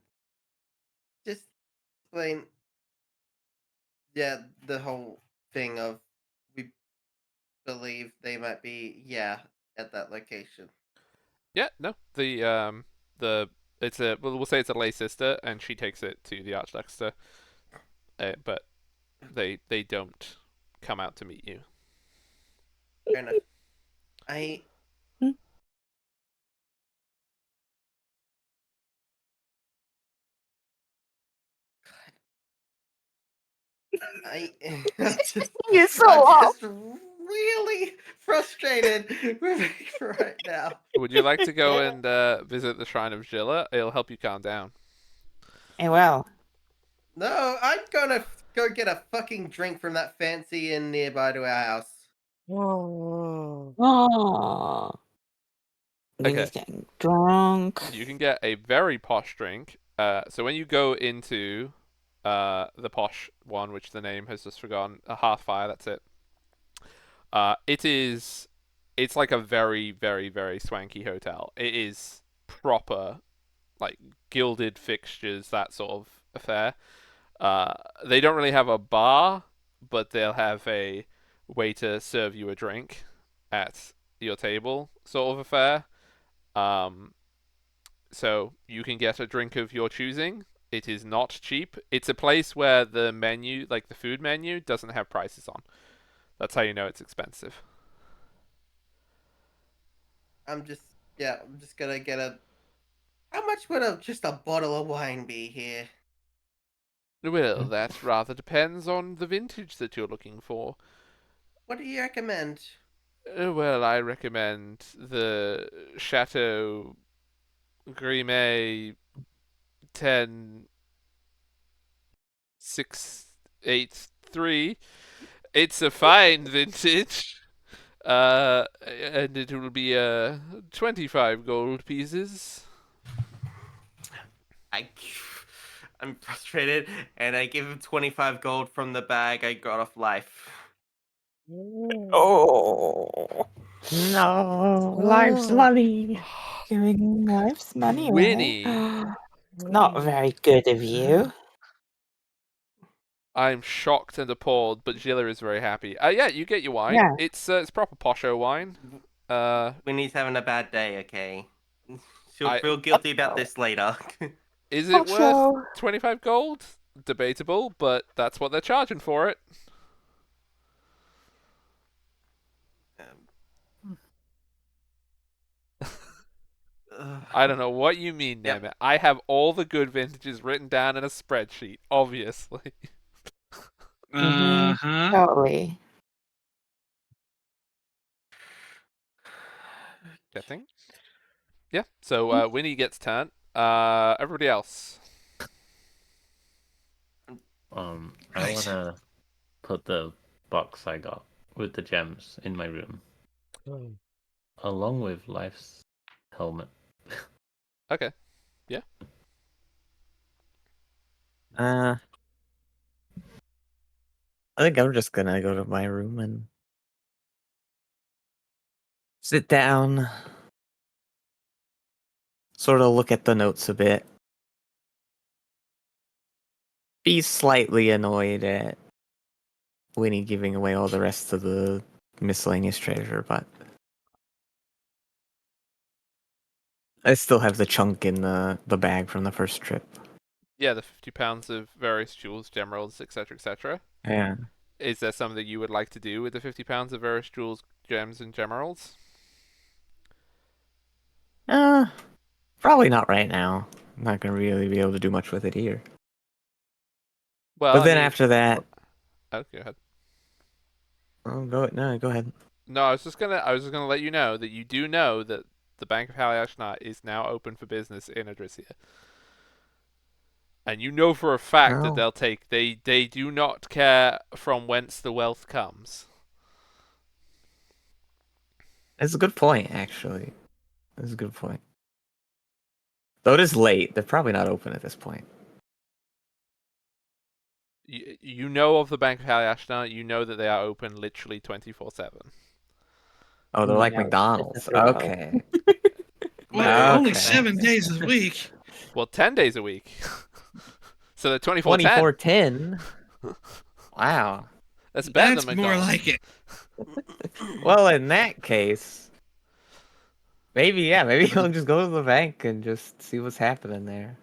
just explain, yeah, the whole thing of we believe they might be, yeah, at that location. Yeah, no, the it's a we'll say it's a lay sister, and she takes it to the Archdexter, but they don't come out to meet you. Fair enough. I I I'm just You're so I'm off. just really frustrated with it right now. Would you like to go and visit the Shrine of Jilla? It'll help you calm down. Hey, well. No, I'm gonna go get a fucking drink from that fancy inn nearby to our house. Oh. Okay. Winnie's getting drunk. You can get a very posh drink. So when you go into the posh one, which the name has just forgotten, a Hearthfire, that's it. It's like a very, very, very swanky hotel. It is proper, like gilded fixtures, that sort of affair. Uh, they don't really have a bar, but they'll have a way to serve you a drink at your table, sort of affair. Um, so you can get a drink of your choosing. It is not cheap. It's a place where the menu, like the food menu, doesn't have prices on. That's how you know it's expensive. I'm just gonna get a. How much would just a bottle of wine be here? Well, that rather depends on the vintage that you're looking for. What do you recommend? Well, I recommend the Chateau Grimet 10683. It's a fine vintage. And it will be 25 gold pieces. I, I'm frustrated, and I give him 25 gold from the bag I got off life. Oh. No. Life's money. Giving life's money away. Winnie, It's not very good of you. I'm shocked and appalled, but Jilla is very happy. Yeah, you get your wine. Yeah. It's proper posho wine. Uh, Winnie's having a bad day, okay? She'll I feel guilty about this later. is it worth Also, 25 gold? Debatable, but that's what they're charging for it. I don't know what you mean, Yep. Nemeth. I have all the good vintages written down in a spreadsheet, obviously. Uh-huh. totally. Getting? Yeah, so Winnie gets turn. Everybody else. I Right. wanna put the box I got with the gems in my room, along with Life's helmet. Okay. Yeah. Uh, I think I'm just gonna go to my room and sit down, sort of look at the notes a bit, be slightly annoyed at Winnie giving away all the rest of the miscellaneous treasure, but I still have the chunk in the bag from the first trip. Yeah, the 50 pounds of various jewels, gems, etc., etc. Yeah. Is there something you would like to do with the 50 pounds of various jewels, gems, and gems? Uh, Probably not right now. I'm not gonna really be able to do much with it here. Well, But I then mean, after that, oh, go ahead. oh, go ahead. No, I was just gonna let you know that you do know that the Bank of Halyashna is now open for business in Adrisia. And you know for a fact that Oh, they do not care from whence the wealth comes. that's a good point, actually. That's a good point. Though it is late, they're probably not open at this point. You know of the Bank of Halyashna, you know that they are open literally 24/7. Oh, they're like No, it's a McDonald's. throw. Okay. Well, Maybe. only Okay. 7 days a week. Well, 10 days a week. So they're 24/10. 24/10. Wow. That's better That's than more McDonald's. like it. Well, in that case, maybe I'll just go to the bank and just see what's happening there.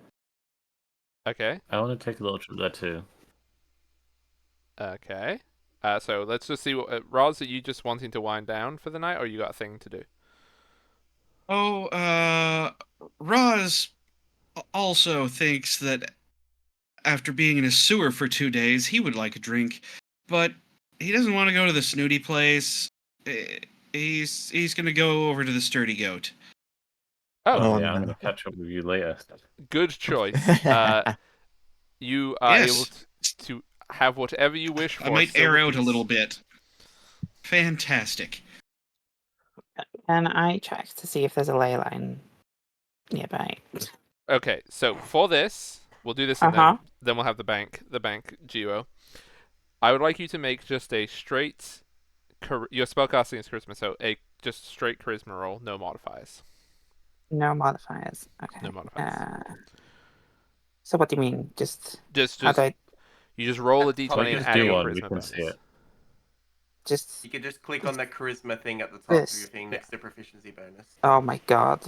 Okay. I want to take a little trip there too. Okay. So let's just see what Roz, are you just wanting to wind down for the night, or you got a thing to do? Oh, Roz also thinks that after being in a sewer for 2 days, he would like a drink, but he doesn't want to go to the snooty place. Eh, he's gonna go over to the sturdy goat. Oh, Oh, Yeah, I'm no. gonna catch up with you later. good choice. You are able Yes, to have whatever you wish I for. might Silver air out a piece. little bit. Fantastic. Can I check to see if there's a ley line nearby? Okay, so for this, we'll do this and Uh-huh. then we'll have the bank duo. I would like you to make just a straight your spellcasting is charisma, so a just straight charisma roll, no modifiers. No modifiers. Okay. No modifiers. So what do you mean? Just Just how do I you just roll a At the top, d20 you and just add do your one, we charisma can bonus. see it. just You can just click on the charisma thing at the top This. of your thing next to proficiency bonus. oh my god.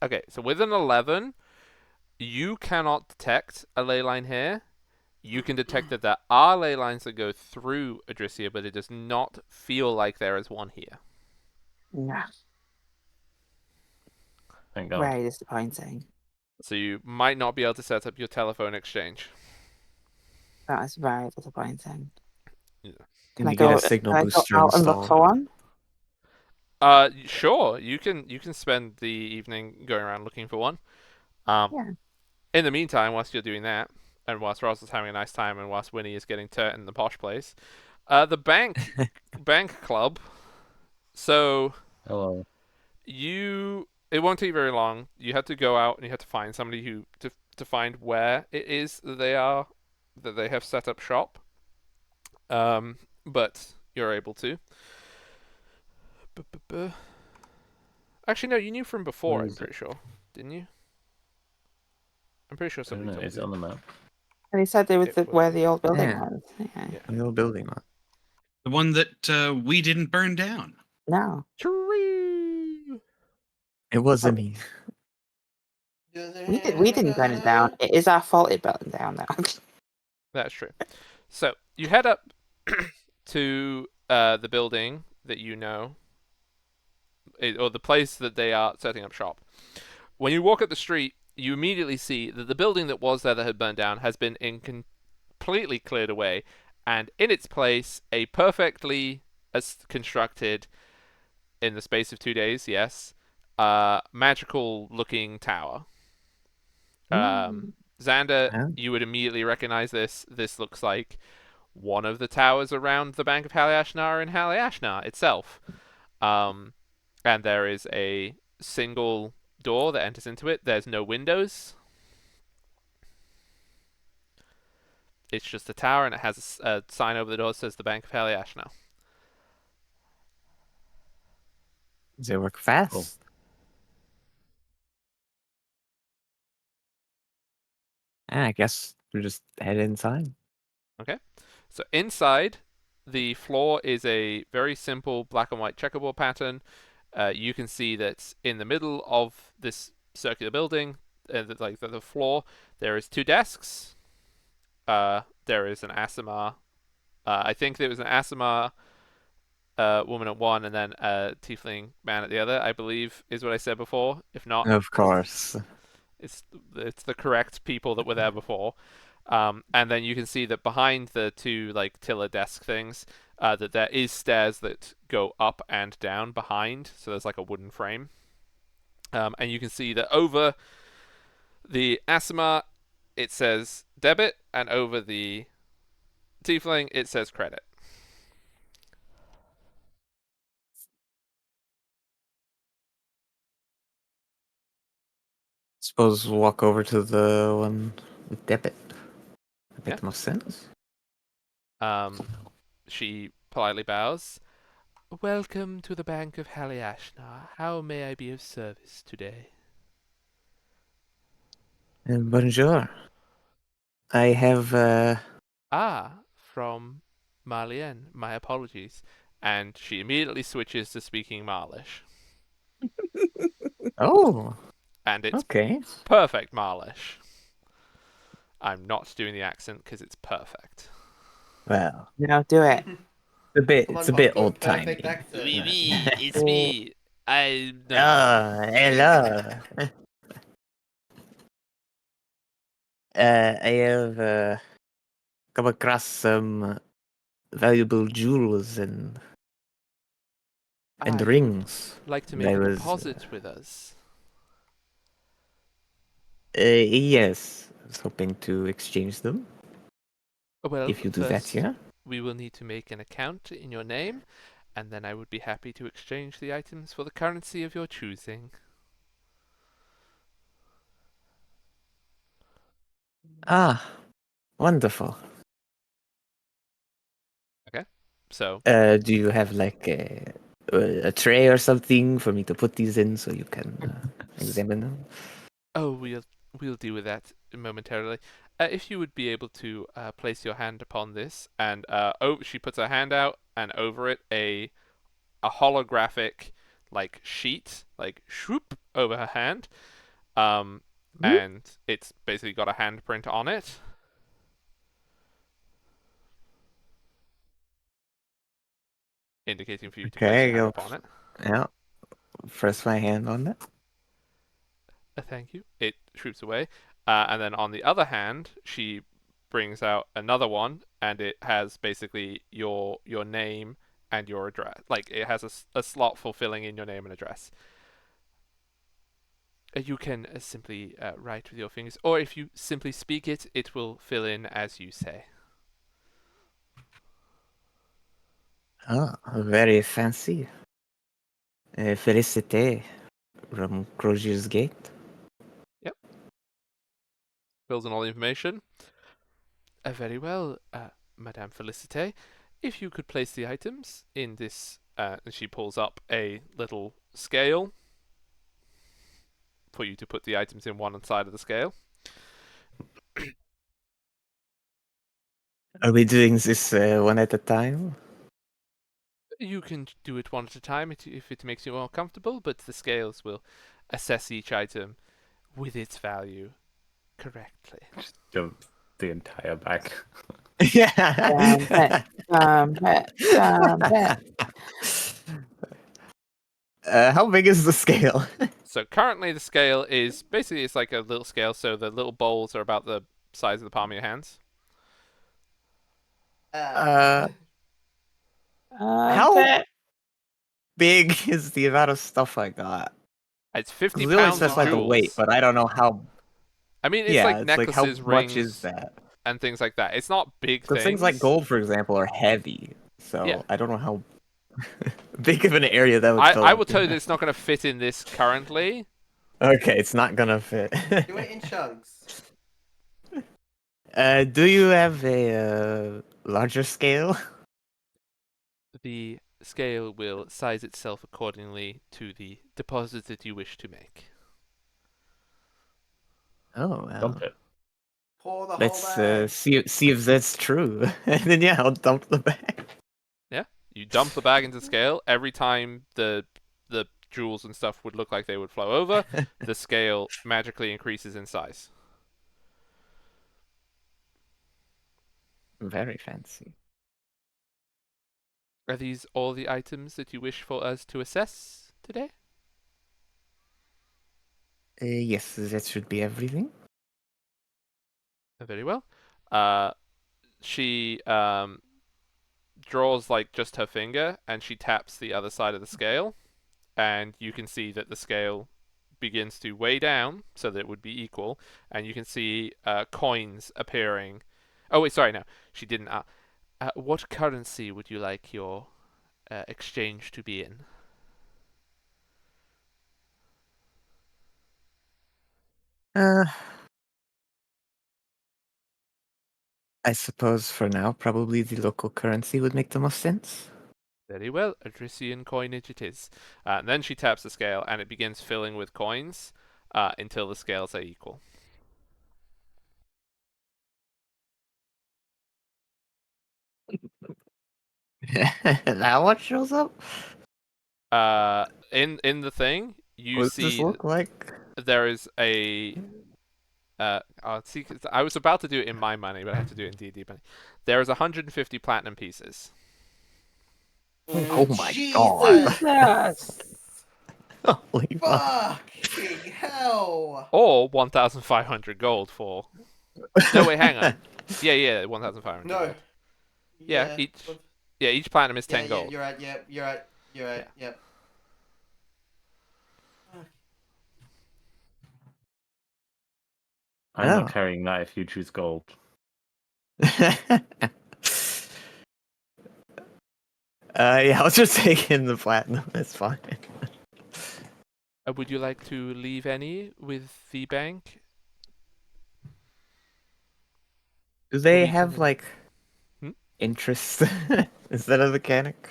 Okay, so with an 11, you cannot detect a ley line here. You can detect that there are ley lines that go through Adrisia, but it does not feel like there is one here. No. Thank God. Very disappointing. So you might not be able to set up your telephone exchange. That is very disappointing. Yeah. Can I You get go? a signal Can I go booster out and look installed. for one? Sure. You can spend the evening going around looking for one. Yeah. In the meantime, whilst you're doing that, and whilst Ross is having a nice time, and whilst Winnie is getting turt in the posh place, the bank club. So Hello. it won't take very long. You have to go out and you have to find somebody to find where it is that they have set up shop. But you're able to. Actually, no, you knew from before. Where I'm is pretty sure, didn't you? I'm pretty sure I don't somebody know. told Is it you. on the map? And he said there was It where was. the old building Yeah. was. Yeah. Yeah. A little building lot. The one that we didn't burn down. No. True. It wasn't me. We didn't burn it down. It is our fault it burned down now. That's true. So you head up to the building that you know, or the place that they are setting up shop. When you walk up the street, you immediately see that the building that was there that had burned down has been completely cleared away, and in its place, a perfectly constructed, in the space of 2 days, yes, magical-looking tower. Xander, Huh? you would immediately recognize this. This looks like one of the towers around the Bank of Halyashnar in Halyashnar itself. And there is a single door that enters into it. There's no windows. It's just a tower, and it has a sign over the door that says the Bank of Heliash now. Does it work fast? Cool. I guess we just head inside. Okay. So inside, the floor is a very simple black and white checkerboard pattern. You can see that in the middle of this circular building, the floor, there is 2 desks. There is an Asimar. I think there was an Asimar woman at one, and then a tiefling man at the other. I believe is what I said before. If not, Of course. it's the correct people that were there before. And then you can see that behind the 2 like tiller desk things, that there is stairs that go up and down behind. So there's like a wooden frame. And you can see that over the Asimar, it says debit, and over the tiefling, it says credit. Suppose we'll walk over to the one with debit. That makes Yeah. more sense. She politely bows. Welcome to the Bank of Haliashna. How may I be of service today? Bonjour. I have From Marlien. My apologies. And she immediately switches to speaking Marlish. Oh, And it's okay. perfect Marlish. I'm not doing the accent because it's perfect. Well, No, do it. Come it's on, a bit good, old timey. perfect accent. It's me. I no. Hello. I have come across some valuable jewels and You would rings. like to And make I a was, deposit with us? yes, I was hoping to exchange them. Well, If you do that, first yeah. we will need to make an account in your name, and then I would be happy to exchange the items for the currency of your choosing. Ah, wonderful. Okay. So, Do you have like a tray or something for me to put these in so you can examine them? oh, we'll deal with that momentarily. If you would be able to place your hand upon this, and she puts her hand out, and over it a holographic like sheet, like swoop over her hand, and it's basically got a handprint on it. Indicating for you to place your Okay, hand go. upon it. Yeah, press my hand on it. Thank you. It shoots away. And then on the other hand, she brings out another one, and it has basically your name and your address. Like, it has a slot for filling in your name and address. You can simply write with your fingers, or if you simply speak it, it will fill in as you say. Oh, very fancy. Félicité from Crozier's Gate. Yep. Fills in all the information. Very well, Madame Felicite. If you could place the items in this, and she pulls up a little scale for you to put the items in one side of the scale. Are we doing this one at a time? You can do it one at a time if it makes you more comfortable, but the scales will assess each item with its value correctly. Just jump the entire bag. Yeah. How big is the scale? So currently the scale is basically it's like a little scale, so the little bowls are about the size of the palm of your hands. Uh, How big is the amount of stuff I got? It's 50 We always pounds of specify the weight, jewels. but I don't know how. I mean, it's Yeah, like it's like how necklaces, much is rings, that? and things like that. It's not big Because things. things like gold, for example, are heavy. So Yeah. I don't know how big of an area that would fill I up. will tell you that it's not going to fit in this currently. Okay, it's not gonna fit. Do it in chunks. Do you have a larger scale? The scale will size itself accordingly to the deposit that you wish to make. Oh Dump well. it. Pour the whole Let's bag. see if that's true. And then yeah, I'll dump the bag. Yeah, you dump the bag into the scale. Every time the jewels and stuff would look like they would flow over, the scale magically increases in size. Very fancy. Are these all the items that you wish for us to assess today? Yes, that should be everything. Very well. She draws like just her finger and she taps the other side of the scale, and you can see that the scale begins to weigh down so that it would be equal, and you can see coins appearing. Oh wait, sorry, no, she didn't. What currency would you like your exchange to be in? Uh, I suppose for now, probably the local currency would make the most sense. Very well, Adrician coinage it is. And then she taps the scale, and it begins filling with coins until the scales are equal. Now what shows up? In the thing, you What does this see look like? there is a. See, 'cause I was about to do it in my money, but I have to do it in D&D money. There is 150 platinum pieces, Oh my god! Jesus! Holy fuck! Fucking hell! or 1,500 gold for. No, wait, hang on. Yeah, 1,500 No. gold. Yeah, each platinum is 10 Yeah, gold. you're right. Yep, you're right. You're right. Yeah. Yep. I'm Oh. not carrying that if you choose gold. Yeah, I'll just take in the platinum. That's fine. Would you like to leave any with the bank? Do they We have can- like Hmm? interest? Is that a mechanic?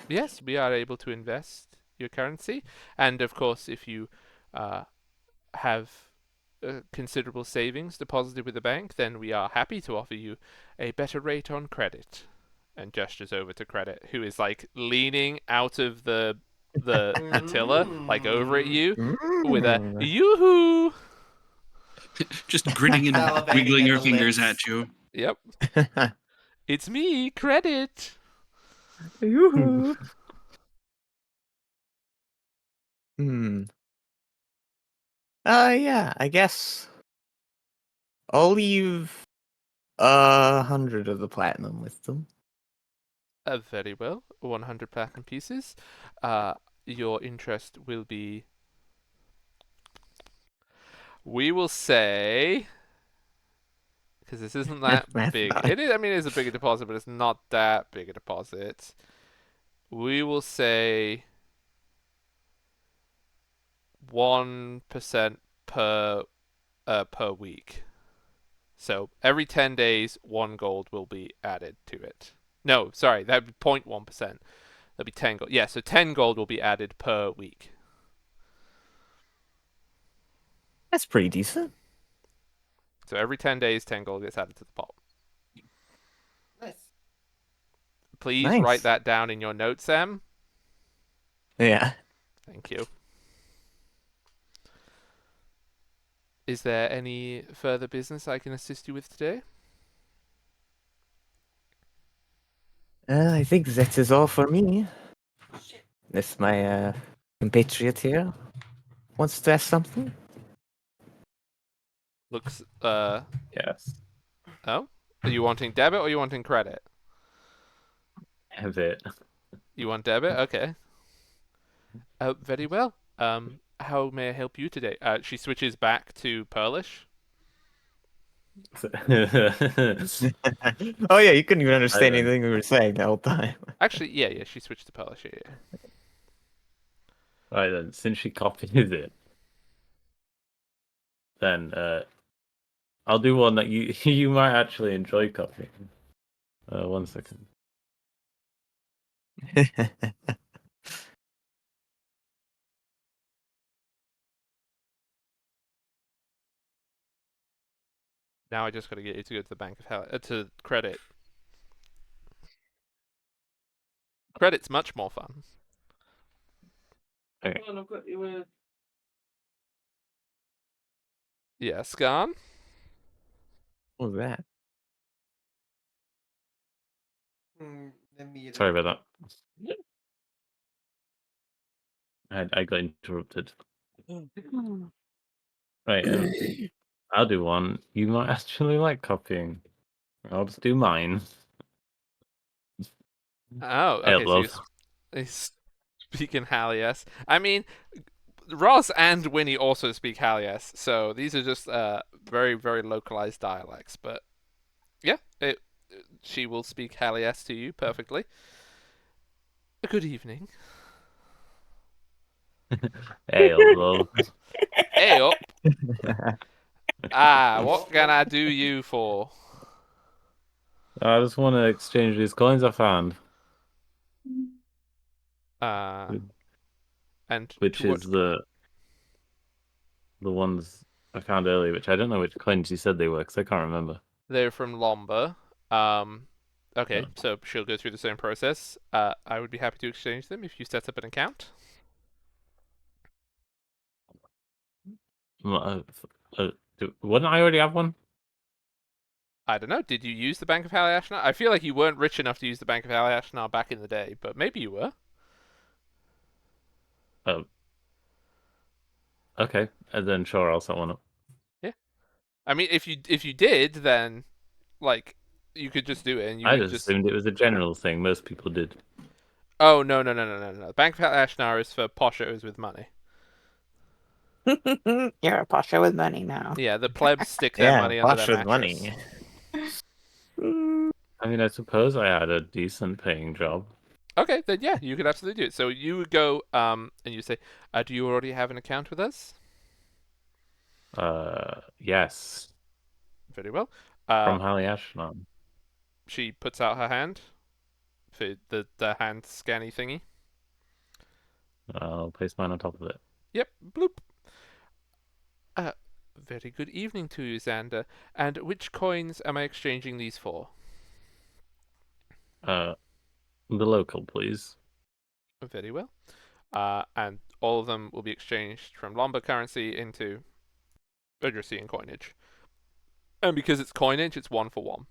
Yes, we are able to invest your currency, and of course, if you have considerable savings deposited with the bank, then we are happy to offer you a better rate on credit. And gestures over to Credit, who is like leaning out of the tiller, like over at you, with a Mm. yoo-hoo. Just grinning and Salivating wiggling at her the fingers lips. at you. Yep, it's me, Credit. Yoo-hoo. Hmm. Yeah, I guess I'll leave 100 of the platinum with them. Very well, 100 platinum pieces. Your interest will be. We will say, because this isn't that Math big. nine. It is. I mean, it's a bigger deposit, but it's not that big a deposit. We will say 1% per week. So every 10 days, 1 gold will be added to it. No, sorry, that'd be 0.1%. That'd be 10 gold. Yeah, so 10 gold will be added per week. That's pretty decent. So every 10 days, 10 gold gets added to the pot. Nice. Please write Nice. that down in your notes, Sam. Yeah. Thank you. Is there any further business I can assist you with today? I think that is all for me. Shit. This my compatriot here wants to ask something. Looks, Yes. oh? Are you wanting debit or are you wanting credit? Have it. You want debit? Okay. Very well. How may I help you today? She switches back to Perlish. Oh yeah, you couldn't even I understand don't- anything we were saying the whole time. Actually, yeah, she switched to Perlish. Yeah. Right then, since she copied it, then I'll do one that you you might actually enjoy copying. 1 second. Now I just got to get you to go to the bank of hell to credit. Credit's much more fun. Okay. Yeah, Scan. What was that? Let me Sorry about that. I got interrupted. Right, I'll do one. You might actually like copying. I'll just do mine. Oh, Hey, okay. So love. you speak in Halias. I mean, Ross and Winnie also speak Halias, so these are just very, very localized dialects. But yeah, she will speak Halias to you perfectly. Good evening. Hey, love. Hey up. What can I do you for? I just want to exchange these coins I found, And which to what? is the ones I found earlier, which I don't know which coins you said they were, because I can't remember. They're from Lomba. Okay, Oh. so she'll go through the same process. I would be happy to exchange them if you set up an account. Uh, wouldn't I already have one? I don't know. Did you use the Bank of Haliashnar? I feel like you weren't rich enough to use the Bank of Haliashnar back in the day, but maybe you were. Oh, okay. And then sure, I'll set one up. Yeah. I mean, if you did, then like you could just do it, and you I would just just. assumed it was a general thing. Most people did. Oh no! The Bank of Haliashnar is for poshos with money. You're a pasha with money now. Yeah, the plebs stick their Yeah, money under their Bosch with mattress. money. I mean, I suppose I had a decent paying job. Okay, then yeah, you could absolutely do it. So you would go and you say, "Do you already have an account with us?" Yes, Very well. from Haliashnan. She puts out her hand for the hand scanny thingy. I'll place mine on top of it. Yep, bloop. Uh, Very good evening to you, Xander. And which coins am I exchanging these for? The local, please. Very well. And all of them will be exchanged from Lomba currency into Udrasian coinage. And because it's coinage, it's 1 for 1.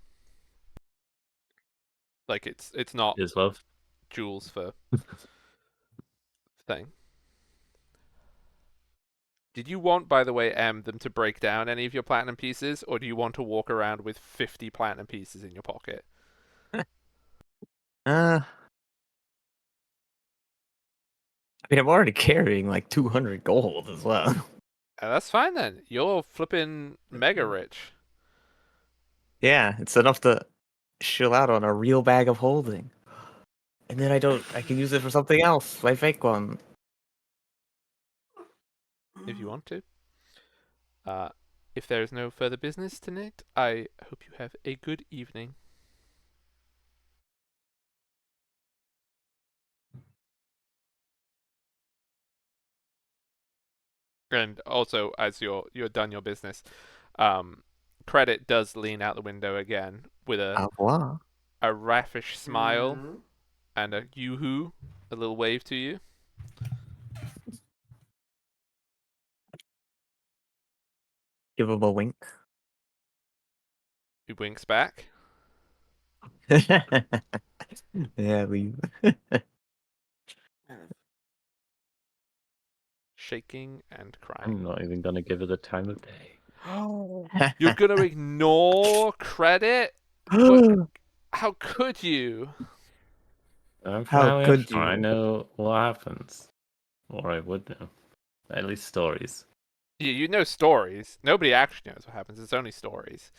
Like it's not Is love. jewels for thing. Did you want, by the way, them to break down any of your platinum pieces, or do you want to walk around with 50 platinum pieces in your pocket? Uh, I mean, I'm already carrying like 200 gold as well. That's fine then. You're flipping mega rich. Yeah, it's enough to chill out on a real bag of holding. And then I can use it for something else, my fake one. If you want to. Uh, if there is no further business tonight, I hope you have a good evening. And also, as you're done your business, Credit does lean out the window again with Au revoir. a raffish smile Mhm. and a yoo-hoo, a little wave to you. Give him a wink. He winks back, Yeah, leave. shaking and crying. I'm not even gonna give it the time of day. You're gonna ignore Credit? But how could you? I'm from How could Haliashnan. I you? know what happens. Or I would know. At least stories. You know stories. Nobody actually knows what happens. It's only stories.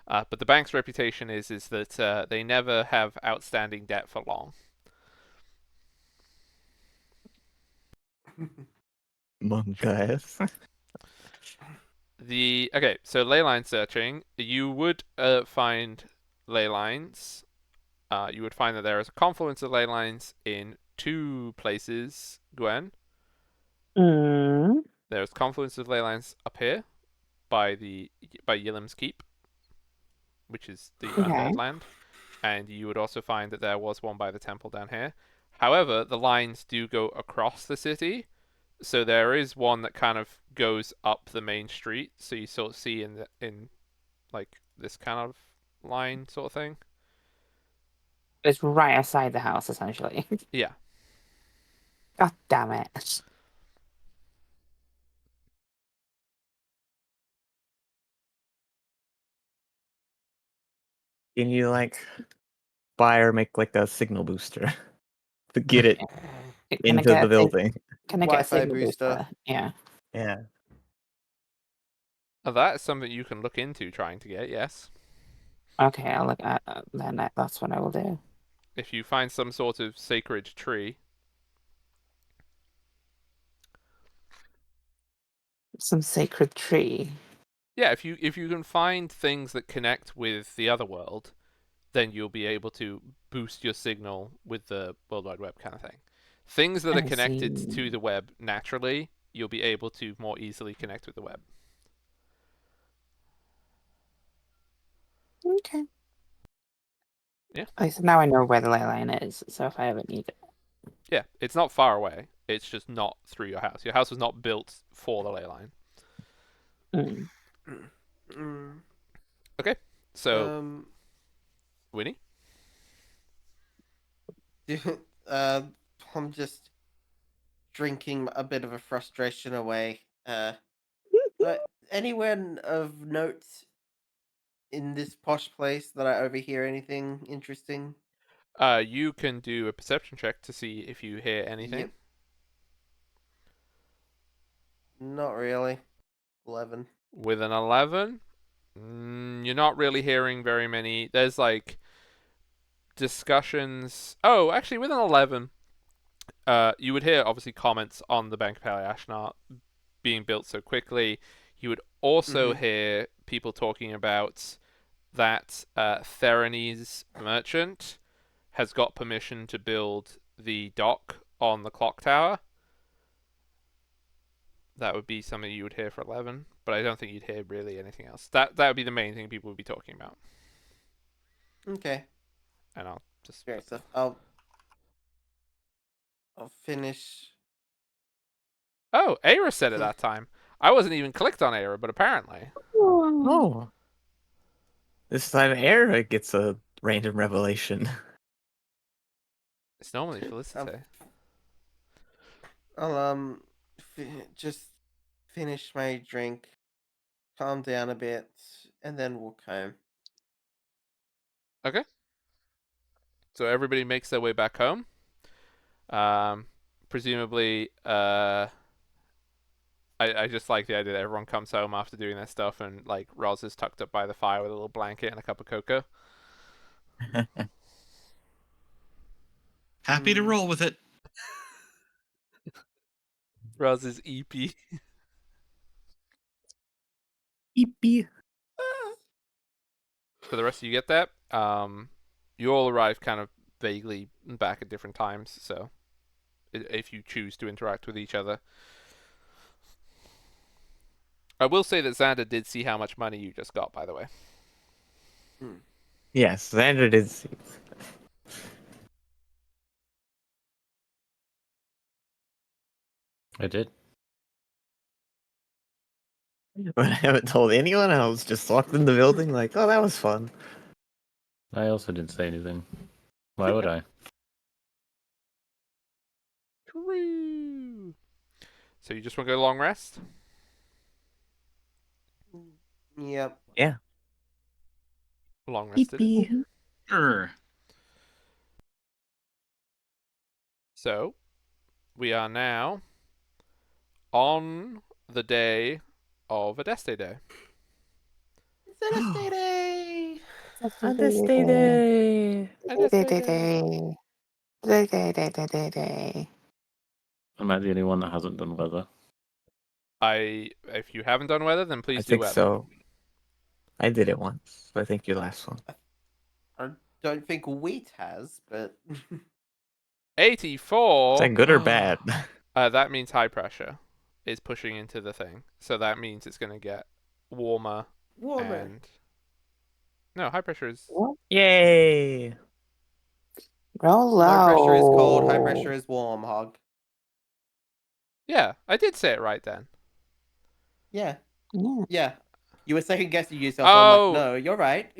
But the bank's reputation is that they never have outstanding debt for long. Monk ass. Okay, so ley line searching, you would find ley lines. You would find that there is a confluence of ley lines in two places, Gwen. Mm. There's confluence of ley lines up here by Yillim's Keep, which is the Okay. undead land, and you would also find that there was one by the temple down here. However, the lines do go across the city, so there is one that kind of goes up the main street. So you sort of see in like this kind of line sort of thing. It's right outside the house, essentially. Yeah. God damn it. Can you like buy or make like a signal booster to get it Can I into get the a thing? building? Can I get a Wi-Fi signal booster. booster? Yeah. Yeah. That is something you can look into trying to get. Yes. Okay, I'll look at then. That's what I will do. If you find some sort of sacred tree. Some sacred tree. Yeah, if you can find things that connect with the other world, then you'll be able to boost your signal with the World Wide Web kind of thing. Things that are I connected see. to the web naturally, you'll be able to more easily connect with the web. Okay. Yeah. So now I know where the ley line is. So if I ever need it. Yeah, it's not far away. It's just not through your house. Your house was not built for the ley line. Mm. Mm. Okay, so Um. Winnie, uh, I'm just drinking a bit of a frustration away. But anyone of note in this posh place that I overhear anything interesting? you can do a perception check to see if you hear anything. Yep. Not really. 11. With an 11, you're not really hearing very many. There's like discussions. Oh, actually, with an 11, you would hear obviously comments on the Bank of Paleashnart being built so quickly. You would also Mhm. hear people talking about that Theranese merchant has got permission to build the dock on the clock tower. That would be something you would hear for 11, but I don't think you'd hear really anything else. That would be the main thing people would be talking about. Okay. And I'll just Great stuff. I'll finish. Oh, Aira said it that time. I wasn't even clicked on Aira, but apparently. Oh. This time Era gets a random revelation. It's normally Um, Felicity. I'll just finish my drink, calm down a bit, and then walk home. Okay. So everybody makes their way back home. Presumably, I just like the idea that everyone comes home after doing their stuff and like Roz is tucked up by the fire with a little blanket and a cup of cocoa. Happy to roll with it. Roz is EP. Eepy. So the rest of you get that. You all arrive kind of vaguely back at different times. So if you choose to interact with each other. I will say that Xander did see how much money you just got, by the way. Yes, Xander did see. I did. But I haven't told anyone. I was just walked in the building like, oh, that was fun. I also didn't say anything. Why would I? True. So you just want to go long rest? Yep. Yeah. Long rest it is. Eepy. Sure. So we are now on the day of Adeste Day. It's Wednesday day. Day. Adeste Day. Am I the only one that hasn't done weather? If you haven't done weather, then I please do think weather. so. I did it once. I think your last one. I don't think wheat has, but 84. Is that good or Oh. bad? That means high pressure is pushing into the thing, so that means it's going to get warmer. warmer. And no, high pressure is Yay! Roll Low pressure is cold, high low. pressure is warm, Hog. yeah. I did say it right then. Yeah. Yeah. Yeah. You were second guessing yourself, so I'm like, Oh, no, you're right.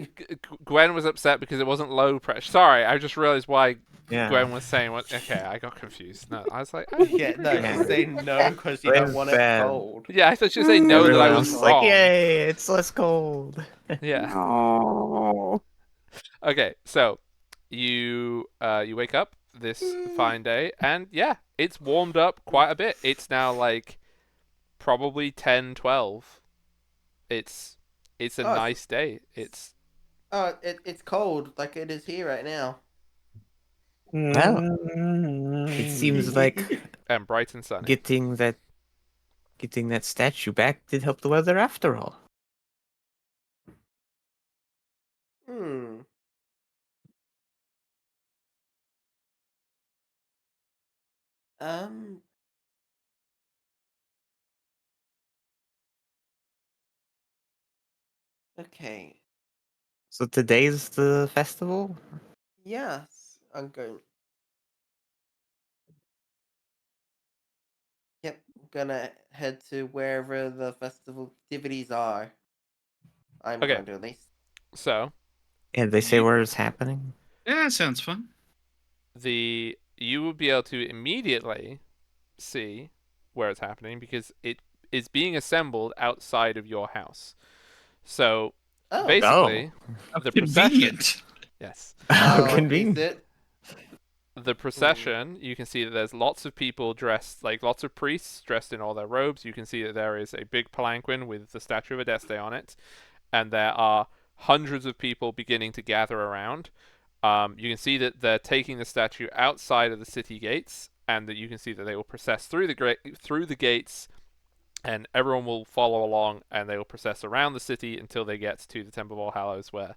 Gwen was upset because it wasn't low pressure. Sorry, I just realized why Yeah. Gwen was saying what. Okay, I got confused. No, I was like, I Yeah, wouldn't no, agree. she's saying no because you don't Gwen's want it bad. cold. Yeah, I thought you were saying no that I Everyone was else is wrong. like, yay, it's less cold. Yeah. Oh. Okay, so you wake up this fine day, and yeah, it's warmed up quite a bit. It's now like probably 10, 12. It's a Oh, nice day. It's it's cold like it is here right now. Well, it seems like and bright and sunny. getting that statue back did help the weather after all. Hmm. Um. Okay. So today's the festival? Yes, I'm going. Yep, gonna head to wherever the festival activities are. I'm Okay, going to at least. so And they say You- where it's happening? Yeah, sounds fun. you will be able to immediately see where it's happening because it is being assembled outside of your house. So Oh. basically, How the procession. convenient. Yes. How Oh, is convenient. it? The procession, you can see that there's lots of people dressed, like lots of priests dressed in all their robes. You can see that there is a big palanquin with the statue of Adeste on it, and there are hundreds of people beginning to gather around. You can see that they're taking the statue outside of the city gates, and that you can see that they will process through the gates, and everyone will follow along, and they will process around the city until they get to the Temple of All Hallows, where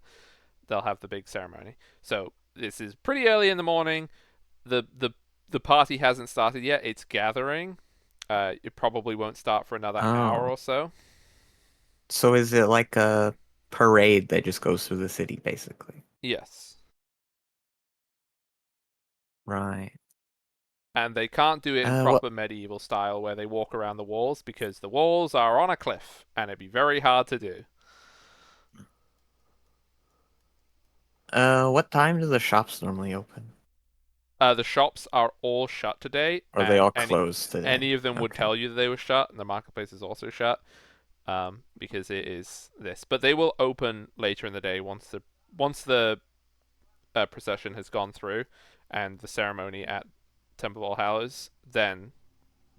they'll have the big ceremony. So this is pretty early in the morning. The party hasn't started yet. It's gathering. It probably won't start for another hour Oh. or so. So is it like a parade that just goes through the city, basically? Yes. Right. And they can't do it in proper medieval style where they walk around the walls because the walls are on a cliff and it'd be very hard to do. What time do the shops normally open? The shops are all shut today. Or are they and all closed today? Any of them would Okay. tell you that they were shut, and the marketplace is also shut. Because it is this, but they will open later in the day once the procession has gone through and the ceremony at Temple of All Hallows. Then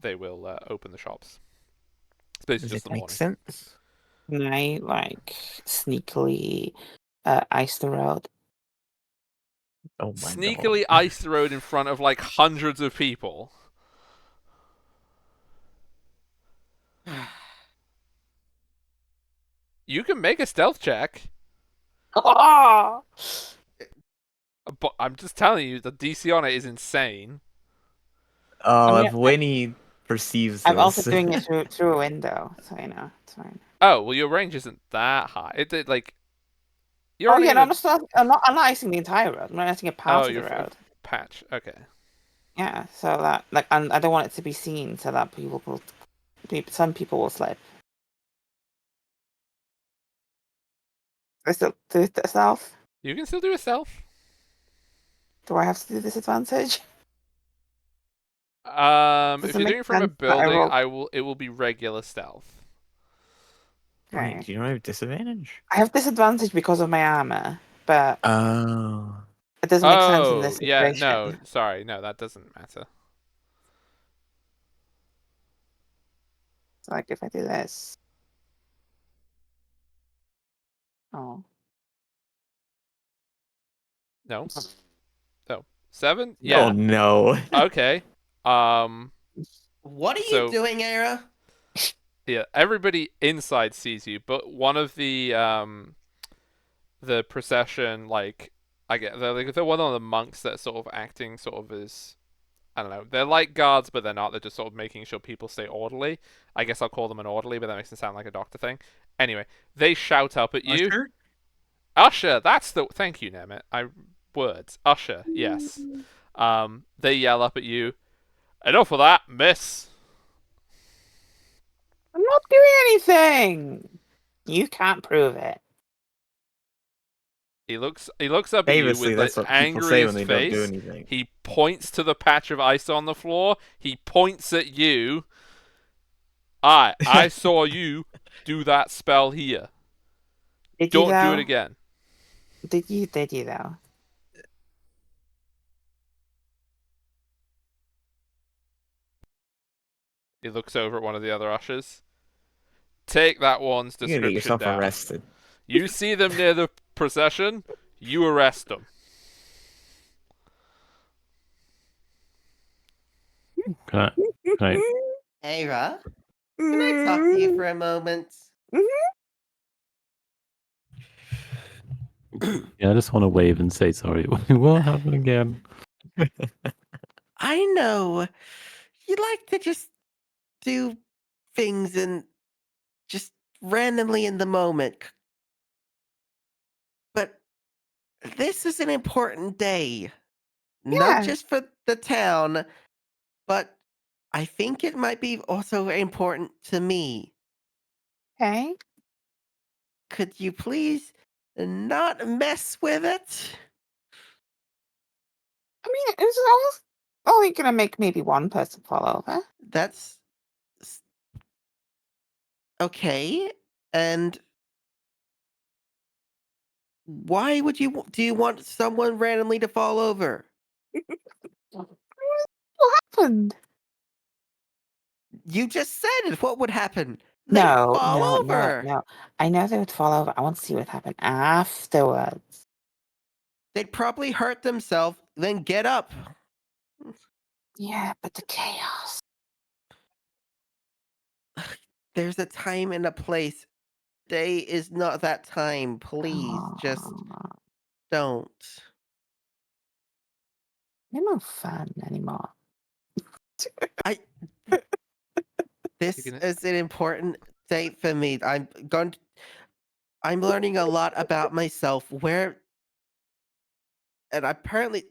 they will open the shops. It's basically Does just it the make morning. sense? Can I like sneakily ice the road? Oh my Sneakily god. ice the road in front of like hundreds of people. You can make a stealth check, Oh! but I'm just telling you the DC on it is insane. Oh, I'm if Winnie perceives I'm this. also doing it through a window, so you know it's fine. Oh well, your range isn't that high. It like you're Oh only yeah, no, gonna. I'm not icing the entire road. I'm not icing a part Oh, of the you're road. patch. Okay. Yeah, so that like and I don't want it to be seen, so that some people will slip. I still do it self. You can still do a stealth. Do I have to do disadvantage? If Does it you're make doing it from a sense that I building, roll? it will be regular stealth. Wait, Okay. do you not have disadvantage? I have disadvantage because of my armor, but Oh. it doesn't make sense in this Oh, yeah, situation. no, sorry, no, that doesn't matter. So, like if I do this. Oh. No. No. 7? Oh Yeah. no. Okay. What are So- you doing, Era? Yeah, everybody inside sees you, but one of the procession, like, I get they're one of the monks that sort of acting sort of as, I don't know, they're like guards, but they're not. They're just sort of making sure people stay orderly. I guess I'll call them an orderly, but that makes it sound like a doctor thing. Anyway, they shout up at you. Usher? Usher, that's the thank you, Nemeth. Words. Usher, yes. They yell up at you. Enough of that, miss. I'm not doing anything. You can't prove it. He looks up at you Famously, with the that's what people say when angriest they don't do face. anything. He points to the patch of ice on the floor. He points at you. I saw you do that spell here. Did you Don't do it though? again. Did you though? He looks over at one of the other ushers. Take that one's You're gonna get description yourself down. arrested. You see them near the procession, you arrest them. Can I Ava, can I talk to you for a moment? Yeah, I just want to wave and say sorry. What happened again? I know you like to just do things and just randomly in the moment. But this is an important day. Not Yeah. just for the town, but I think it might be also very important to me. Okay. Could you please not mess with it? I mean, it's only gonna make maybe one person fall over. That's okay. And why would do you want someone randomly to fall over? What happened? You just said it. What would happen? They'd No, fall no, no, over. no. I know they would fall over. I want to see what happened afterwards. They'd probably hurt themselves, then get up. Yeah, but the chaos. There's a time and a place. Day is not that time. Please, just Oh, don't. you're no fun anymore. This is an important day for me. I'm learning a lot about myself. And apparently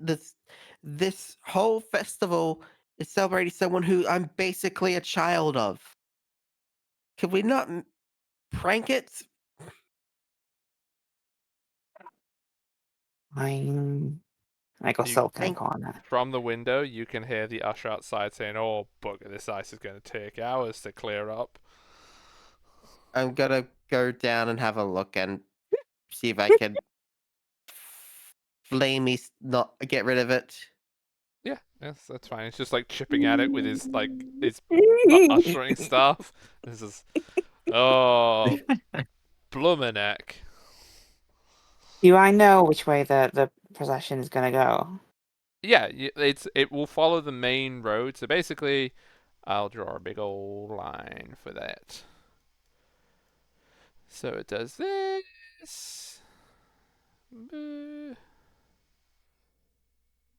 this whole festival is celebrating someone who I'm basically a child of. Could we not prank it? I go You- sulk in a Thank- corner. From the window, you can hear the usher outside saying, "Oh, bugger, this ice is going to take hours to clear up." I'm gonna go down and have a look and see if I can not get rid of it. Yeah, yes, that's fine. It's just like chipping at it with his ushering staff. This is oh, blummerneck. Do I know which way the procession is gonna go? Yeah, it will follow the main road. So basically, I'll draw a big old line for that. So it does this.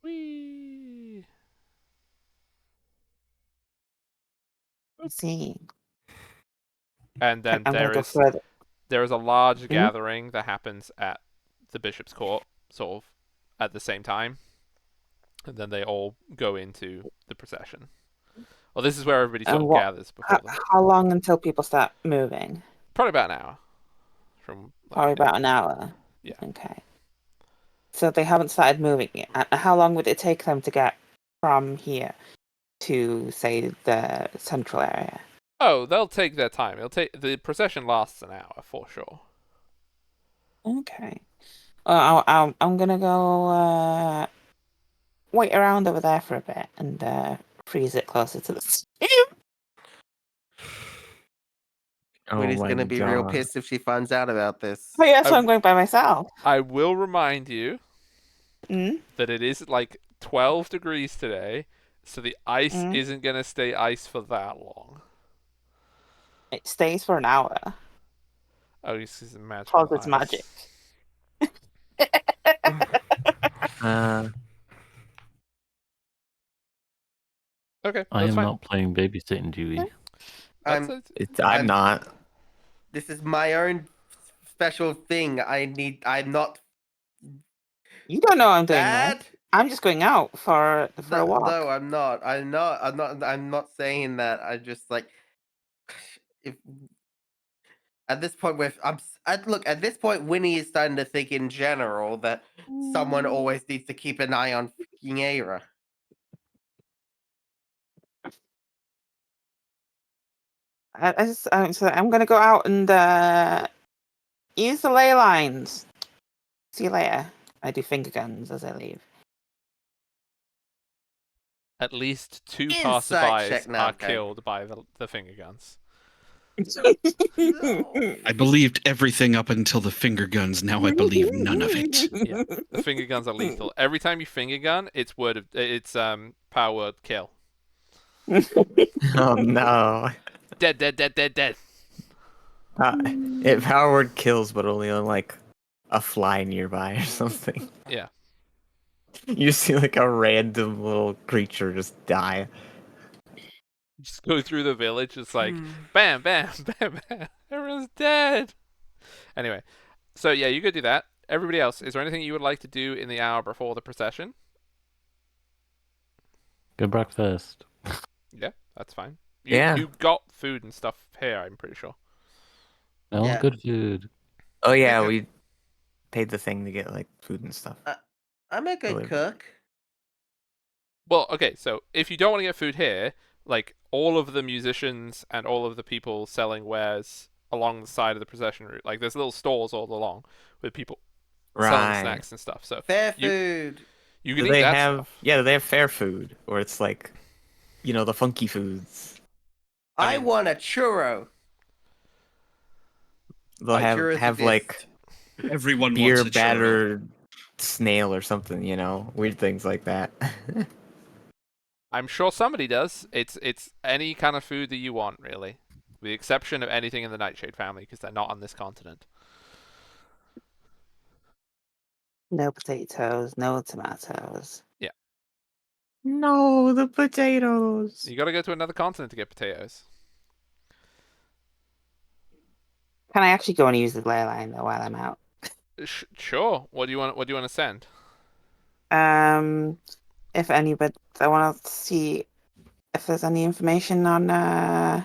Wee. I see. And then I'm gonna go further. there is a large Mhm. gathering that happens at the bishop's court, sort of at the same time, and then they all go into the procession. Well, this is where everybody sort of gathers before them. How long until people start moving? Probably about an hour. Probably about an hour. Yeah. Okay. So they haven't started moving yet. How long would it take them to get from here to, say, the central area? Oh, they'll take their time. The procession lasts an hour for sure. Okay. I'm gonna go wait around over there for a bit and freeze it closer to the stream. Oh Winnie's my gonna be real god. pissed if she finds out about this. Oh yeah, so I'm going by myself. I will remind you Mm? that it is like 12 degrees today, so the ice Mm. isn't going to stay ice for that long. It stays for an hour. Oh, this is magical Cause it's eyes. magic. Uh, Okay, I that's am fine. not playing babysitting duty. That's I'm. it. I'm I'm- not. This is my own special thing. I'm not You don't know I'm doing bad. this. I'm just going out for a walk. No, I'm not. I'm not saying that. I just like if at this point with look at this point Winnie is starting to think in general that someone always needs to keep an eye on fucking Aira. So I'm gonna go out and use the ley lines. See you later. I do finger guns as I leave. At least 2 Insight check passerbys now, are okay. killed by the finger guns. I believed everything up until the finger guns. Now I believe none of it. Yeah, the finger guns are lethal. Every time you finger gun, it's power word kill. Oh no. Dead, dead, dead, dead, dead. It power word kills, but only on like a fly nearby or something. Yeah. You see like a random little creature just die. Just go through the village. It's like Hmm. bam, bam, bam, bam. Everyone's dead. Anyway, so yeah, you could do that. Everybody else, is there anything you would like to do in the hour before the procession? Good breakfast. Yeah, that's fine. Yeah. You got food and stuff here, I'm pretty sure. Oh, Yeah. good food. Oh yeah, Okay. we paid the thing to get like food and stuff. I'm a good Delivered. cook. Well, okay, so if you don't want to get food here, like all of the musicians and all of the people selling wares along the side of the procession route, like there's little stores all along with people selling Right. snacks and stuff. So Fair you- food. you Do can eat they that have stuff. yeah, they have fair food or it's like the funky foods. I I mean- want a churro. They'll Churros have like exist. Everyone beer wants a churro. battered snail or something, weird things like that. I'm sure somebody does. It's any kind of food that you want, really, with the exception of anything in the Nightshade family because they're not on this continent. No potatoes, no tomatoes. No, the potatoes. You got to go to another continent to get potatoes. Can I actually go and use the ley line though while I'm out? Sure. What do you want? What do you want to send? If anybody, I want to see if there's any information on.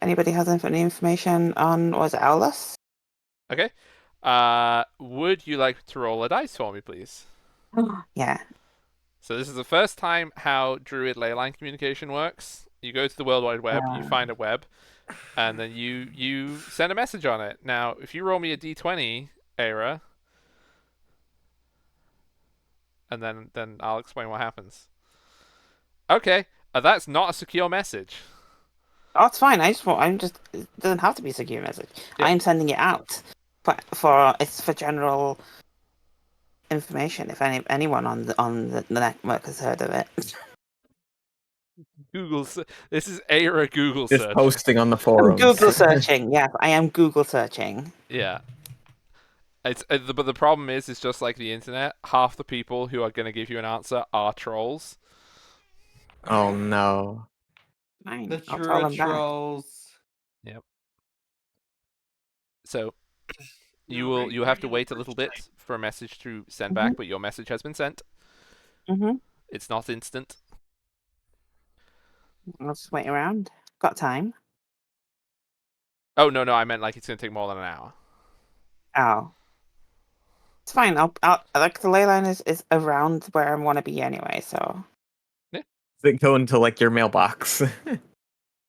Anybody has any information on was it Owlus? Okay. Would you like to roll a dice for me, please? Yeah. So this is the first time how Druid leyline communication works. You go to the World Wide Web, you find a web, and then you send a message on it. Now, if you roll me a d20, Aira, and then I'll explain what happens. Okay, that's not a secure message. Oh, it's fine. It doesn't have to be a secure message. Yeah. I'm sending it out, but it's for general information. If anyone on the network has heard of it. This is Aira Google Just search. posting on the forums. Google searching. Yes, I am Google searching. Yeah. But the problem is, it's just like the internet. Half the people who are going to give you an answer are trolls. Oh no. Fine. The I'll tell churro them back. trolls. So you have to wait a little bit for a message to send back, but your message has been sent. Mhm. It's not instant. I'll just wait around. Got time. Oh no, I meant like it's going to take more than an hour. Oh. It's fine. I'll like the ley line is around where I want to be anyway. So. They go into like your mailbox.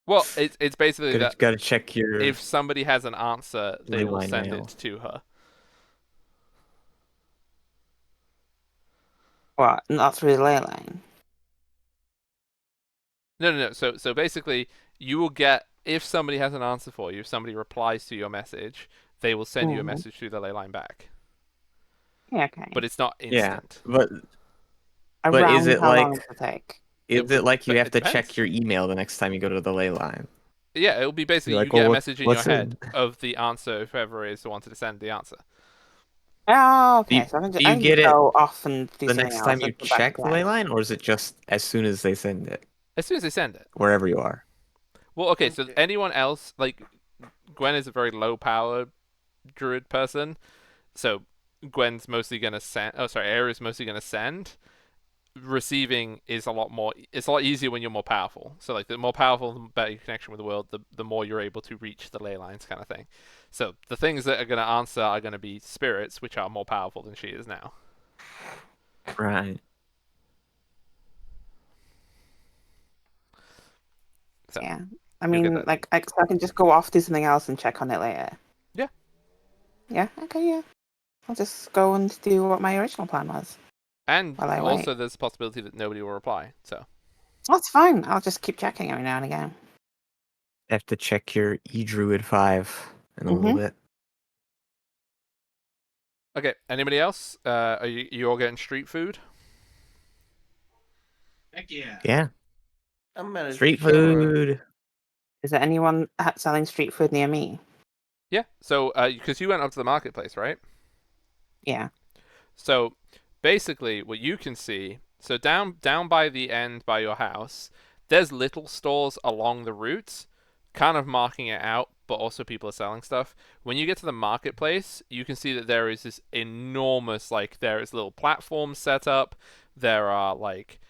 Well, it's basically that gotta check your. if somebody has an answer, they will Leyline send mail. it to her. What? Not through the ley line. No. So basically, you will get, if somebody has an answer for you, if somebody replies to your message, they will send you a Mhm. message through the ley line back. Yeah. Okay. But it's not Yeah, instant. but Around is it how long like- does it take? is it like you But have it to depends. check your email the next time you go to the ley line? Yeah, it'll be basically You're you like, get well, a what, message in your what's head in? of the answer, if whoever is the one to send the answer. Oh, Do you, okay. So do I you can get just it go off and do the something next time else you and come back check the ley again. line, or is it just as soon as they send it, As soon as they send it. wherever you are? Well, okay, so Okay. anyone else, like, Gwen is a very low power druid person, so Gwen's mostly gonna send. Oh, sorry, Aira's mostly gonna send. Receiving is a lot more. It's a lot easier when you're more powerful. So like the more powerful, the better your connection with the world, the more you're able to reach the ley lines, kind of thing. So the things that are gonna answer are gonna be spirits, which are more powerful than she is now. Right. So Yeah. I you'll get mean, that. like, so I can just go off, do something else, and check on it later. Yeah. Yeah. Okay. Yeah. I'll just go and do what my original plan was And while I wait. also, there's a possibility that nobody will reply. So That's fine. I'll just keep checking every now and again. Have to check your E-Druid 5 in a little Mhm. bit. okay, anybody else? Are you all getting street food? Heck yeah. Yeah. I'm managed Street to cover. food. Is there anyone selling street food near me? Yeah. So because you went up to the marketplace, right? Yeah. So basically, what you can see, so down by the end by your house, there's little stores along the route, kind of marking it out, but also people are selling stuff. When you get to the marketplace, you can see that there is this enormous, like there is little platforms set up. There are like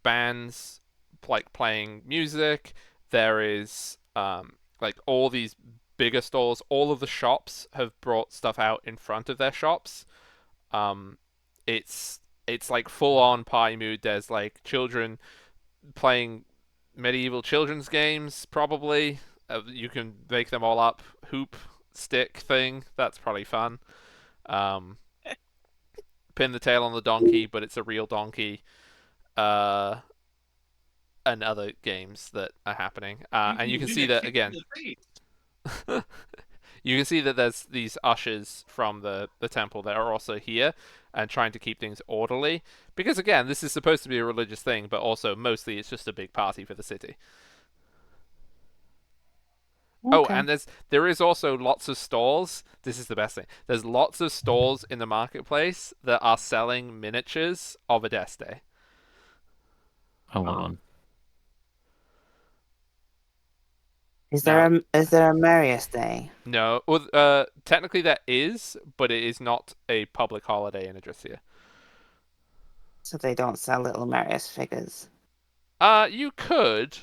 bands like playing music. There is like all these bigger stores. All of the shops have brought stuff out in front of their shops. um, it's like full on party mood. There's like children playing medieval children's games. Probably you can make them all up. Hoop stick thing. That's probably fun. Um, pin the tail on the donkey, but it's a real donkey. Uh, and other games that are happening. And you can see that again. You can see that there's these ushers from the temple that are also here and trying to keep things orderly. Because again, this is supposed to be a religious thing, but also mostly it's just a big party for the city. Oh, Okay. and there is also lots of stalls. This is the best thing. There's lots of stalls in the marketplace that are selling miniatures of Adeste. I want one. Now, Is there a Marius Day? no, well, technically that is, but it is not a public holiday in Adressia. So they don't sell little Marius figures. You could.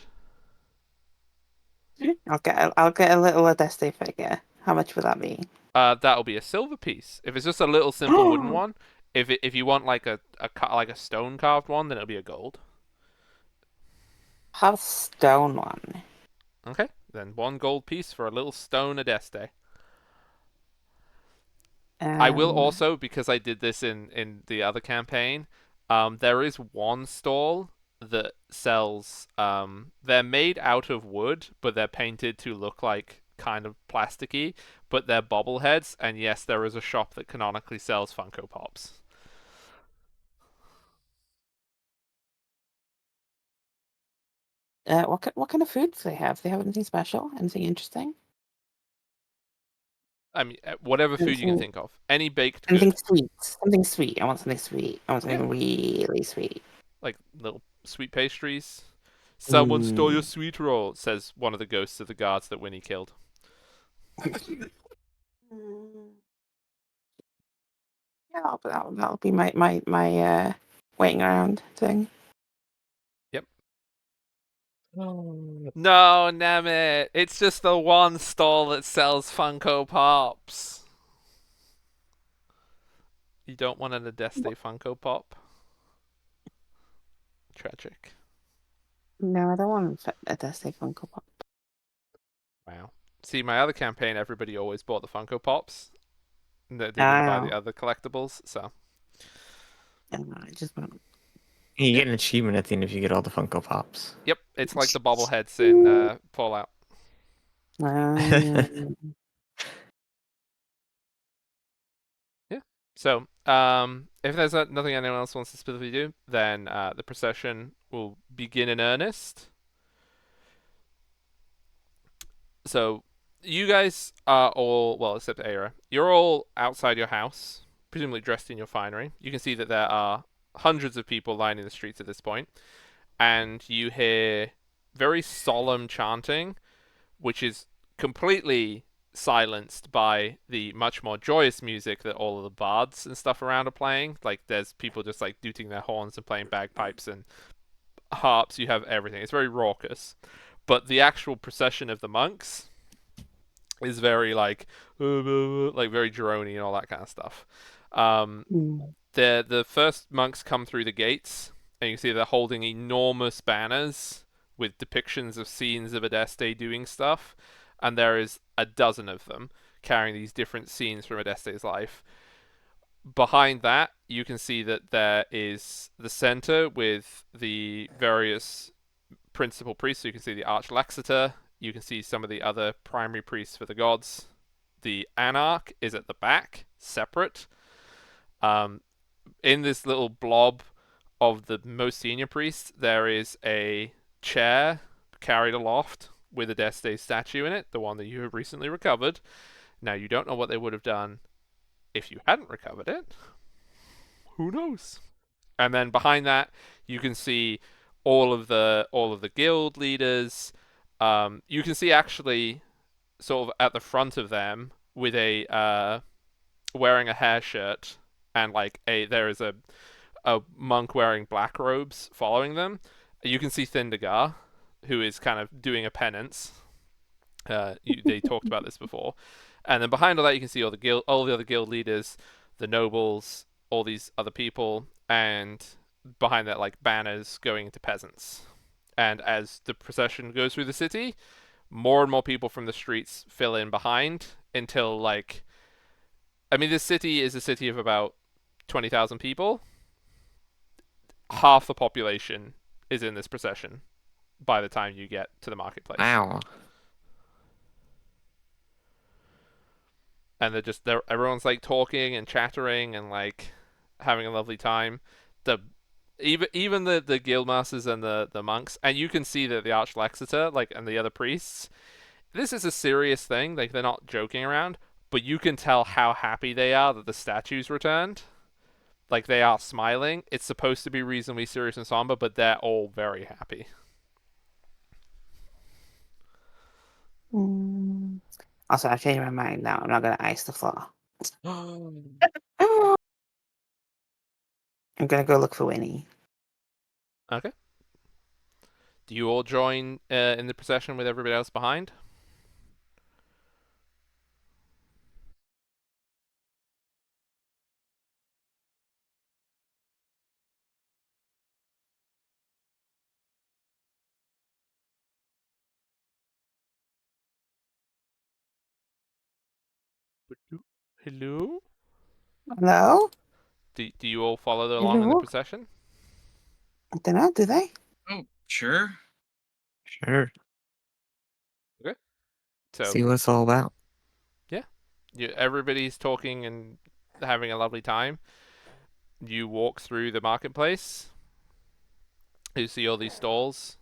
I'll get a little Adeste figure. How much would that be? That'll be a silver piece. If it's just a little simple wooden one, if you want like like a stone carved one, then it'll be a gold. Have stone one. Okay, then one gold piece for a little stone Adeste. I will Um, also, because I did this in the other campaign, there is one stall that sells. They're made out of wood, but they're painted to look like kind of plasticky, but they're bobbleheads. And yes, there is a shop that canonically sells Funko Pops. what kind of food do they have? Do they have anything special? Anything interesting? I mean, whatever food you can Anything, think of, any baked anything good, sweet? Something sweet. I want something sweet. I want yeah, something really sweet. like little sweet pastries. Someone stole your Mm. sweet roll, says one of the ghosts of the guards that Winnie killed. Mm, Yeah, that'll be my waiting around thing. Yep. Oh. No, Nemit. It's just the one stall that sells Funko Pops. You don't want an Adeste Funko Pop? Tragic. No, I don't want a Adeste Funko Pop. Wow. See, my other campaign, everybody always bought the Funko Pops. They didn't buy the Oh, other collectibles, so. I just want. You get an achievement at the end if you get all the Funko Pops. Yep, it's like the bobbleheads in Fallout. Um, Yeah. So, if there's nothing anyone else wants to specifically do, then the procession will begin in earnest. So you guys are all, well, except Aira, you're all outside your house, presumably dressed in your finery. You can see that there are hundreds of people lining the streets at this point, and you hear very solemn chanting, which is completely silenced by the much more joyous music that all of the bards and stuff around are playing. Like there's people just like tooting their horns and playing bagpipes and harps. You have everything. It's very raucous. But the actual procession of the monks is very like very droney and all that kind of stuff. Um, the first monks come through the gates, and you can see they're holding enormous banners with depictions of scenes of Adeste doing stuff, and there is a dozen of them carrying these different scenes from Adeste's life. Behind that, you can see that there is the center with the various principal priests. So you can see the Archlexeter, you can see some of the other primary priests for the gods. The Anarch is at the back, separate. In this little blob of the most senior priest, there is a chair carried aloft with a Deste statue in it, the one that you have recently recovered. Now, you don't know what they would have done if you hadn't recovered it. Who knows? And then behind that, you can see all of the guild leaders. You can see actually sort of at the front of them with a wearing a hair shirt and like there is a monk wearing black robes following them. You can see Thindagar, who is kind of doing a penance. They talked about this before, and then behind all that, you can see all the other guild leaders, the nobles, all these other people, and behind that, like banners going into peasants. And as the procession goes through the city, more and more people from the streets fill in behind until like, I mean, this city is a city of about 20,000 people. Half the population is in this procession by the time you get to the marketplace. Wow. And everyone's like talking and chattering and like having a lovely time. The even the guild masters and the monks, and you can see that the Archlexeter like and the other priests, this is a serious thing. Like they're not joking around, but you can tell how happy they are that the statue's returned. Like they are smiling. It's supposed to be reasonably serious and somber, but they're all very happy. Also, I've changed my mind now. I'm not gonna ice the floor. I'm gonna go look for Winnie. Okay. Do you all join in the procession with everybody else behind? Hello? Hello? Do you all follow along in the Hello? procession? I don't know, do they? Oh, sure. Sure. Okay. So See what it's all about. everybody's talking and having a lovely time. You walk through the marketplace. You see all these stalls,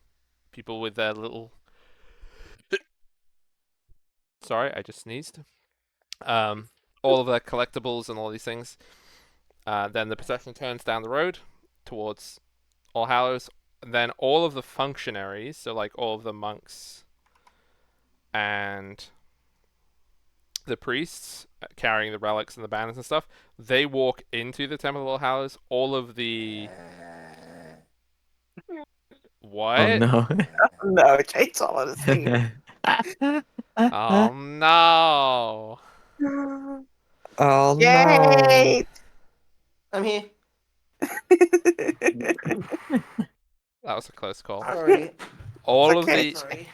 people with their little. Sorry, I just sneezed. All of their collectibles and all these things. Then the procession turns down the road towards All Hallows. And then all of the functionaries, so like all of the monks and the priests carrying the relics and the banners and stuff, they walk into the Temple of All Hallows. All of the what? Oh no. No, Chainsaw on the scene. Oh no! Oh no. Yay! I'm here. That was a close call. Sorry. All It's of okay. the Sorry.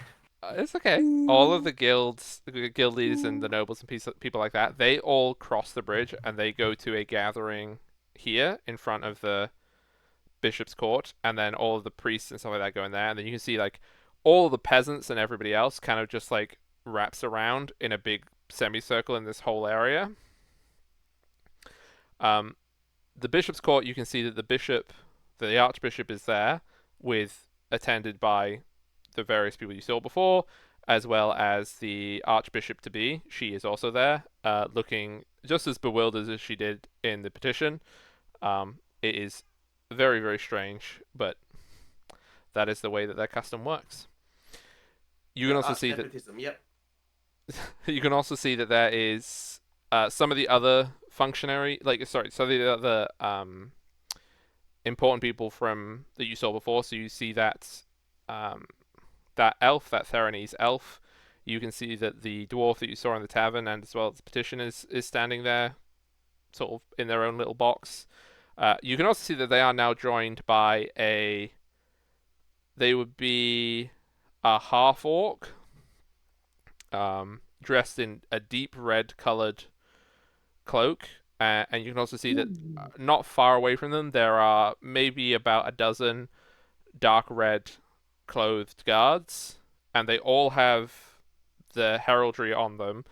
it's okay. All of the guild leaders and the nobles and people like that, they all cross the bridge and they go to a gathering here in front of the bishop's court, and then all of the priests and stuff like that go in there, and then you can see like all of the peasants and everybody else kind of just like wraps around in a big semicircle in this whole area. The bishop's court, you can see that the archbishop is there with attended by the various people you saw before, as well as the Archbishop to be. She is also there, looking just as bewildered as she did in the petition. It is very, very strange, but that is the way that their custom works. You can also see that nepotism. Yep. you can also see that there is some of the other some of the other important people from that you saw before. So you see that that elf, that Theranese elf. You can see that the dwarf that you saw in the tavern, and as well as the petition, is standing there, sort of in their own little box. You can also see that they are now joined by they would be a half orc, dressed in a deep red colored cloak, and you can also see that not far away from them there are maybe about a dozen dark red clothed guards, and they all have the heraldry on them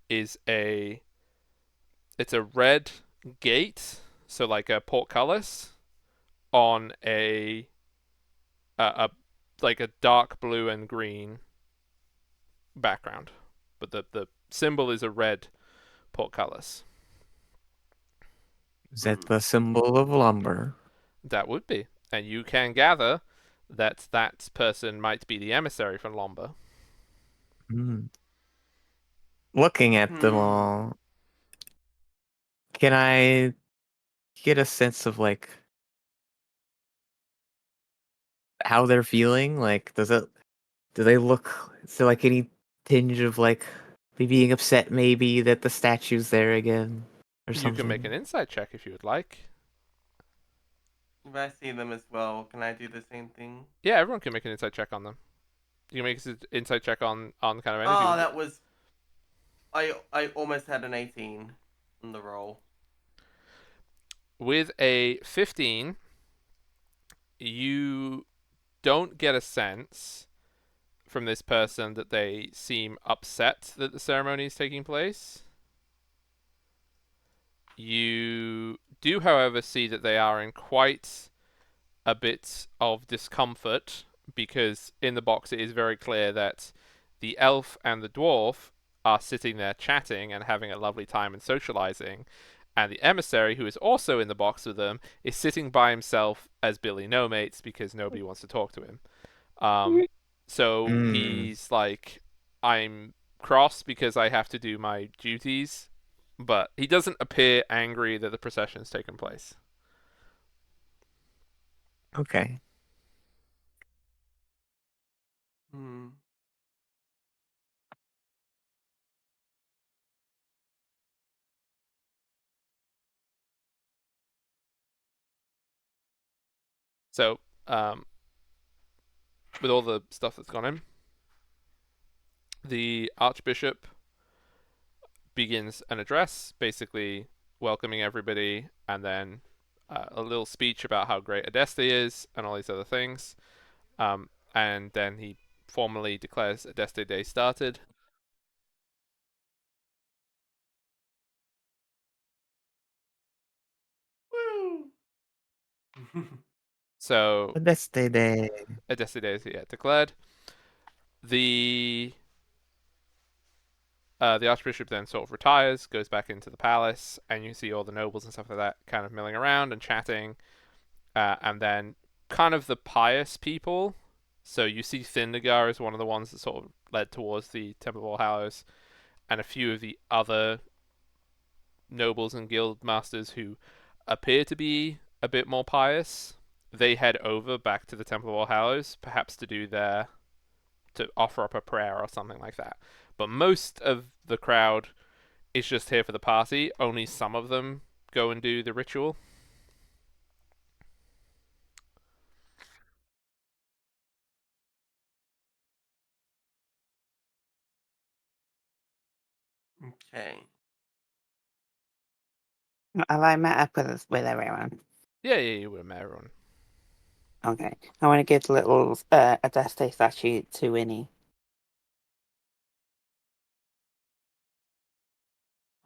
is it's a red gate, so like a portcullis on a like a dark blue and green background, but the symbol is a red portcullis. Is that the symbol of lumber? That would be, and you can gather that that person might be the emissary from Lomba. Hmm. Looking at them all, can I get a sense of like how they're feeling? Like, do they look? Is there like any tinge of like they being upset, maybe that the statue's there again, or You can make something? an insight check if you would like. If I see them as well, can I do the same thing? Yeah, everyone can make an insight check on them. You can make an insight check on kind of energy. Oh, that was. I almost had an 18 on the roll. With a 15, you don't get a sense from this person that they seem upset that the ceremony is taking place. You do, however, see that they are in quite a bit of discomfort because in the box it is very clear that the elf and the dwarf are sitting there chatting and having a lovely time and socializing, and the emissary, who is also in the box with them, is sitting by himself as Billy No Mates because nobody wants to talk to him. So Hmm. he's like, I'm cross because I have to do my duties, but he doesn't appear angry that the procession has taken place. Okay. Hmm. So, with all the stuff that's gone in, the Archbishop begins an address, basically welcoming everybody, and then a little speech about how great Adeste is and all these other things. And then he formally declares Adeste Day started. Woo! So Let's stay there. Adeste Day is declared. The the Archbishop then sort of retires, goes back into the palace, and you see all the nobles and stuff like that kind of milling around and chatting. And then kind of the pious people. So you see Thindagar is one of the ones that sort of led towards the Temple of All Hallows, and a few of the other nobles and guild masters who appear to be a bit more pious. They head over back to the Temple of All Hallows, perhaps to offer up a prayer or something like that. But most of the crowd is just here for the party. Only some of them go and do the ritual. Okay. Have I met up with everyone? Yeah, you would have met everyone. Okay. I want to give the little Adeste statue to Winnie.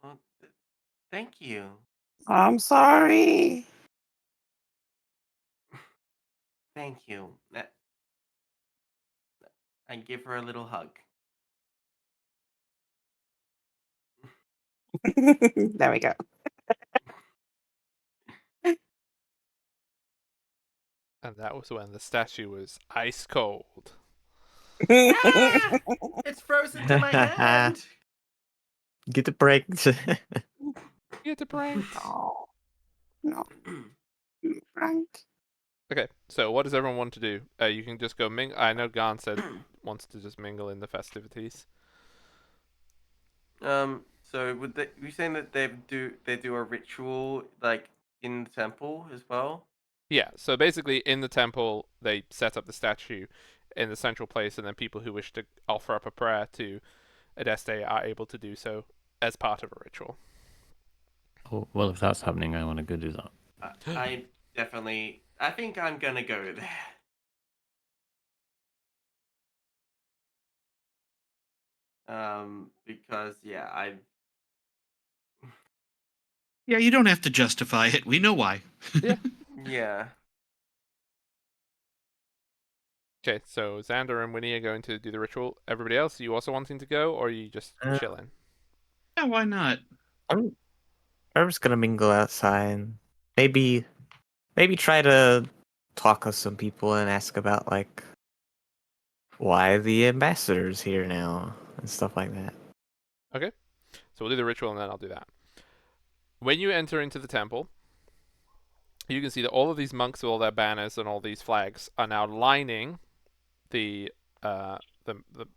Well, thank you. I'm sorry. Thank you. I give her a little hug. There we go. And that was when the statue was ice cold. Ah! It's frozen to my hand. Get a break. Get a pranked. Oh, no, right. Okay, so what does everyone want to do? You can just go mingle. I know Garn said wants to just mingle in the festivities. So would they? You saying that they do a ritual like in the temple as well? Yeah, so basically in the temple, they set up the statue in the central place, and then people who wish to offer up a prayer to Adeste are able to do so as part of a ritual. Oh, well, if that's happening, I want to go do that. I definitely. I think I'm gonna go there. Because yeah, Yeah, you don't have to justify it. We know why. Yeah. yeah. Okay, so Xander and Winnie are going to do the ritual. Everybody else, are you also wanting to go, or are you just chilling? Yeah, why not? I'm just gonna mingle outside. Maybe try to talk with some people and ask about like why the ambassador's here now and stuff like that. Okay, so we'll do the ritual and then I'll do that. When you enter into the temple, you can see that all of these monks with all their banners and all these flags are now lining the the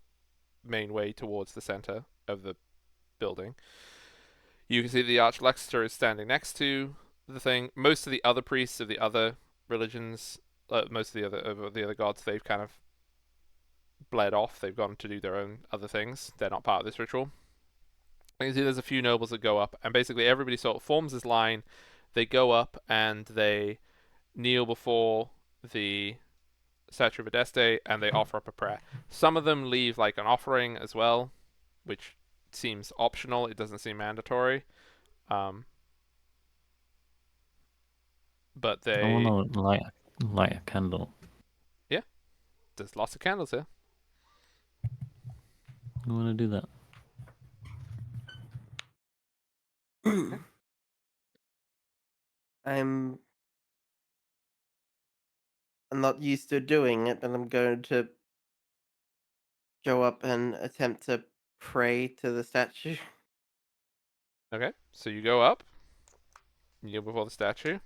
main way towards the center of the building. You can see the Archlexitor is standing next to the thing. Most of the other priests of the other religions, most of the other gods, they've kind of bled off. They've gone to do their own other things. They're not part of this ritual. You can see there's a few nobles that go up, and basically everybody sort of forms this line. They go up and they kneel before the statue of Adeste and they offer up a prayer. Some of them leave like an offering as well, which seems optional. It doesn't seem mandatory. Um, but I they, want to light a candle. yeah, there's lots of candles here. I want to do that. I'm not used to doing it, but I'm going to go up and attempt to pray to the statue. Okay, so you go up, you kneel before the statue.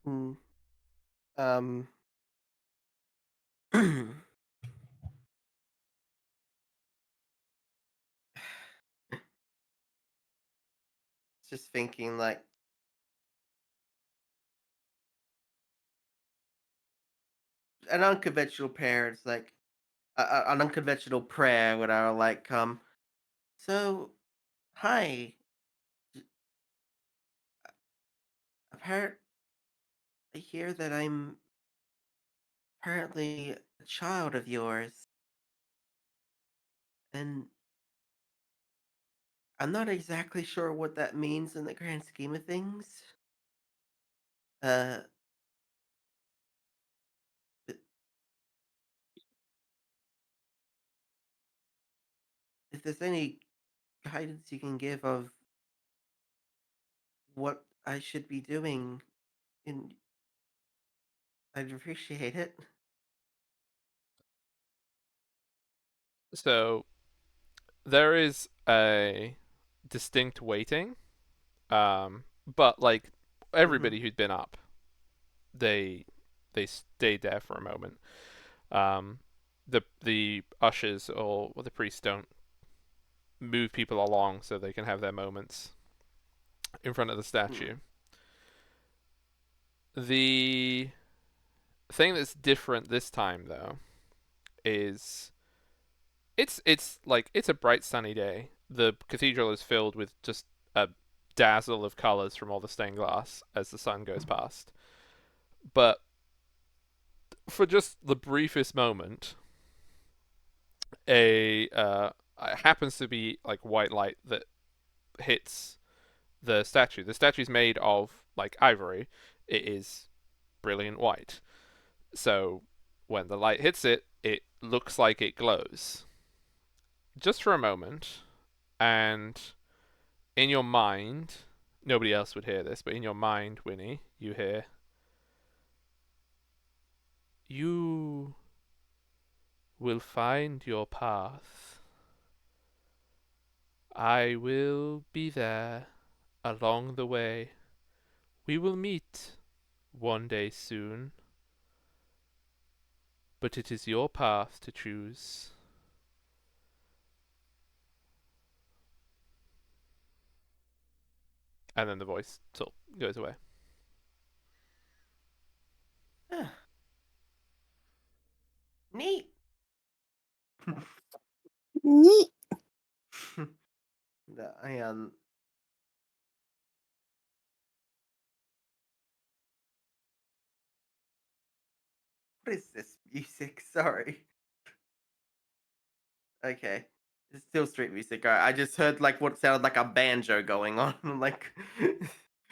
Hmm. Um. Just thinking like an unconventional prayer. It's like an unconventional prayer when I like So, hi. Apparent. I hear that I'm apparently a child of yours, and I'm not exactly sure what that means in the grand scheme of things. Uh, but if there's any guidance you can give of what I should be doing, in I'd appreciate it. So there is a distinct waiting, but like Mm-hmm. everybody who's been up, they they stayed there for a moment. Um, the ushers or the priests don't move people along so they can have their moments in front of the Hmm. statue. The thing that's different this time though is it's like it's a bright sunny day. The cathedral is filled with just a dazzle of colors from all the stained glass as the sun goes past. But for just the briefest moment, a it happens to be like white light that hits the statue. The statue's made of like ivory. It is brilliant white. So when the light hits it, it looks like it glows. just for a moment, and in your mind, nobody else would hear this, but in your mind, Winnie, you hear, "You will find your path. I will be there along the way. We will meet one day soon, but it is your path to choose." And then the voice sort of goes away. Neat. Neat. I What is this music? Sorry. Okay. It's still street music. I just heard like what sounded like a banjo going on. Like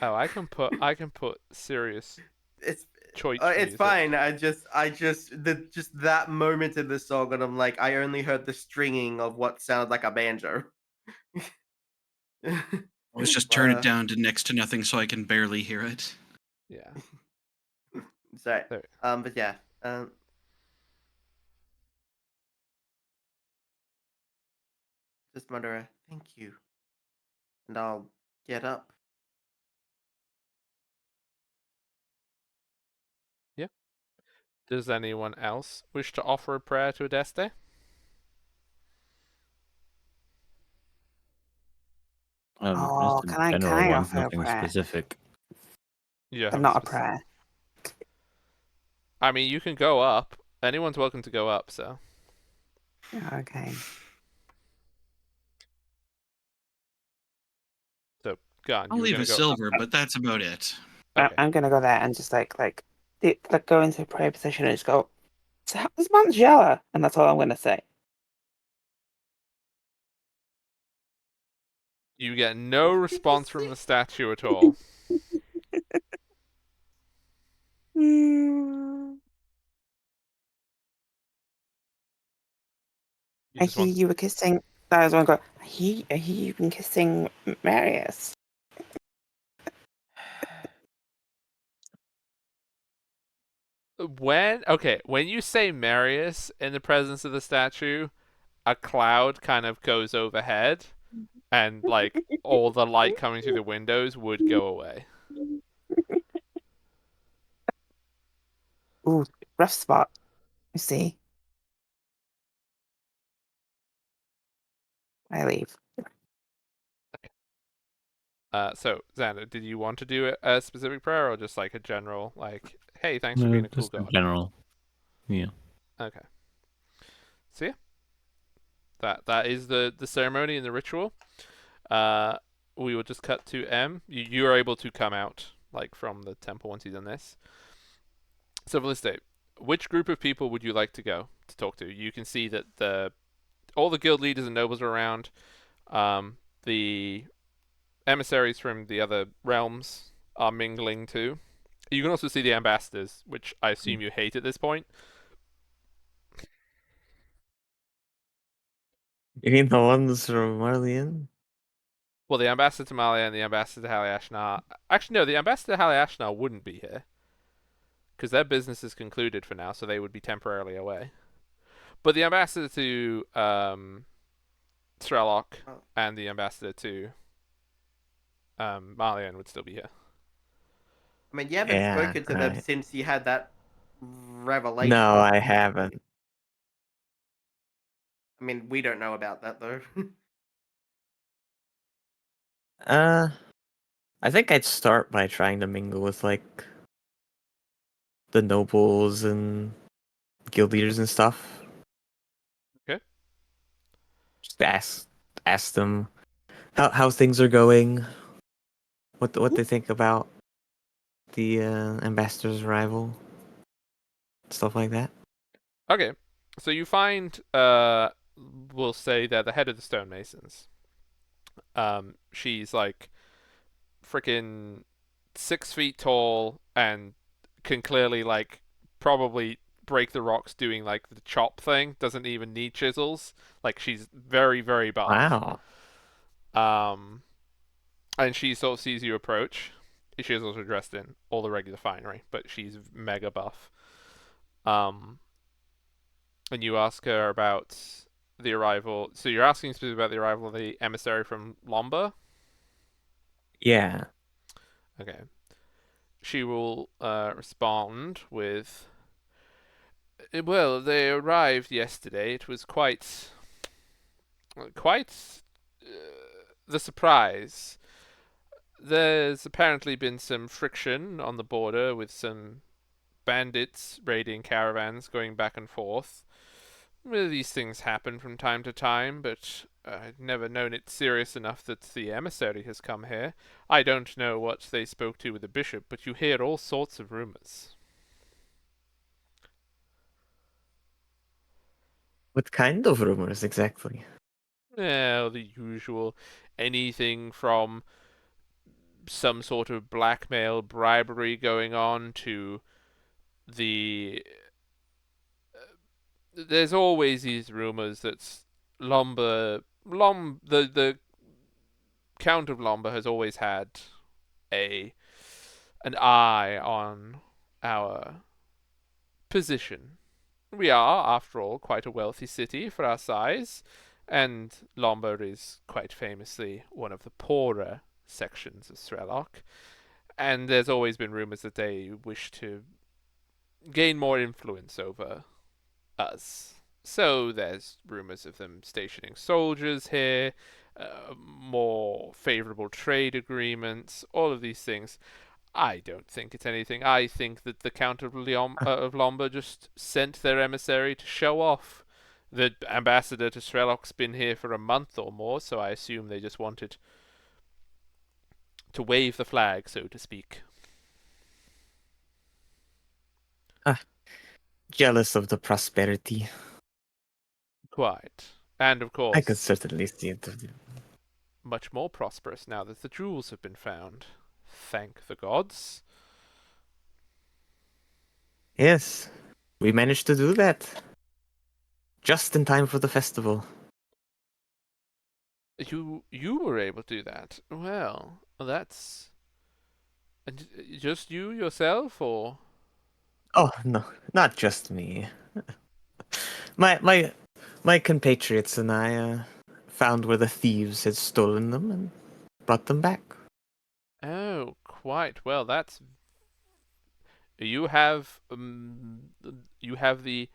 Oh, I can put serious it's choich it's music. fine. Just that moment in the song, and I'm like, I only heard the stringing of what sounded like a banjo. Let's just But turn it down to next to nothing so I can barely hear it. Yeah. sorry. There. But yeah. Just mutter a thank you, and I'll get up. Yeah. Does anyone else wish to offer a prayer to Adeste? Oh, Just a can general I one, offer a nothing prayer? specific. You But have a not a specific. prayer. I mean, you can go up. Anyone's welcome to go up. So. Okay. So, Gun, I'll you were leave gonna a go. silver, but that's about it. Okay. I'm gonna go there and just go into a prayer position and just go, "So how's Mount Jella?" And that's all I'm gonna say. You get no What did you response from say? the statue at all. You I just hear want. you were kissing. I was gonna go. I hear you've been kissing Marius. When you say Marius in the presence of the statue, a cloud kind of goes overhead, and like all the light coming through the windows would go away. Ooh, rough spot. You see, I leave. So Xander, did you want to do a specific prayer or just like a general, like, hey, thanks for being a cool Just in god? general. Yeah. Okay. So yeah, that is the ceremony and the ritual. Uh, we will just cut to M. You are able to come out like from the temple once you've done this. So for this day, which group of people would you like to go to talk to? You can see that all the guild leaders and nobles are around. The emissaries from the other realms are mingling too. You can also see the ambassadors, which I assume you hate at this point. You mean the ones from Marlian? Well, the ambassador to Malia and the ambassador to Haliashnar. Actually, no, the ambassador to Haliashnar wouldn't be here because their business is concluded for now, so they would be temporarily away. But the ambassador to Strelok Oh, and the ambassador to Marlian would still be here. I mean, you haven't Yeah, spoken to them right. since you had that No, revelation. I haven't. I mean, we don't know about that though. Uh, I think I'd start by trying to mingle with like the nobles and guild leaders and stuff. Okay. Just ask them how things are going, what they think about the ambassador's arrival, stuff like that. Okay. So you find, we'll say they're the head of the stonemasons. She's like freaking 6 feet tall and can clearly like probably break the rocks doing like the chop thing. Doesn't even need chisels. Like she's very very buff. Wow. Um, and she sort of sees you approach. She is also dressed in all the regular finery, but she's mega buff. Um, and you ask her about the arrival. So you're asking specifically about the arrival of the emissary from Lomba. Yeah. Okay. She will respond with, well, they arrived yesterday. It was quite the surprise. There's apparently been some friction on the border with some bandits raiding caravans going back and forth. Well, these things happen from time to time, but I've never known it serious enough that the emissary has come here. I don't know what they spoke to with the bishop, but you hear all sorts of rumors. What kind of rumors exactly? Well, the usual. Anything from some sort of blackmail, bribery going on to the. There's always these rumors that the Count of Lomba has always had a an eye on our position. We are, after all, quite a wealthy city for our size, and Lomba is quite famously one of the poorer sections of Srelok. And there's always been rumors that they wish to gain more influence over us. So there's rumors of them stationing soldiers here, more favorable trade agreements, all of these things. I don't think it's anything. I think that the Count of Lomba just sent their emissary to show off. The ambassador to Srelok's been here for a month or more, so I assume they just wanted to wave the flag, so to speak. Jealous of the prosperity. Quite. And of I could course, certainly see it. much more prosperous now that the jewels have been found. Thank the gods. Yes, we managed to do that. Just in time for the festival. You were able to do that. Well, that's. And just you yourself, or? Oh no, not just me. My compatriots and I found where the thieves had stolen them and brought them back. Oh, quite well. That's you have the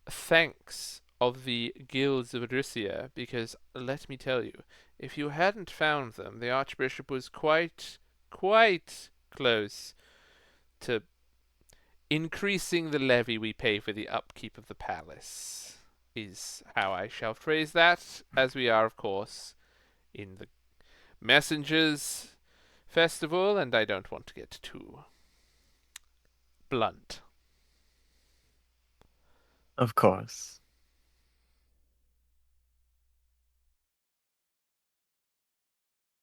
thanks of the guilds of Odyssia, because let me tell you, if you hadn't found them, the Archbishop was quite close to increasing the levy we pay for the upkeep of the palace, is how I shall phrase that, as we are, of course, in the Messengers Festival, and I don't want to get too blunt. Of course.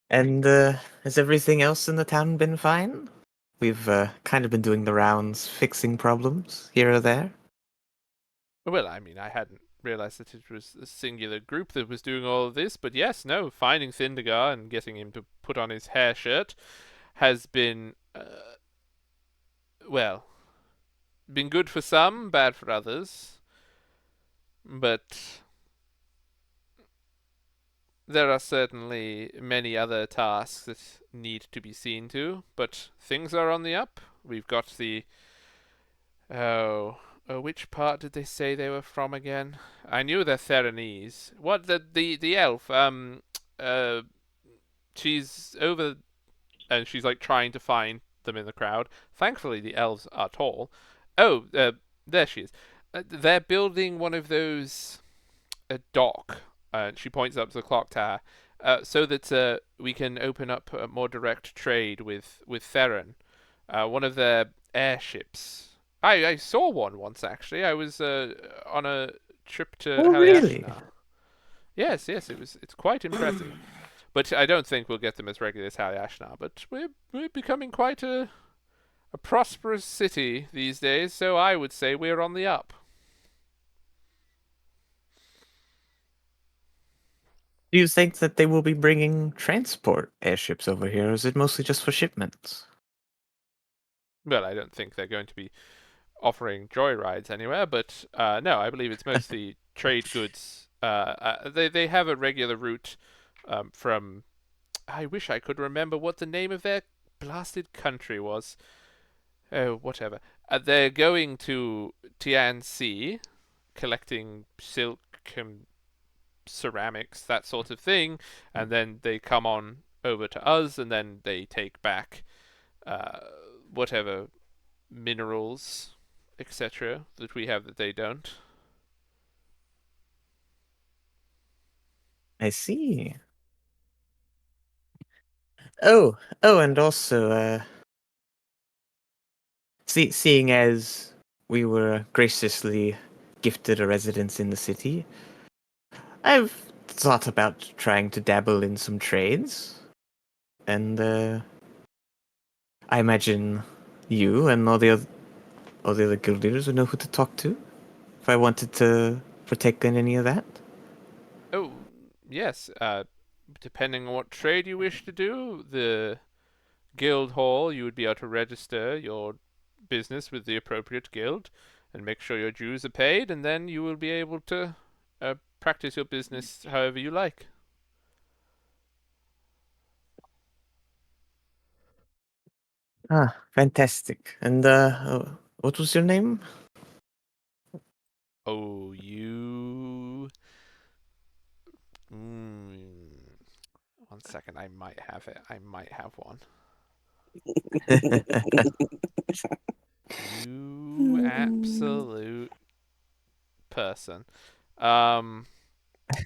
And has everything else in the town been fine? We've kind of been doing the rounds, fixing problems here or there. Well, I mean, I hadn't realized that it was a singular group that was doing all of this, but yes, no, finding Thindagar and getting him to put on his hair shirt has been, well, been good for some, bad for others. But there are certainly many other tasks that need to be seen to, but things are on the up. We've got the. Which part did they say they were from again? I knew they're Theranese. What the elf? She's over, and she's like trying to find them in the crowd. Thankfully, the elves are tall. Oh, there she is. They're building one of those a dock. She points up to the clock tower, so that we can open up a more direct trade with Theron. One of their airships. I saw one once actually. I was on a trip to Oh, really? Haliashna. Yes, it's quite impressive. But I don't think we'll get them as regular as Haliashna. But we're becoming quite a a prosperous city these days, so I would say we're on the up. Do you think that they will be bringing transport airships over here, or is it mostly just for shipments? Well, I don't think they're going to be offering joyrides anywhere, but no, I believe it's mostly trade goods. They have a regular route from. I wish I could remember what the name of their blasted country was. Oh, whatever. They're going to Tianxi, collecting silk and ceramics, that sort of thing, and then they come on over to us, and then they take back uh, whatever minerals, etc., that we have that they don't. I see. Oh, and also, seeing as we were graciously gifted a residence in the city, I've thought about trying to dabble in some trades, and I imagine you and all the other guild leaders would know who to talk to if I wanted to partake in any of that. Oh, yes. Depending on what trade you wish to do, the guild hall, you would be able to register your business with the appropriate guild and make sure your dues are paid, and then you will be able to practice your business however you like. Ah, fantastic. And what was your name? Oh, you. Mm, 1 second, I might have it. I might have one. You absolute person.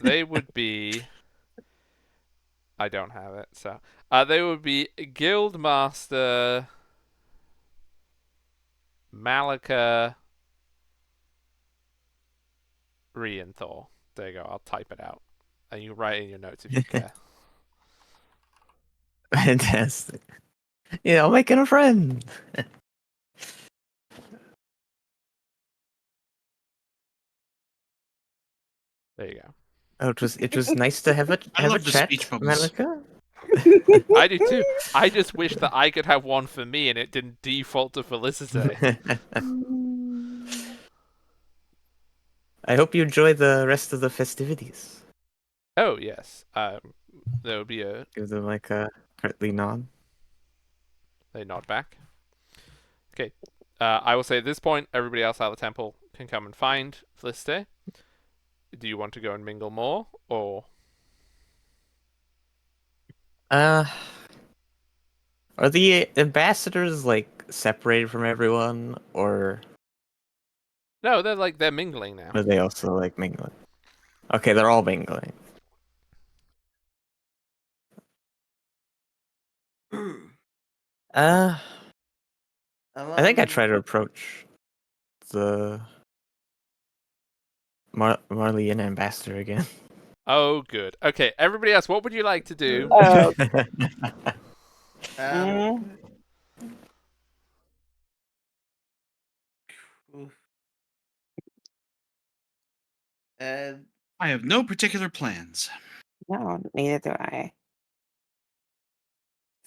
They would be. I don't have it, so they would be Guildmaster Malika Rienthal. There you go. I'll type it out, and you write in your notes if you care. Fantastic. Yeah, I'm making a friend. There you go. Oh, it was nice to have I a love the chat, speech bubbles. Malika. I do too. I just wish that I could have one for me and it didn't default to Felicity. I hope you enjoy the rest of the festivities. Oh yes. There would be a. Give them like a heartly nod. They nod back. Okay. I will say at this point, everybody else out of the temple can come and find Felicity. Do you want to go and mingle more, or Uh, are the ambassadors like separated from everyone, or no? They're mingling now. are they also like mingling? Okay, they're all mingling. Uh, I think I try to approach the Marleyan ambassador again. Oh, good. Okay, everybody else, what would you like to do? Um, oof. And I have no particular plans. No, neither do I.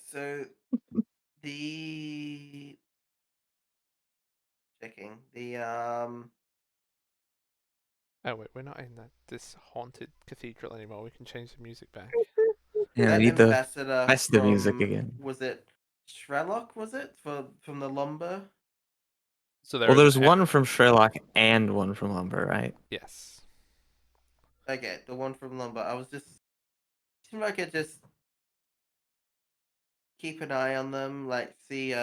so the checking the Oh wait, we're not in this haunted cathedral anymore. We can change the music back. Yeah, I that need the ambassador festive music from again. was it Shrellock, was it from the lumber? So there Well, is there's one from Sherlock and one from Lumber, right? Yes. Okay, the one from lumber. I was just seemed like I just keep an eye on them, like see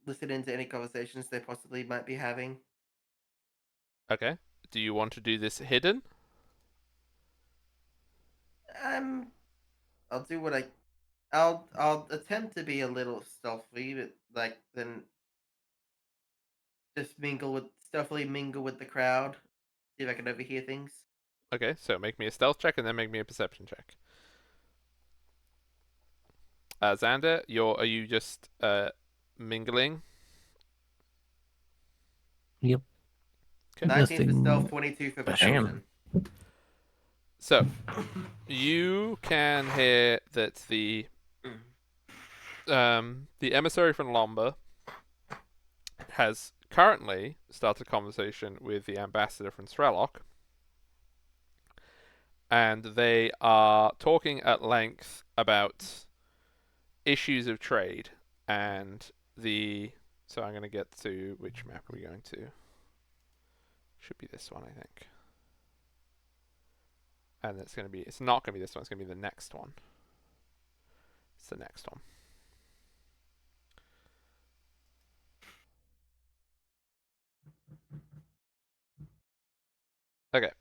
listen into any conversations they possibly might be having. Okay. Do you want to do this hidden? Um, I'll do what I'll attempt to be a little stealthy, but like then just stealthily mingle with the crowd. See if I can overhear things. Okay, so make me a stealth check and then make me a perception check. Xander, are you just mingling. Yep. Okay. 19 for stealth, Nothing 22 for special. perception. So you can hear that the emissary from Lomba has currently started a conversation with the ambassador from Strelok, and they are talking at length about issues of trade and the. So I'm going to get to which map are we going to? Should be this one, I think. And it's going to be. It's not going to be this one. It's going to be the next one. It's the next one. Okay,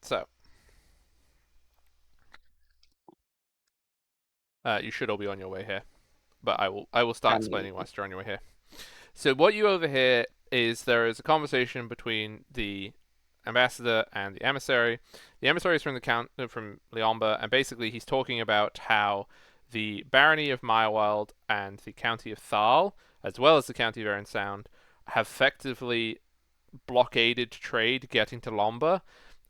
so you should all be on your way here, but I will start explaining whilst you're on your way here. So what you overhear is there is a conversation between the ambassador and the emissary. The emissary is from the count from Leomba, and basically he's talking about how the barony of Meyerwald and the county of Thal, as well as the county of Erin Sound, have effectively blockaded trade getting to Lomba,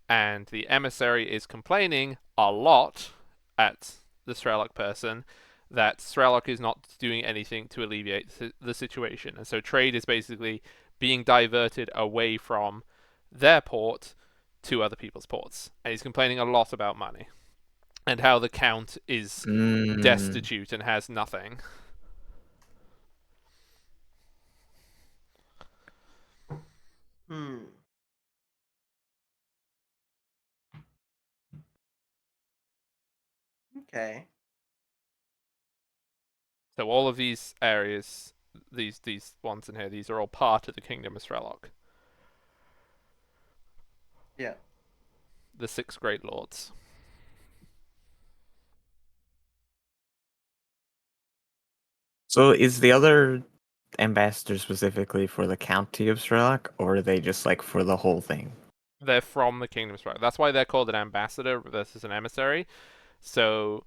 and the emissary is complaining a lot at the Strelok person that Strelok is not doing anything to alleviate the situation, and so trade is basically being diverted away from their port to other people's ports, and he's complaining a lot about money and how the count is destitute and has nothing. Okay. So all of these areas, these ones in here, these are all part of the Kingdom of Strelok. Yeah. The six great lords. So is the other ambassador specifically for the county of Strelok, or are they just like for the whole thing? They're from the Kingdom of Strelok. That's why they're called an ambassador versus an emissary. So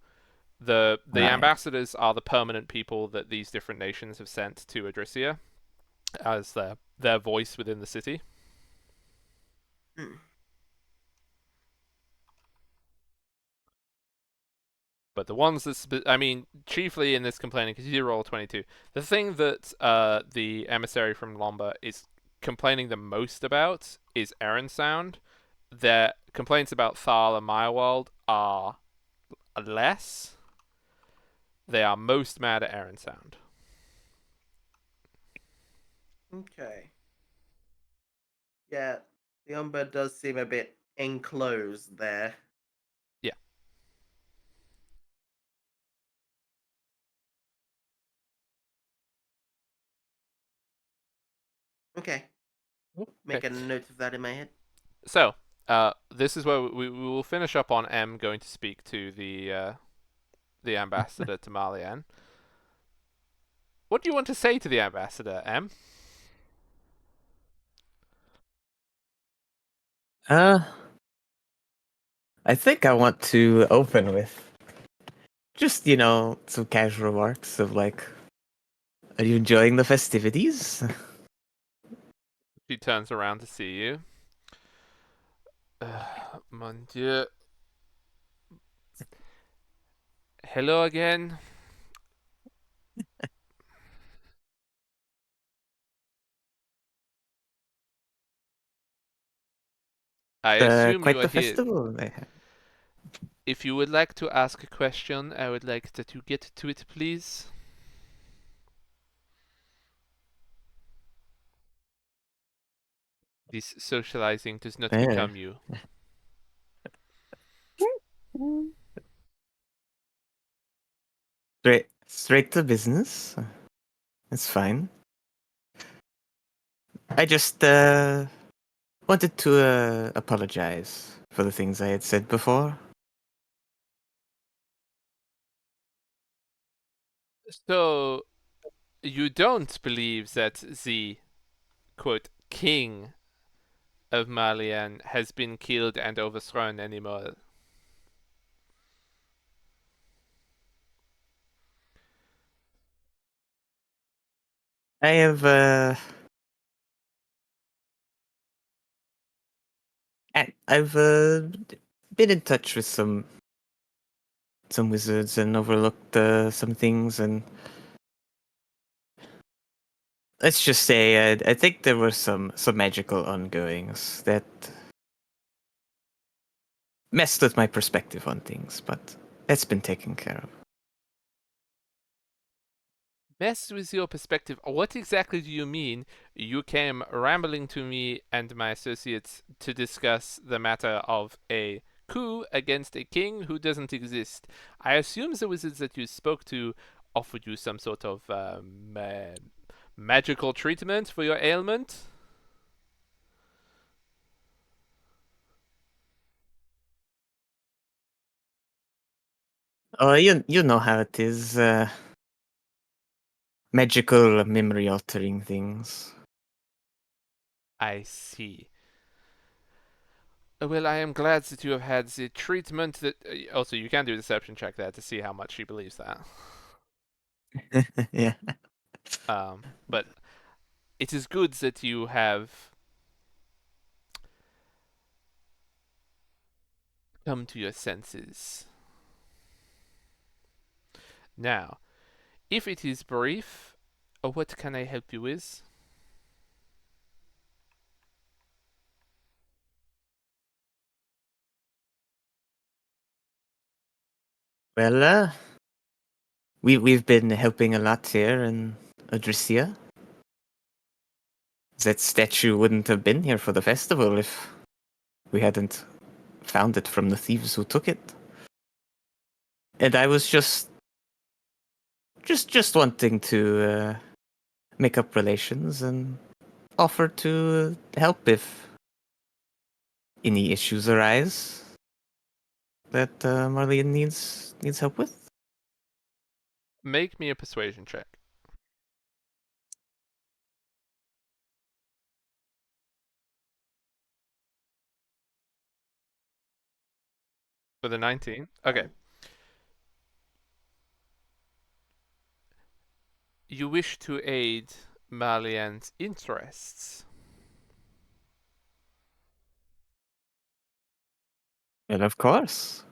the Right. ambassadors are the permanent people that these different nations have sent to Adrisia as their voice within the city. But the ones that, I mean, chiefly in this complaining, because you did roll 22, the thing that the emissary from Lomba is complaining the most about is Erin Sound. Their complaints about Thal and Meyerwald are less. They are most mad at Erin Sound. Okay. Yeah, the Umber does seem a bit enclosed there. Yeah. Okay. Make Okay. a note of that in my head. So, this is where we will finish up on M going to speak to the ambassador to Malian. What do you want to say to the ambassador, M? I think I want to open with just, some casual remarks of like, are you enjoying the festivities? She turns around to see you. Mon Dieu. Hello again. I assume you Quite are the here. festival they have. If you would like to ask a question, I would like that you get to it, please. This socializing does not Yeah. become you. Straight to business. It's fine. I just wanted to apologize for the things I had said before. So, you don't believe that the, quote, king of Malian has been killed and overthrown anymore? I have I've been in touch with some wizards and overlooked some things, and let's just say I think there were some magical ongoings that messed with my perspective on things, but that's been taken care of. Messed with your perspective. What exactly do you mean? You came rambling to me and my associates to discuss the matter of a coup against a king who doesn't exist. I assume the wizards that you spoke to offered you some sort of magical treatment for your ailment. Oh, you know how it is. Magical memory altering things. I see. Well, I am glad that you have had the treatment that. Also, you can do a deception check there to see how much she believes that. Yeah. But it is good that you have come to your senses. Now, if it is brief, what can I help you with? Well, we've been helping a lot here in Adricia. That statue wouldn't have been here for the festival if we hadn't found it from the thieves who took it. And I was just wanting to make up relations and offer to help if any issues arise that Marlene needs help with. Make me a persuasion check. For the 19? Okay. You wish to aid Malian's interests. Well, of course.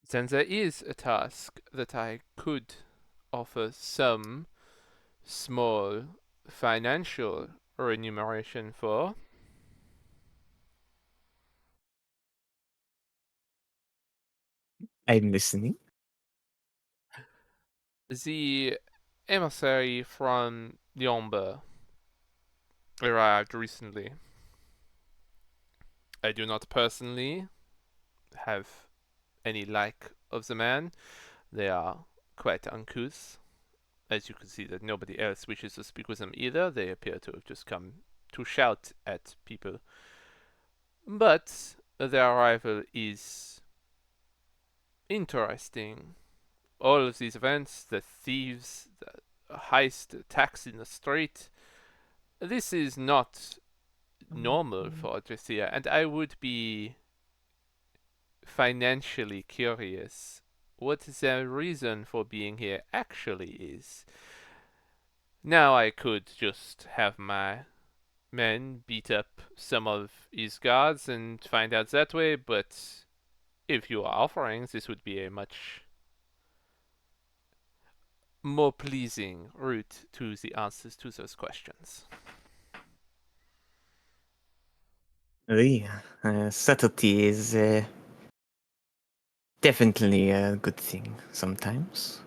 Then there is a task that I could offer some small financial remuneration for. I'm listening. The emissary from Lyombe arrived recently. I do not personally have any like of the man. They are quite uncouth. As you can see that nobody else wishes to speak with them either. They appear to have just come to shout at people. But their arrival is interesting. All of these events, the thieves, the heist, attacks in the street, this is not normal for Odysseus, and I would be financially curious what the reason for being here actually is. Now I could just have my men beat up some of his guards and find out that way, but if you are offering, this would be a much more pleasing route to the answers to those questions. Oui, subtlety is definitely a good thing sometimes.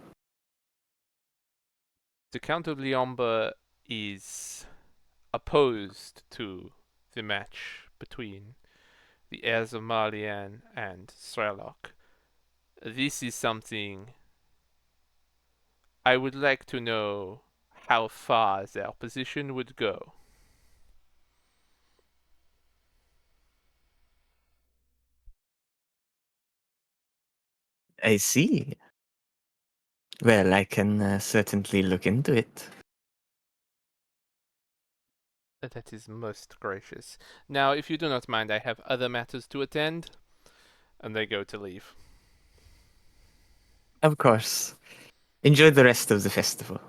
The Count of Liomba is opposed to the match between the heirs of Marlian and Sherlock. This is something I would like to know how far their position would go. I see. Well, I can certainly look into it. That is most gracious. Now, if you do not mind, I have other matters to attend, and they go to leave. Of course. Enjoy the rest of the festival.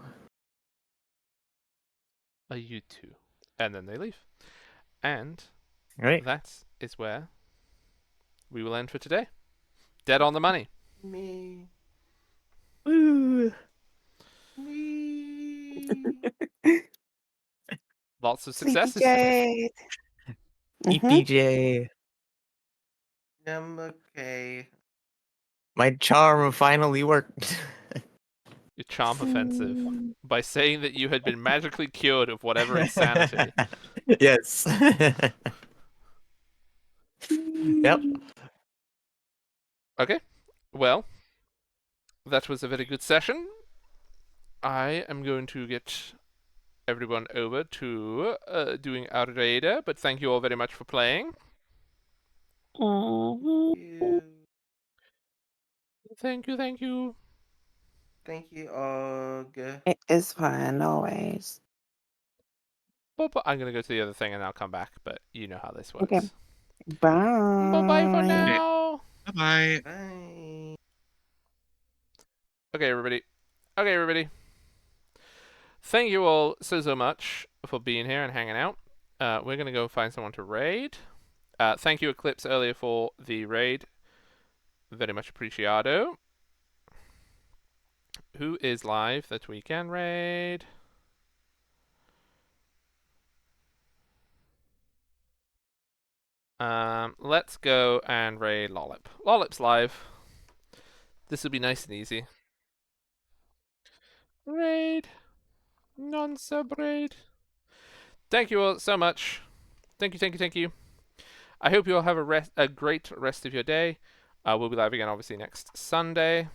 you two. And then they leave. And Right. that is where we will end for today. Dead on the money. Me. Woo. Me. Lots of Sleepy successes. Jade. EPJ. I'm okay. My charm finally worked. Your charm offensive. By saying that you had been magically cured of whatever insanity. Yes. Yep. Okay. Well, that was a very good session. I am going to get everyone over to doing our raid, but thank you all very much for playing. You. Thank you, thank you. Thank you, Og. It is fun, always. I'm going to go to the other thing and I'll come back, but you know how this works. Okay. Bye. Bye-bye for now. Bye-bye. Bye. Okay, everybody. Thank you all so much for being here and hanging out. We're going to go find someone to raid. Thank you, Eclipse, earlier for the raid. Very much appreciado. Who is live that we can raid? Let's go and raid Lollip. Lollip's live. This will be nice and easy. Raid. Non-sub raid. Thank you all so much. Thank you. I hope you all have a great rest of your day. We'll be live again, obviously, next Sunday.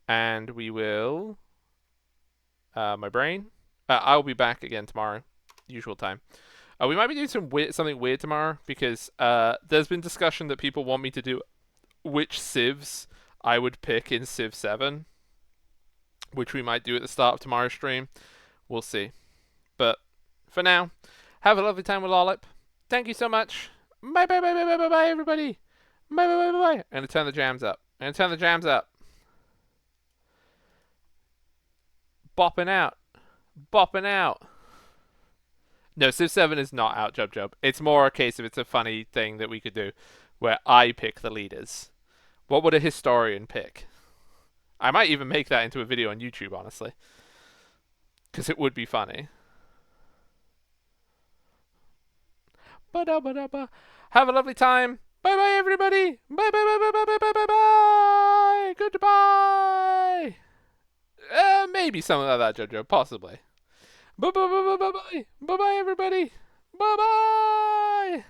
And we will... my brain? I'll be back again tomorrow. Usual time. We might be doing something weird tomorrow, because there's been discussion that people want me to do which civs I would pick in Civ 7, which we might do at the start of tomorrow's stream. We'll see. But for now, have a lovely time with Lollip. Thank you so much. Bye, everybody. Bye. I'm going to turn the jams up. Bopping out. No, Civ 7 is not out, Jub. It's more a case of it's a funny thing that we could do where I pick the leaders. What would a historian pick? I might even make that into a video on YouTube, honestly. Because it would be funny. Ba-da-ba-da-ba. Have a lovely time. Bye, everybody. Bye. Goodbye. Maybe something like that, Jojo. Possibly. Bye, everybody. Bye-bye.